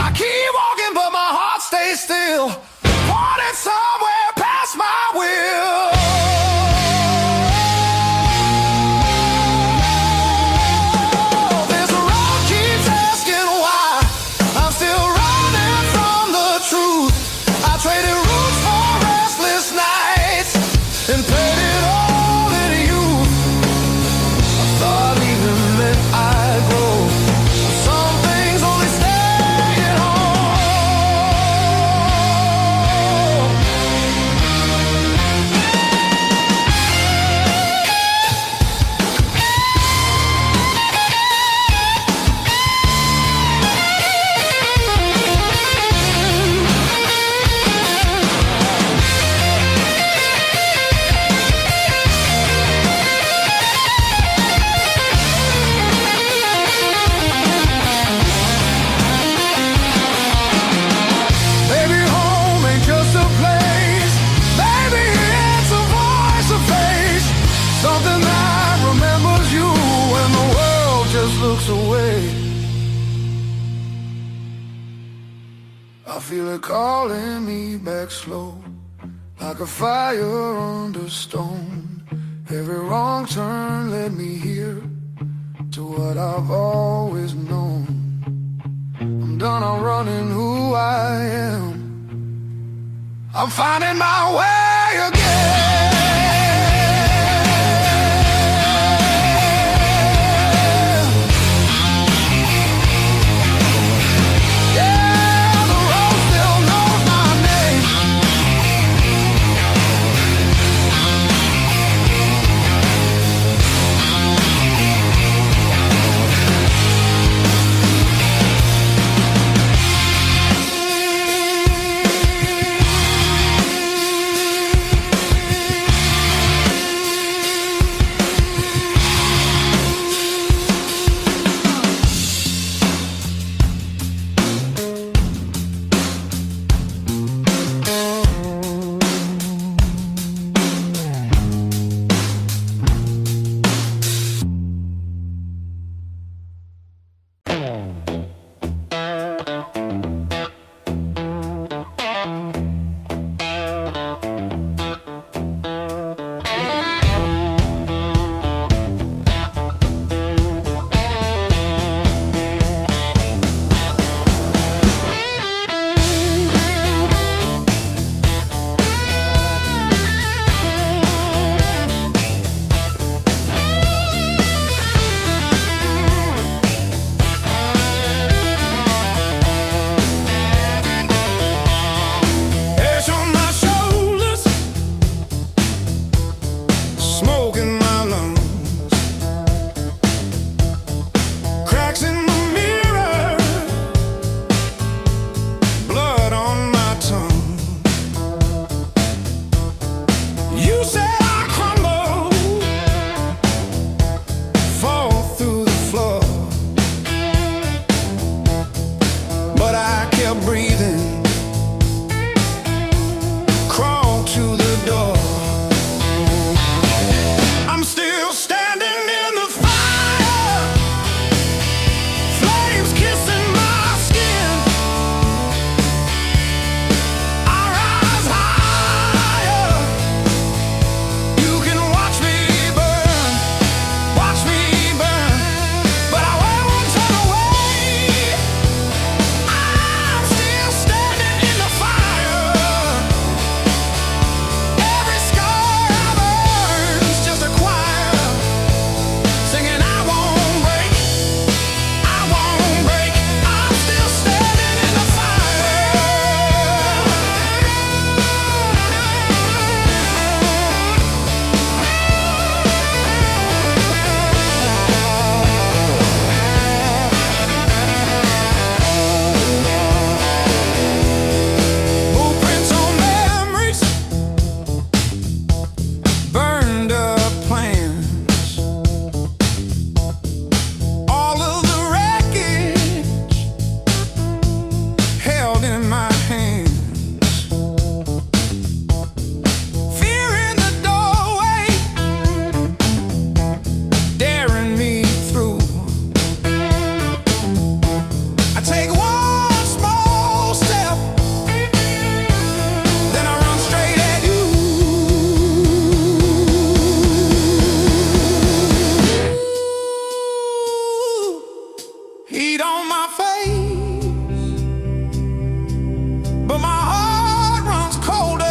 I keep walking, but my heart stays still, wanting somewhere past my will. This road keeps asking why I'm still running from the truth. I traded roots for restless nights and paid it all in youth. I thought even meant I'd grow. Some things only stay at home. Maybe home ain't just a place. Maybe it's a voice, a face, something that remembers you when the world just looks away. I feel it calling me back slow, like a fire under stone. Every wrong turn led me here to what I've always known. I'm done outrunning who I am. I'm finding my way again. Yeah, the road still knows my name. heat on my face, but my heart runs colder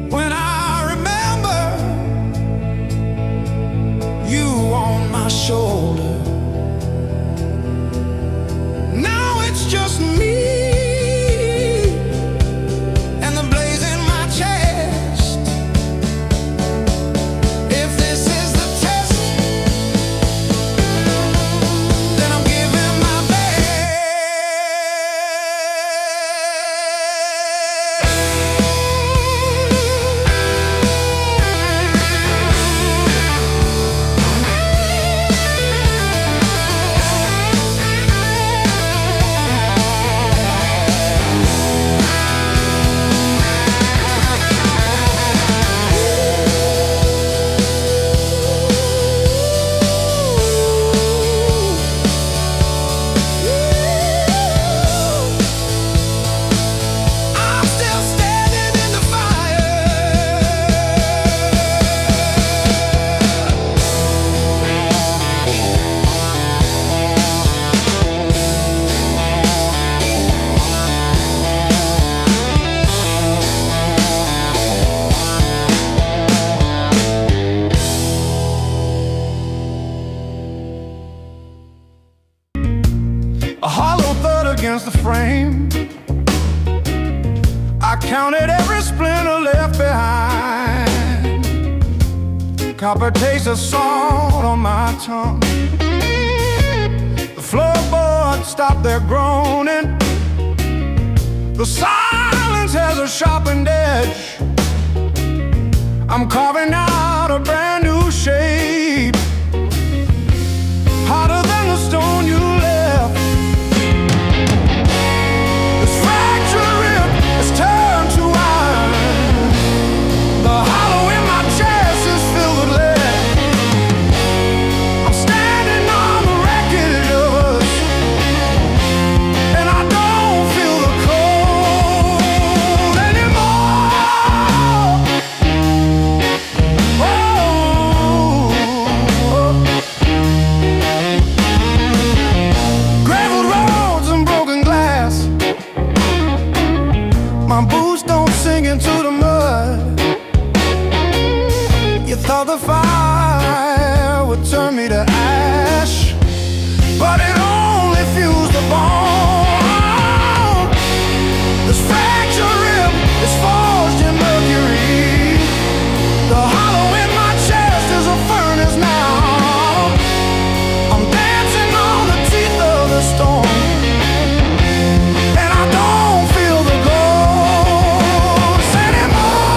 when I remember you on my shoulder. Now it's just me and the blaze in my chest. If this is the test, then I'm giving my I'm still standing in the fire. A hollow thud against the frame. I counted every splinter left behind. Copper taste of salt on my tongue. The floorboards stopped their groaning. The silence has a sharpened edge. I'm carving out a brand new shape, harder than the stone you left. This fractured rib is turned to iron. The hollow in my chest is filled with lead. I'm standing on the wreckage of us, and I don't feel the cold anymore. Graveled roads and broken glass. My boots don't sink into the mud. You thought the fire would turn me to ash, but it only fused the bone. This fractured rib is forged in mercury. The hollow in my chest is a furnace now. I'm dancing on the teeth of the storm, and I don't feel the ghost anymore.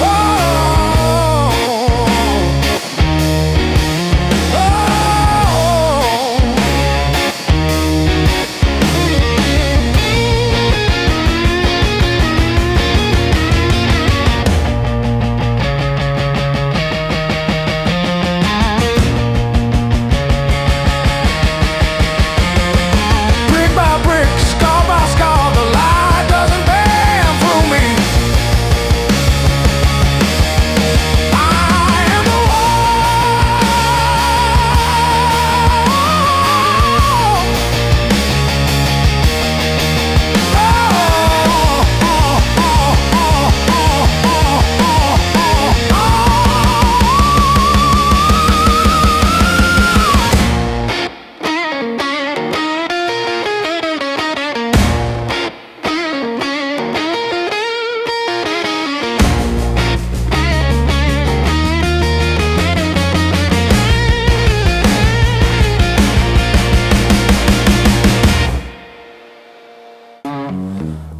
Oh, brick by brick, scar by scar, the light doesn't bend through me. I am the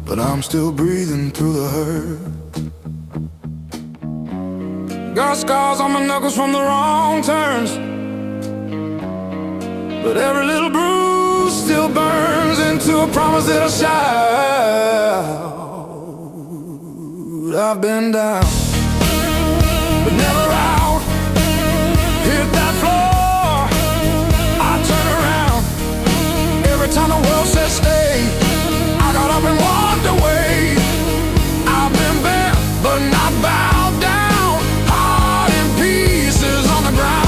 but I'm still breathing through the hurt. Got scars on my knuckles from the wrong turns, but every little bruise still burns into a promise that I shout. I've been down, but never out. Hit that floor, I turn around. Every time the world says stay, I got up and walked away. I've been bent, but not bowed down. Heart in pieces on the ground.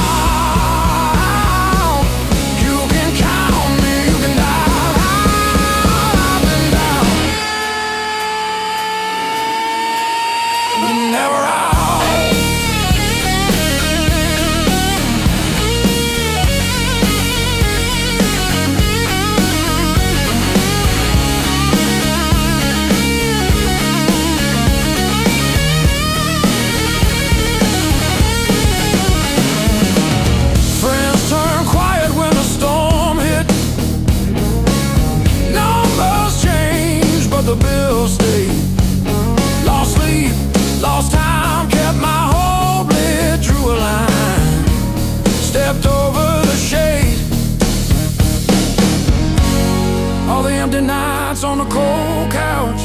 stepped over the shade. All the empty nights on the cold couch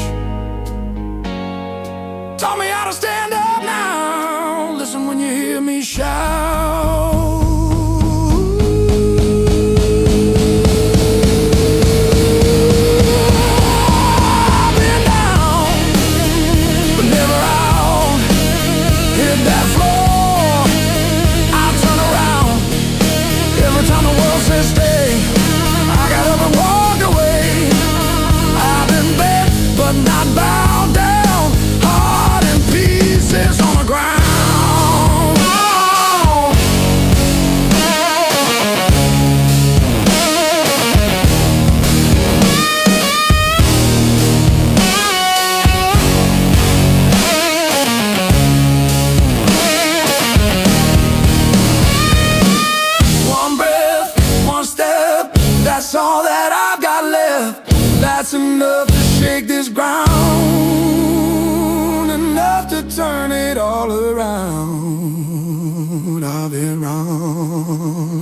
taught me how to stand up now. Listen when you hear me shout. That's all that I've got left. That's enough to shake this ground, enough to turn it all around. I've been wrong.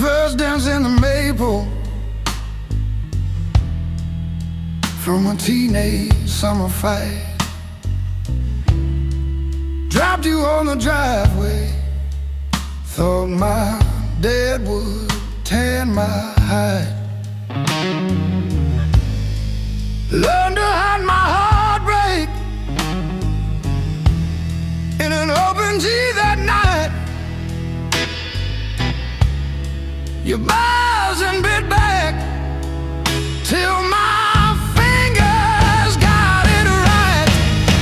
First dance in the maple from a teenage summer fight. Dropped you on the driveway. Thought my dad would tan my hide. Learned to hide my heartbreak in an open tea that night. You buzz and bit back till my fingers got it right.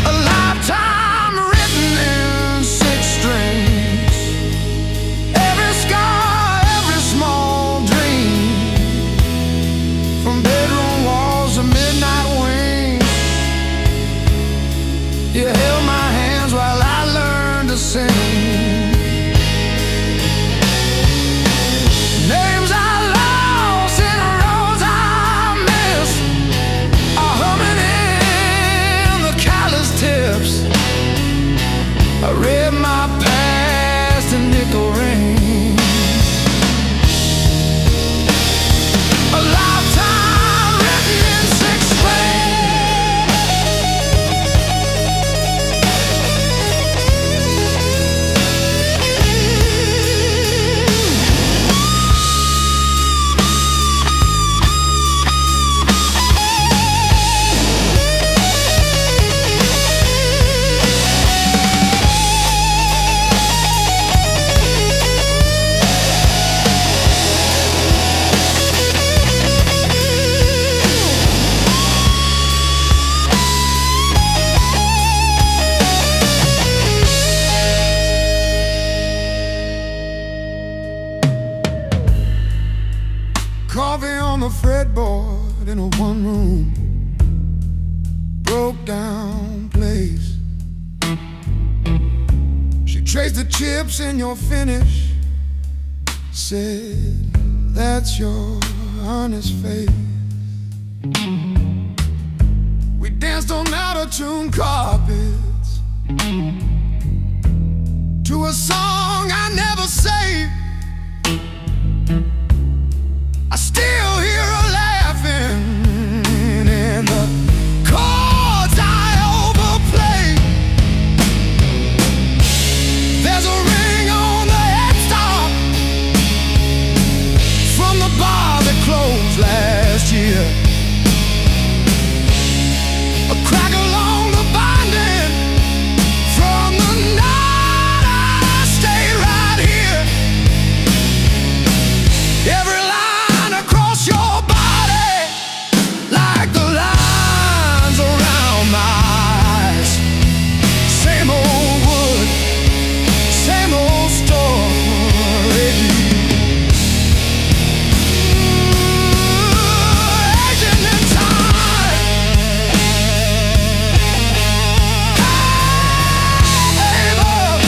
A lifetime written in 6 strings. Every scar, every small dream, from bedroom walls to midnight wings. You held my hands while I learned to sing. I read my past in nickel rings. A lifetime written in 6 Coffee on the fretboard in a one-room broke down place. She traced the chips in your finish, said, that's your honest face. We danced on out-of-tune carpets to a song I never saved. I still hear her laughing in the chords I overplay. There's a ring on the headstock from the bar that closed last year. A crack along the binding from the night I stayed right here. Every line across your body, like the lines around my eyes. Same old wood, same old story. Aging in time. Hey, love.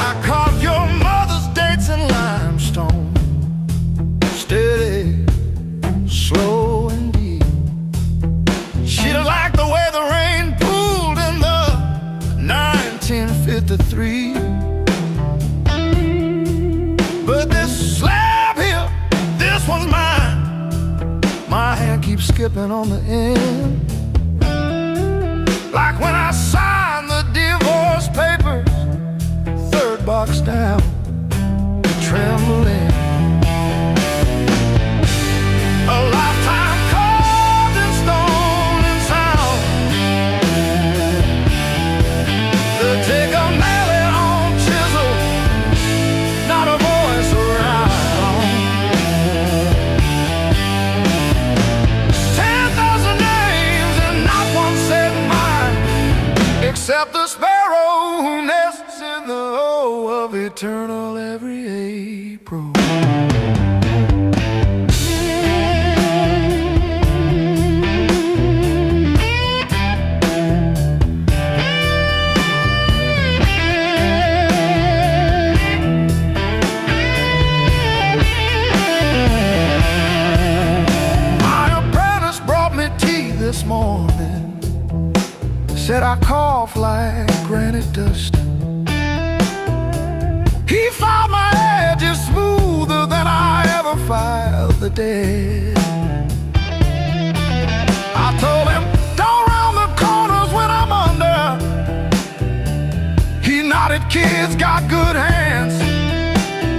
I carved your mother's dates in limestone, steady, slow and deep. She'd have liked the way the rain pooled in the 1953. But this slab here, this one's mine. My hand keeps skipping on the end, like when I signed the divorce papers, third box down, trembling. A lifetime carved in stone and sound. They'll take a mallet on chisel, not a voice around. 10,000 names and not one said mine, except the sparrow who nests in the O of eternal every April. My apprentice brought me tea this morning, said I cough like granite dust. He filed my edges smoother than I ever filed the dead. I told him, don't round the corners when I'm under. He nodded, kids got good hands.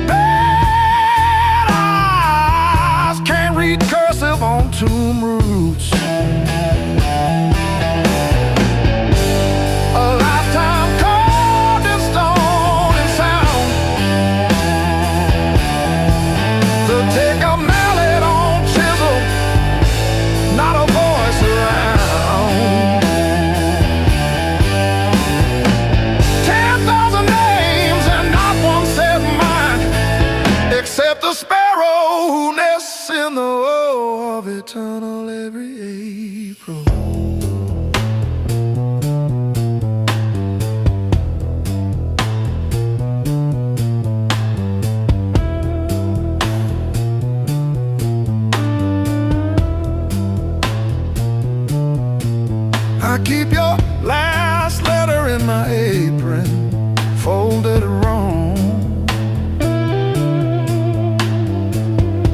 Bad eyes can't read cursive on tomb roots. A lifetime carved in stone and sound. They'll take a mallet on chisel, not a voice around. keep your last letter in my apron, folded wrong.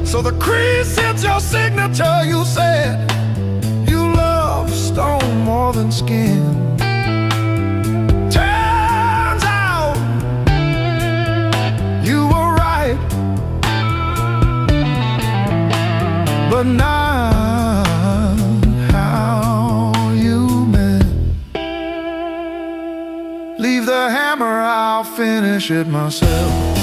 So the crease hits your signature. You said you love stone more than skin. Turns out you were right, but not how you meant. Leave the hammer, I'll finish it myself.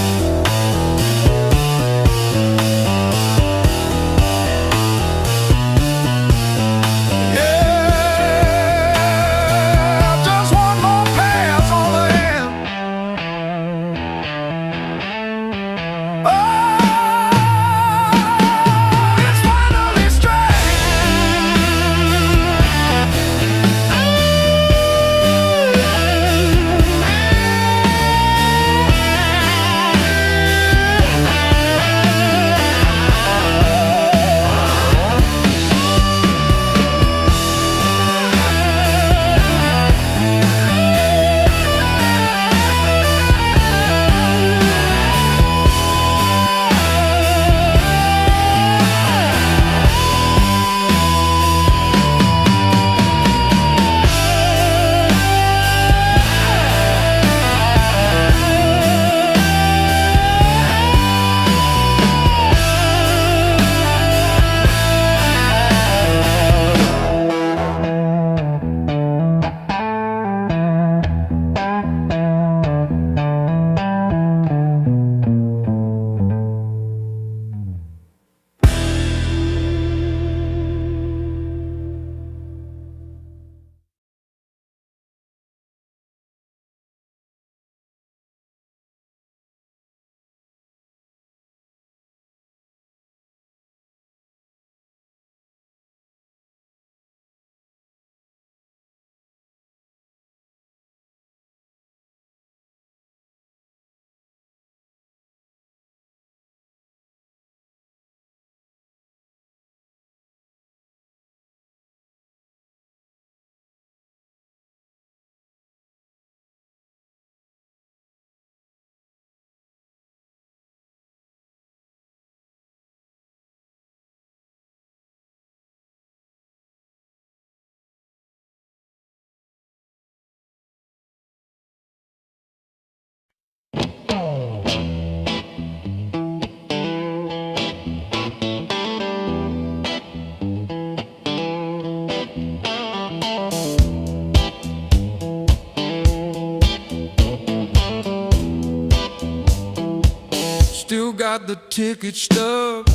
Still got the ticket stub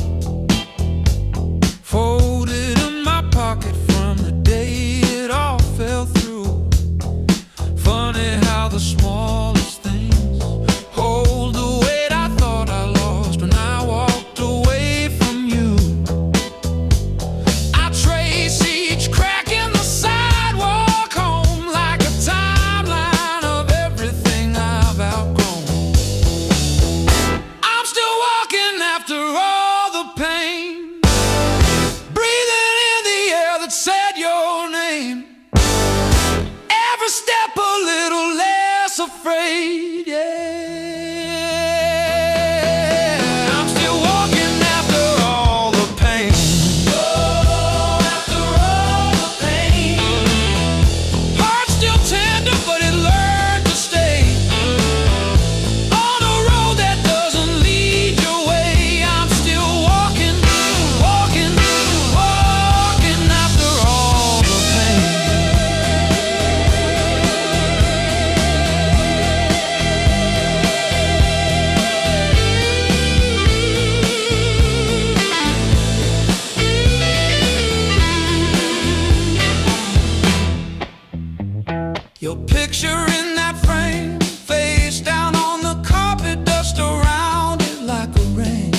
folded in my pocket from the day it all fell through. Funny how the smallest things hold the weight I thought I lost when I walked away from you. I trace each crack in the sidewalk home like a timeline of everything I've outgrown. I'm still walking after all the pain, breathing in the air that said your name. Every step a little less afraid, yeah. I'm still walking after all the pain. Oh, after all the pain. Heart's still tender, but it learned to stay on a road that doesn't lead your way. I'm still walking, walking, walking after all the pain. Your picture in that frame, face down on the carpet, dust around it like a rain.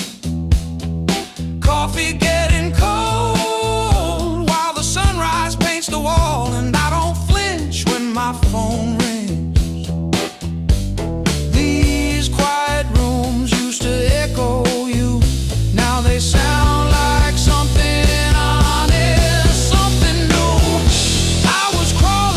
Coffee getting cold while the sunrise paints the wall, and I don't flinch when my phone rings. These quiet rooms used to echo you, now they sound like something honest, something new. I was crawling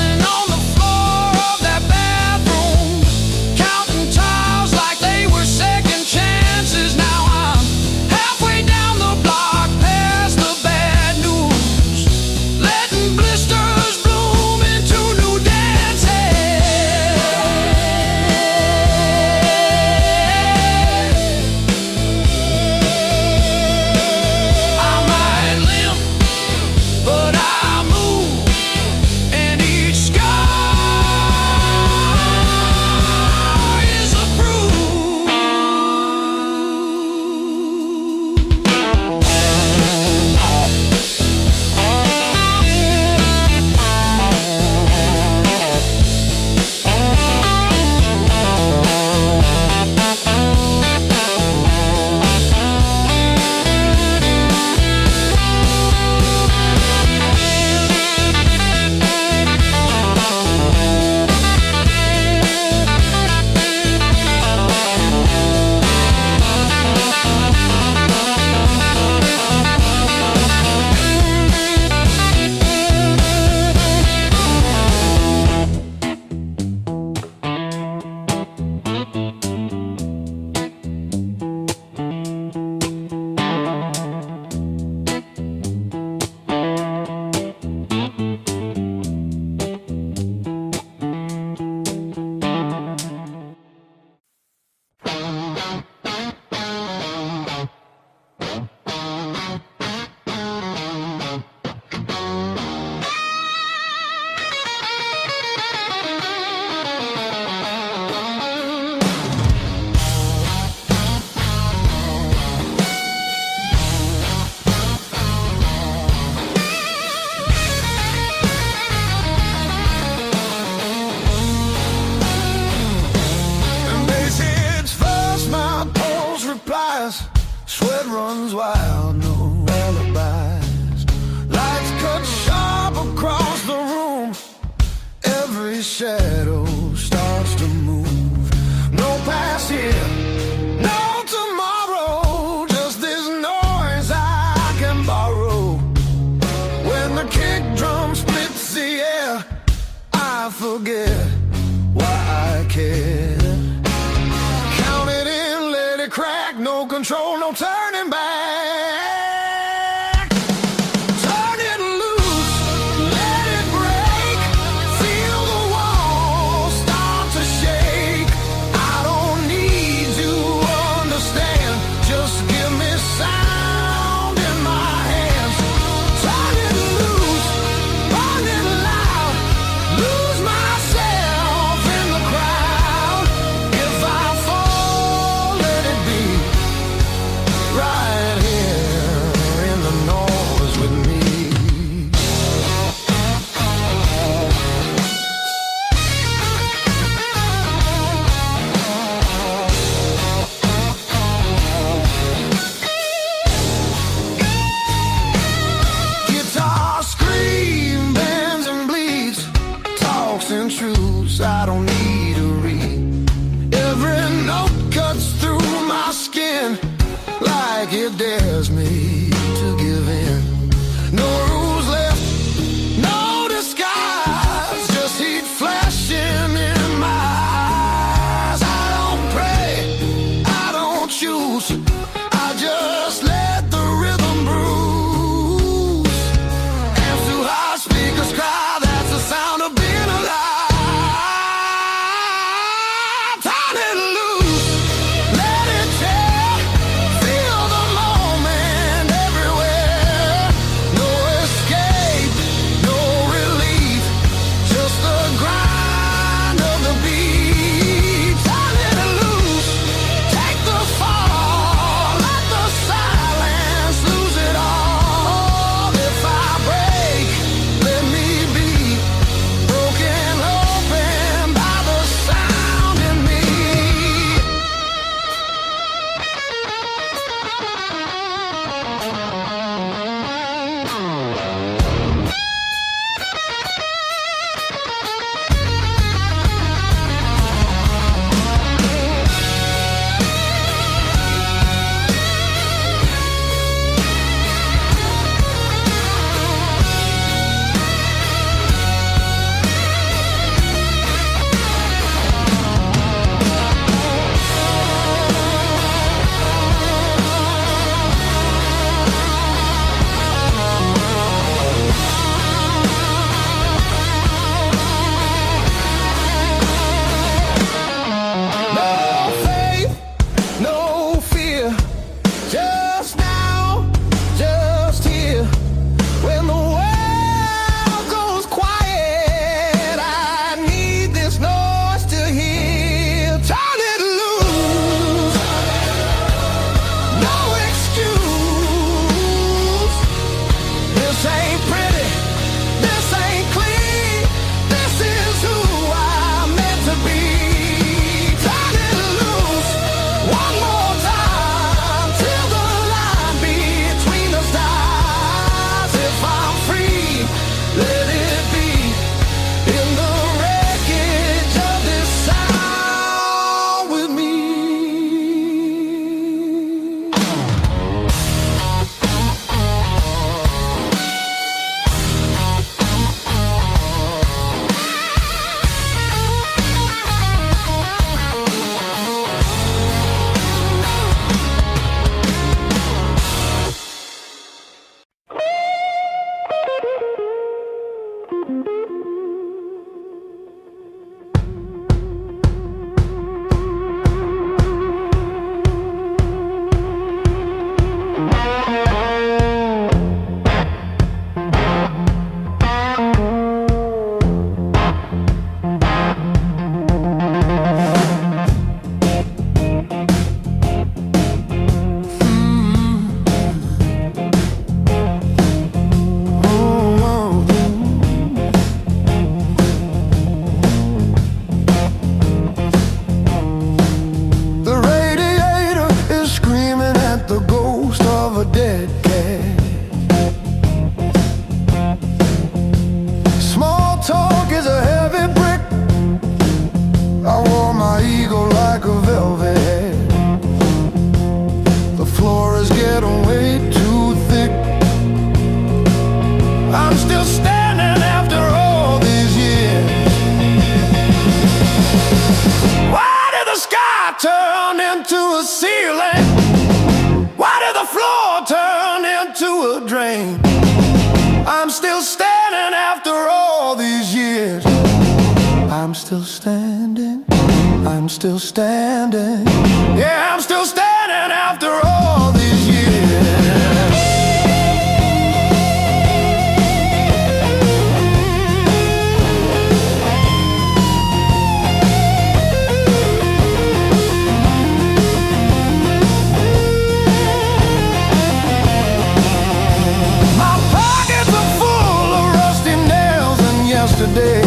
Sweat runs wild, no alibis. Lights cut sharp across the room. Every shadow starts to move. No past here, no tomorrow. Just this noise I can borrow. When the kick drum splits the air, I forget why I care. Count it in, let it crack. No control, no turning back. Turn it loose, let it break. Feel the walls start to shake. I don't need to understand. Just give me sound in my hands. Turn it loose, burn it loud. Lose myself in the crowd. If I fall, let it be right here in the noise with me. Guitar scream, bends and bleeds, talks and truths I don't need to read. Every note cuts through my skin like it dares me to give in. No rules left, no disguise, just heat flashing in my eyes. I don't pray, I don't choose, I just let the rhythm bruise. Amps too high, speakers cry, that's the sound of being alive. I'm still standing, I'm still standing. Yeah, I'm still standing after all these years. My pockets are full of rusty nails and yesterday.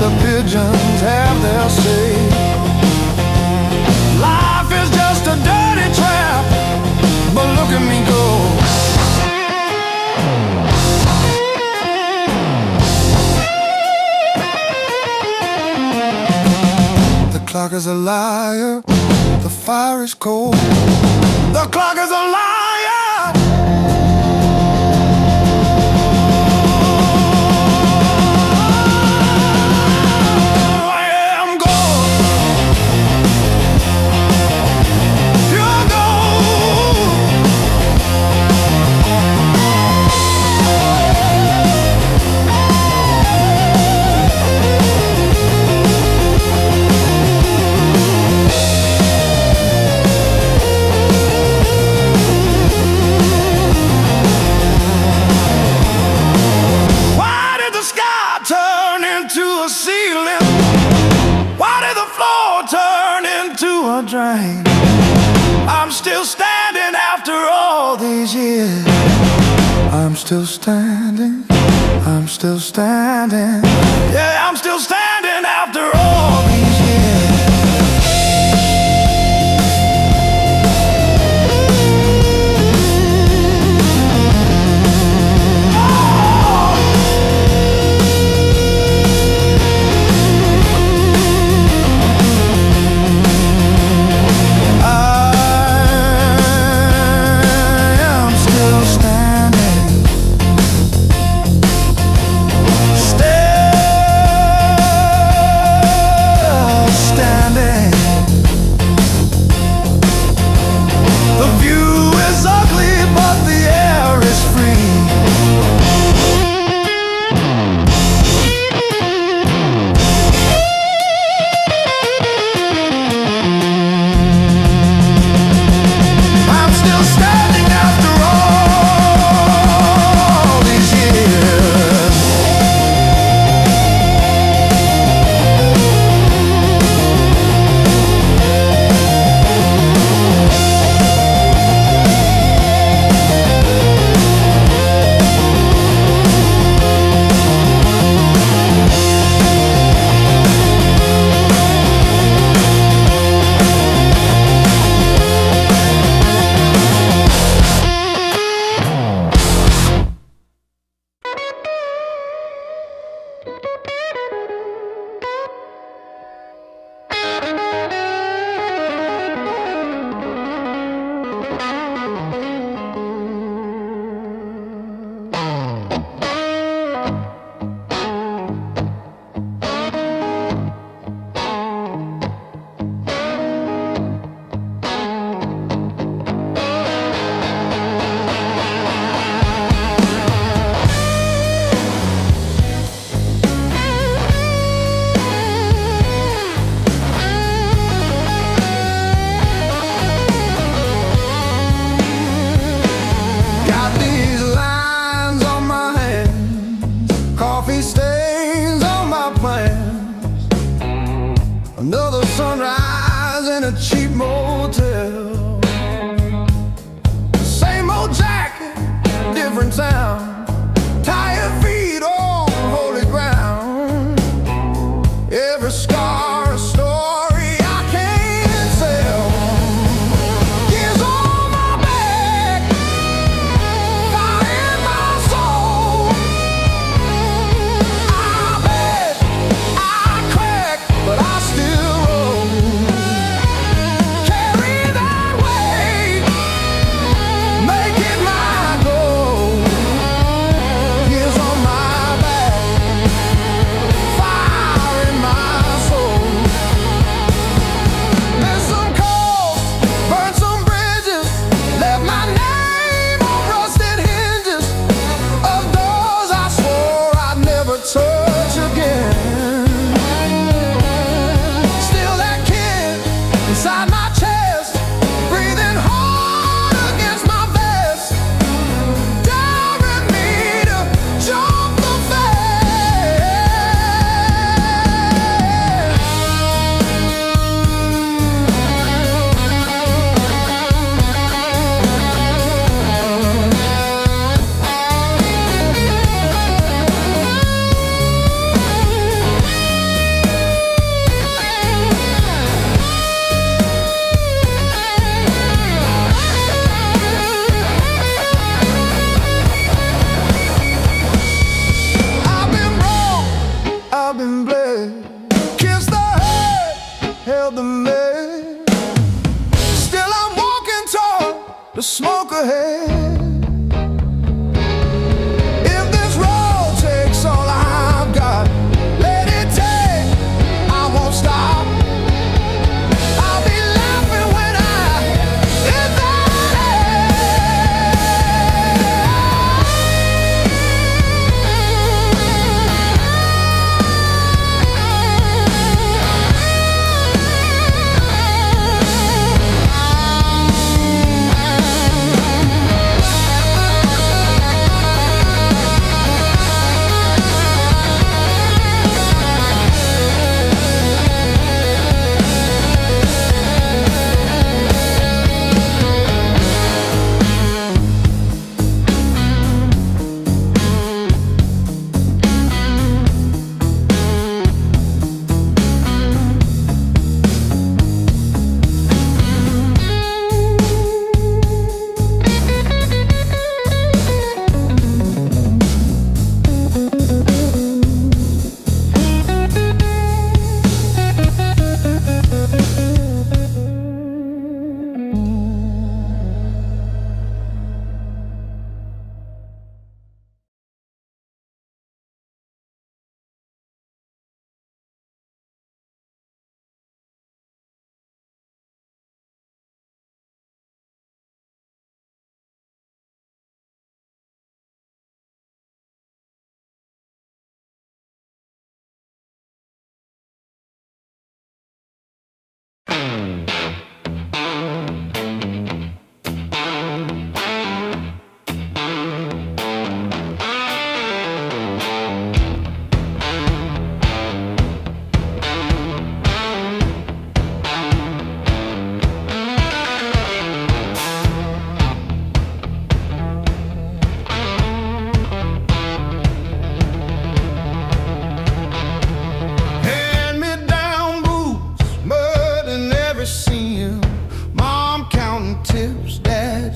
The pigeons have their say. Life is just a dirty trap, but look at me go. The clock is a liar, the fire is cold. The clock is a liar. Drain. I'm still standing after all these years. I'm still standing, I'm still standing. Yeah, I'm still standing after all these years. the smoke ahead. If this road takes all I've got, let it take, I won't stop. I'll be laughing when I hit that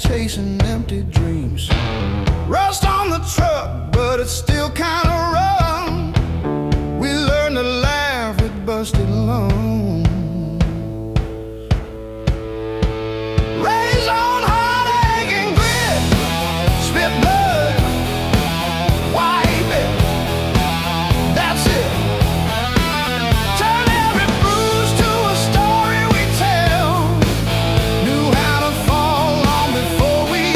chasing empty dreams. Rust on the truck, but it's still kind of rough. We learned to laugh at busted lungs. Raised on heartache and grit, spit blood, wipe it, that's it. Turn every bruise to a story we tell. Knew how to fall long before we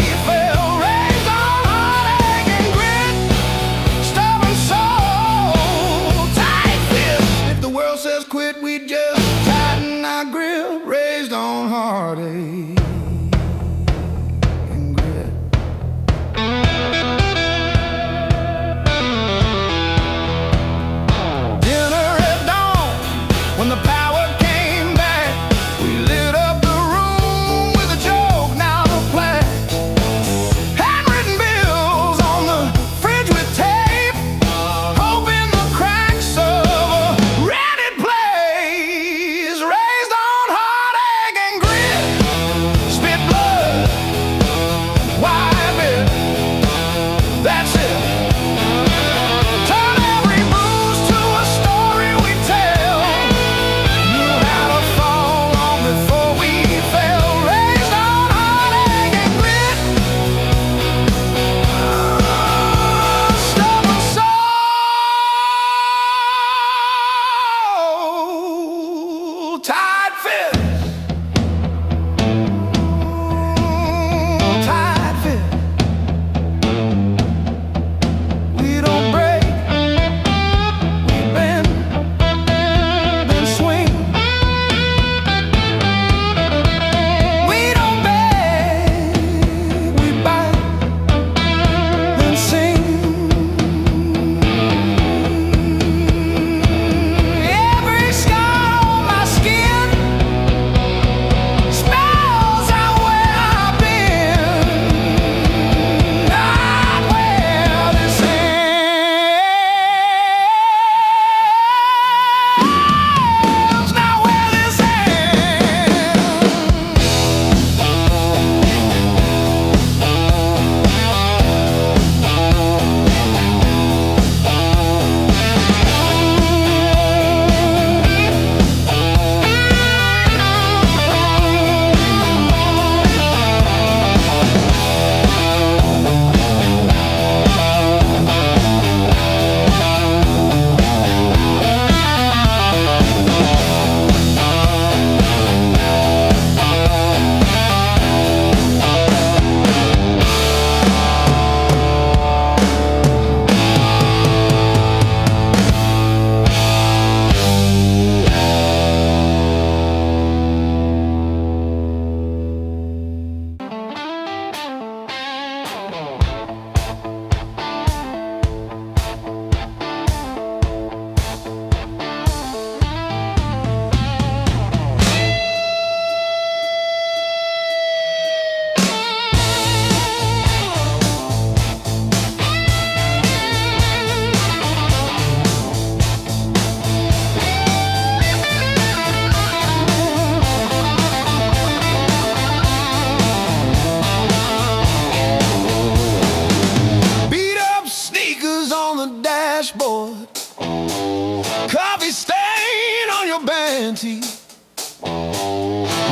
plenty.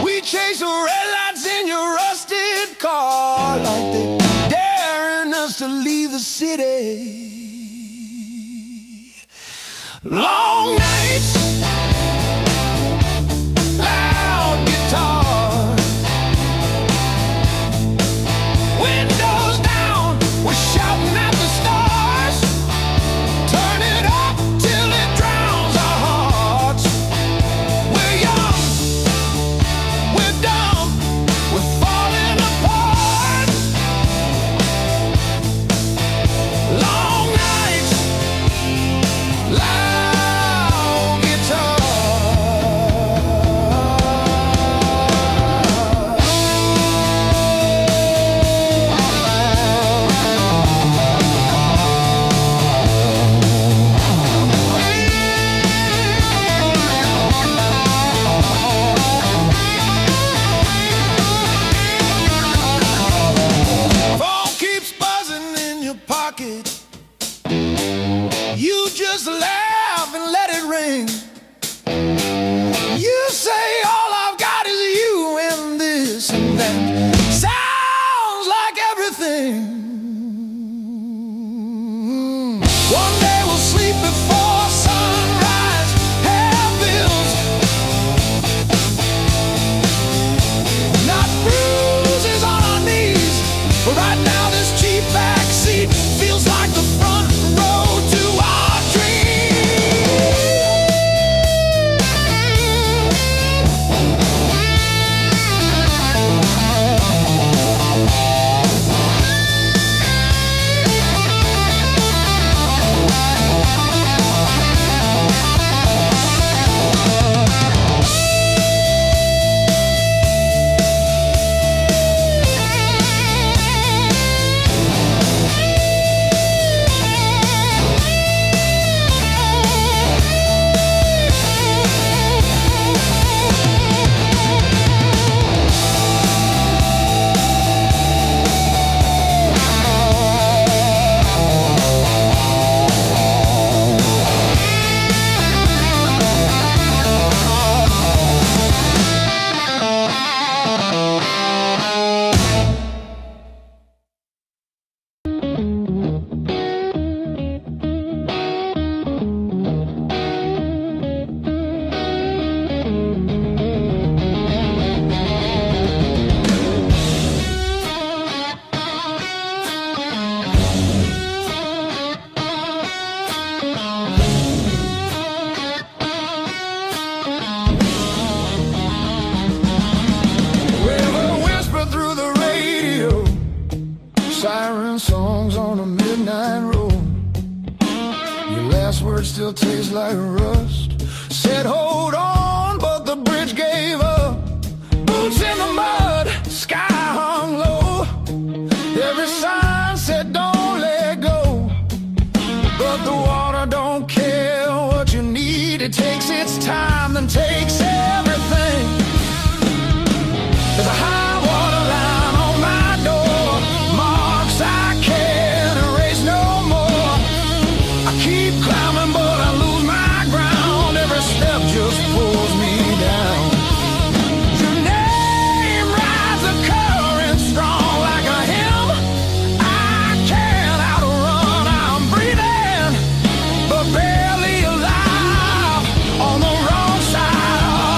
We chase the red lights in your rusted car like they daring us to leave the city. Long nights, loud guitar, windows down, we're shouting at the stars. Turn it up till it drowns our hearts. We're young, we're dumb, we're falling apart. Long nights, loud guitar. Phone keeps buzzing in your pocket. You just laugh and let it ring. You say all I've got is you and this and that. Sounds like everything. One day we'll sleep before sunrise. Have bills, not bruises on our knees. But right now this cheap backseat feels like the front row to our dreams. River whisper through the radio, siren songs on a midnight road. Your last words still taste like rust. Said hold on, but the bridge gave up. Boots in the mud, sky hung low. Every sign said don't let go, but the water don't care what you need. It takes its time, then takes everything. There's a high water line on my door, marks I can't erase no more. I keep climbing but I lose my ground. Every step just pulls me down. Your name rides the current strong like a hymn. I can't outrun, I'm breathing but barely alive on the wrong side of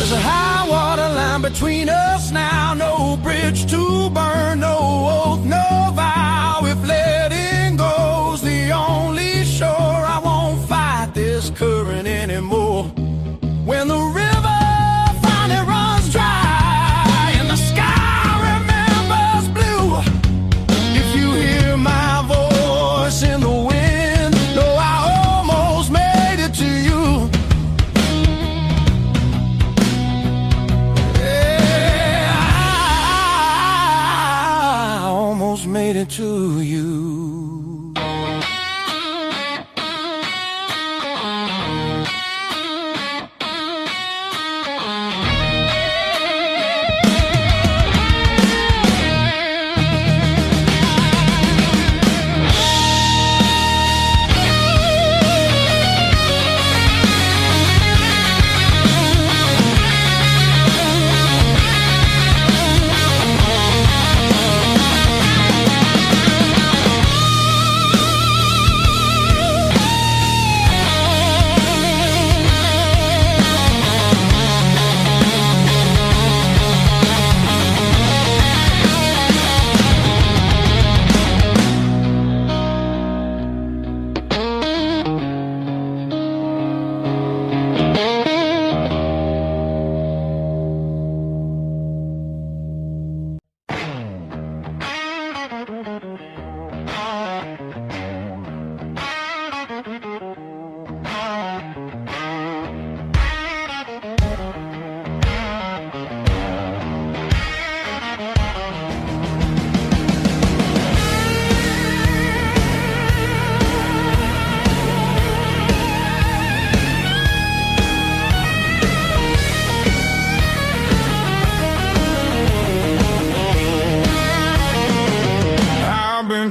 There's a high water line between us now. No bridge to burn, no oath, no vow. If letting go's the only shore, I won't fight this current anymore. When the river finally runs dry and the sky remembers blue, if you hear my voice in the wind, know I almost made it to you. Yeah, I almost made it to you.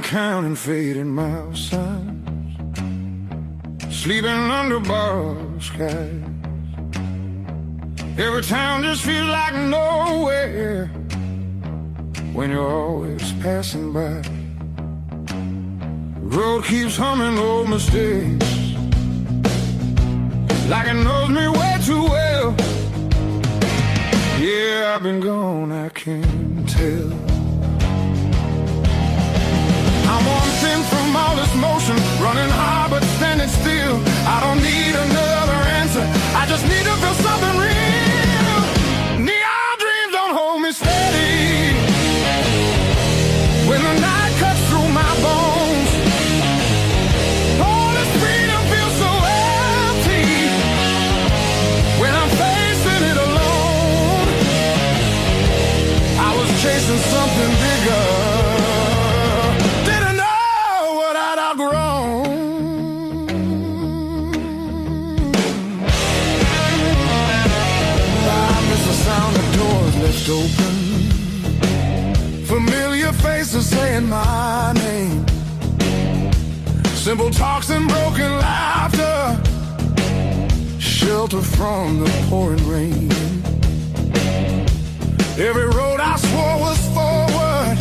Counting fading mile signs, sleeping under borrowed skies. Every town just feels like nowhere when you're always passing by. The road keeps humming old mistakes like it knows me way too well. Yeah, I've been gone, I can't tell. I'm one thing from all this motion, running hard but standing still. I don't need another answer, I just need to feel something real. Neon dreams don't hold me steady when the night cuts through my bones. All this freedom feels so empty when I'm facing it alone. I was chasing something bigger, open. Familiar faces saying my name, simple talks and broken laughter, shelter from the pouring rain. Every road I swore was forward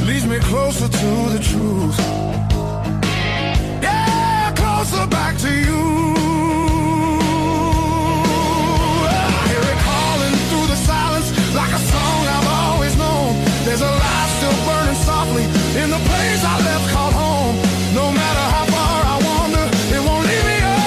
leads me closer to the truth. Yeah, closer back to you. Like a song I've always known, there's a light still burning softly in the place I left called home. No matter how far I wander, it won't leave me alone.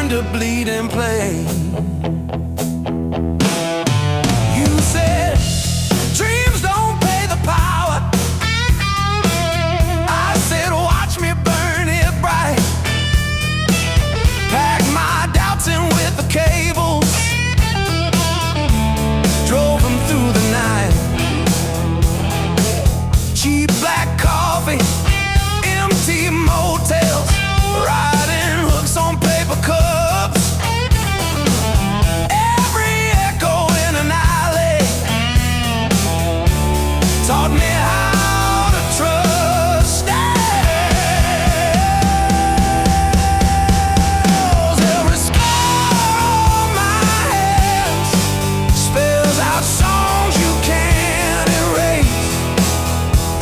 learn to bleed and play. You said dreams don't pay the power. I said watch me burn it bright. Pack my doubts in with the cables, drove them through the night. Cheap black coffee, empty motels, riding hooks on paper cups. Every echo in an alley taught me how to trust. Every scar on my hands spells out songs you can't erase.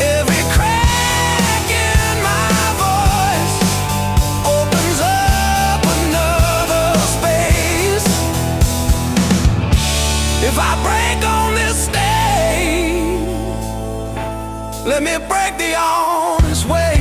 Every crack in my voice opens up another space. If I break on this stage, let me break the honest way.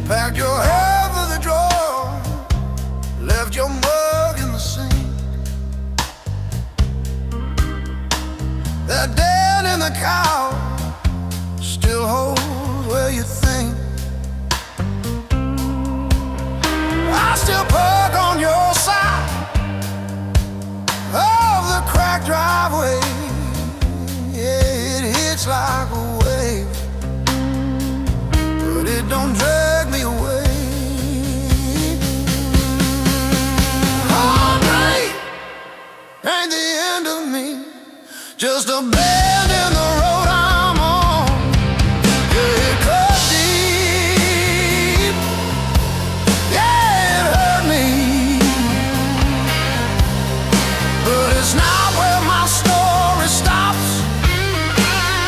Packed your hair for the drawer, left your mug in the sink. That dent in the cow still holds where you think. I still park on your side of the cracked driveway. Yeah, it hits like a wave, but it don't drag me away. Heartbreak ain't the end of me, just a bend in the road I'm on. Yeah, it cut deep, yeah, it hurt me, but it's not where my story stops.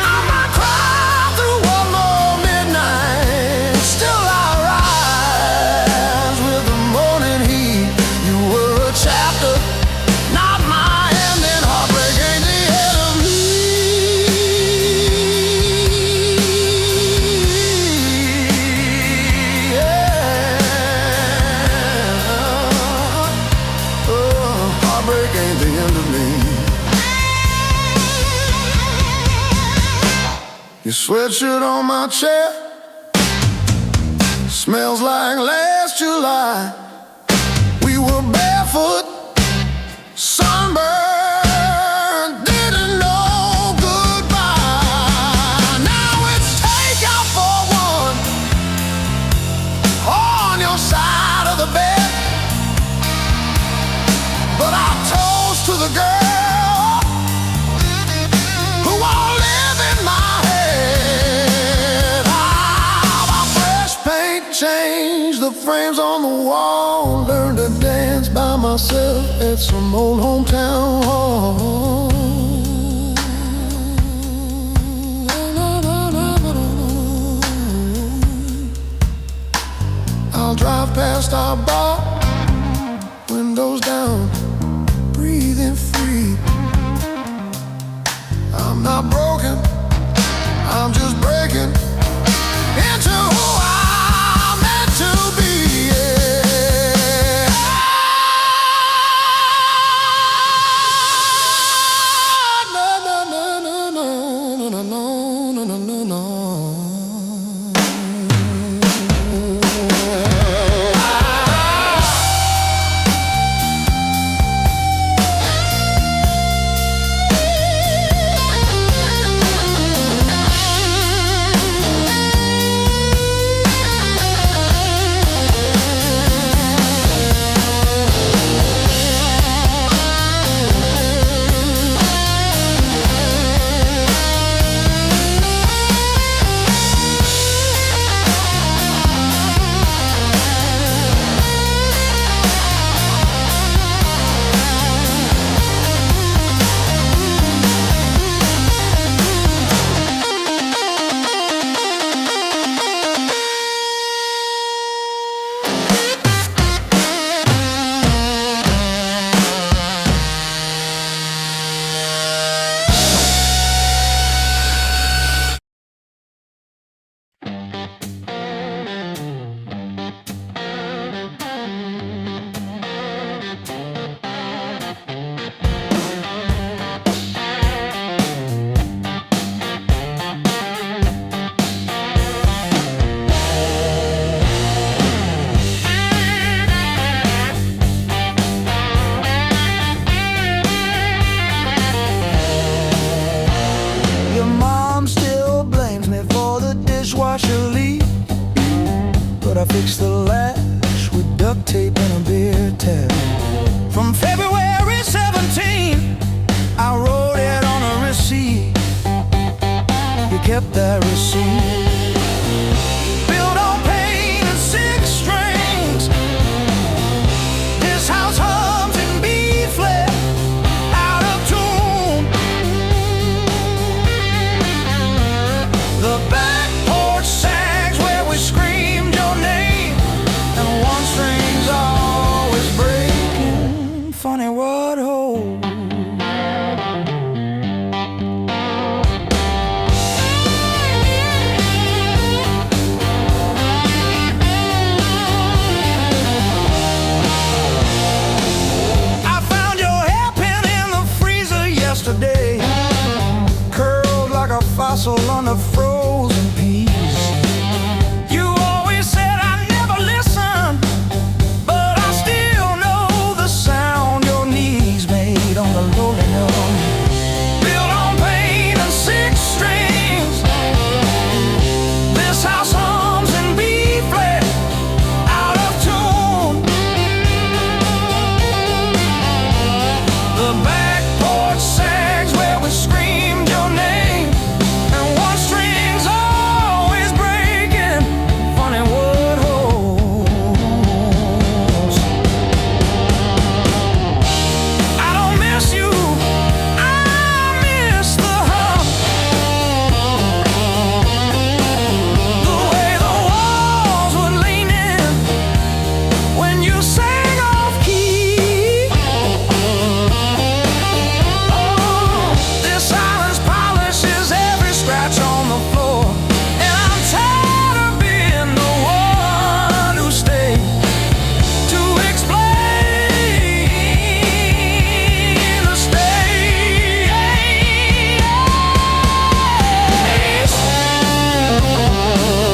I might cry through one more midnight, still I rise with the morning heat. You were a chapter, not my ending. Heartbreak ain't the end of me. Yeah. Oh, heartbreak ain't the end of me. Your sweatshirt on my chair smells like last July. We were barefoot, sunburned, didn't know goodbye. Now it's takeout for one on your side of the bed, but I toast to the girl who won't live in my head. My fresh paint changed the frames on the wall. Learned to dance by myself at some old hometown hall. I'll drive past our bar, windows down, breathing free. I'm not broken, I'm just breaking into who I
I fix the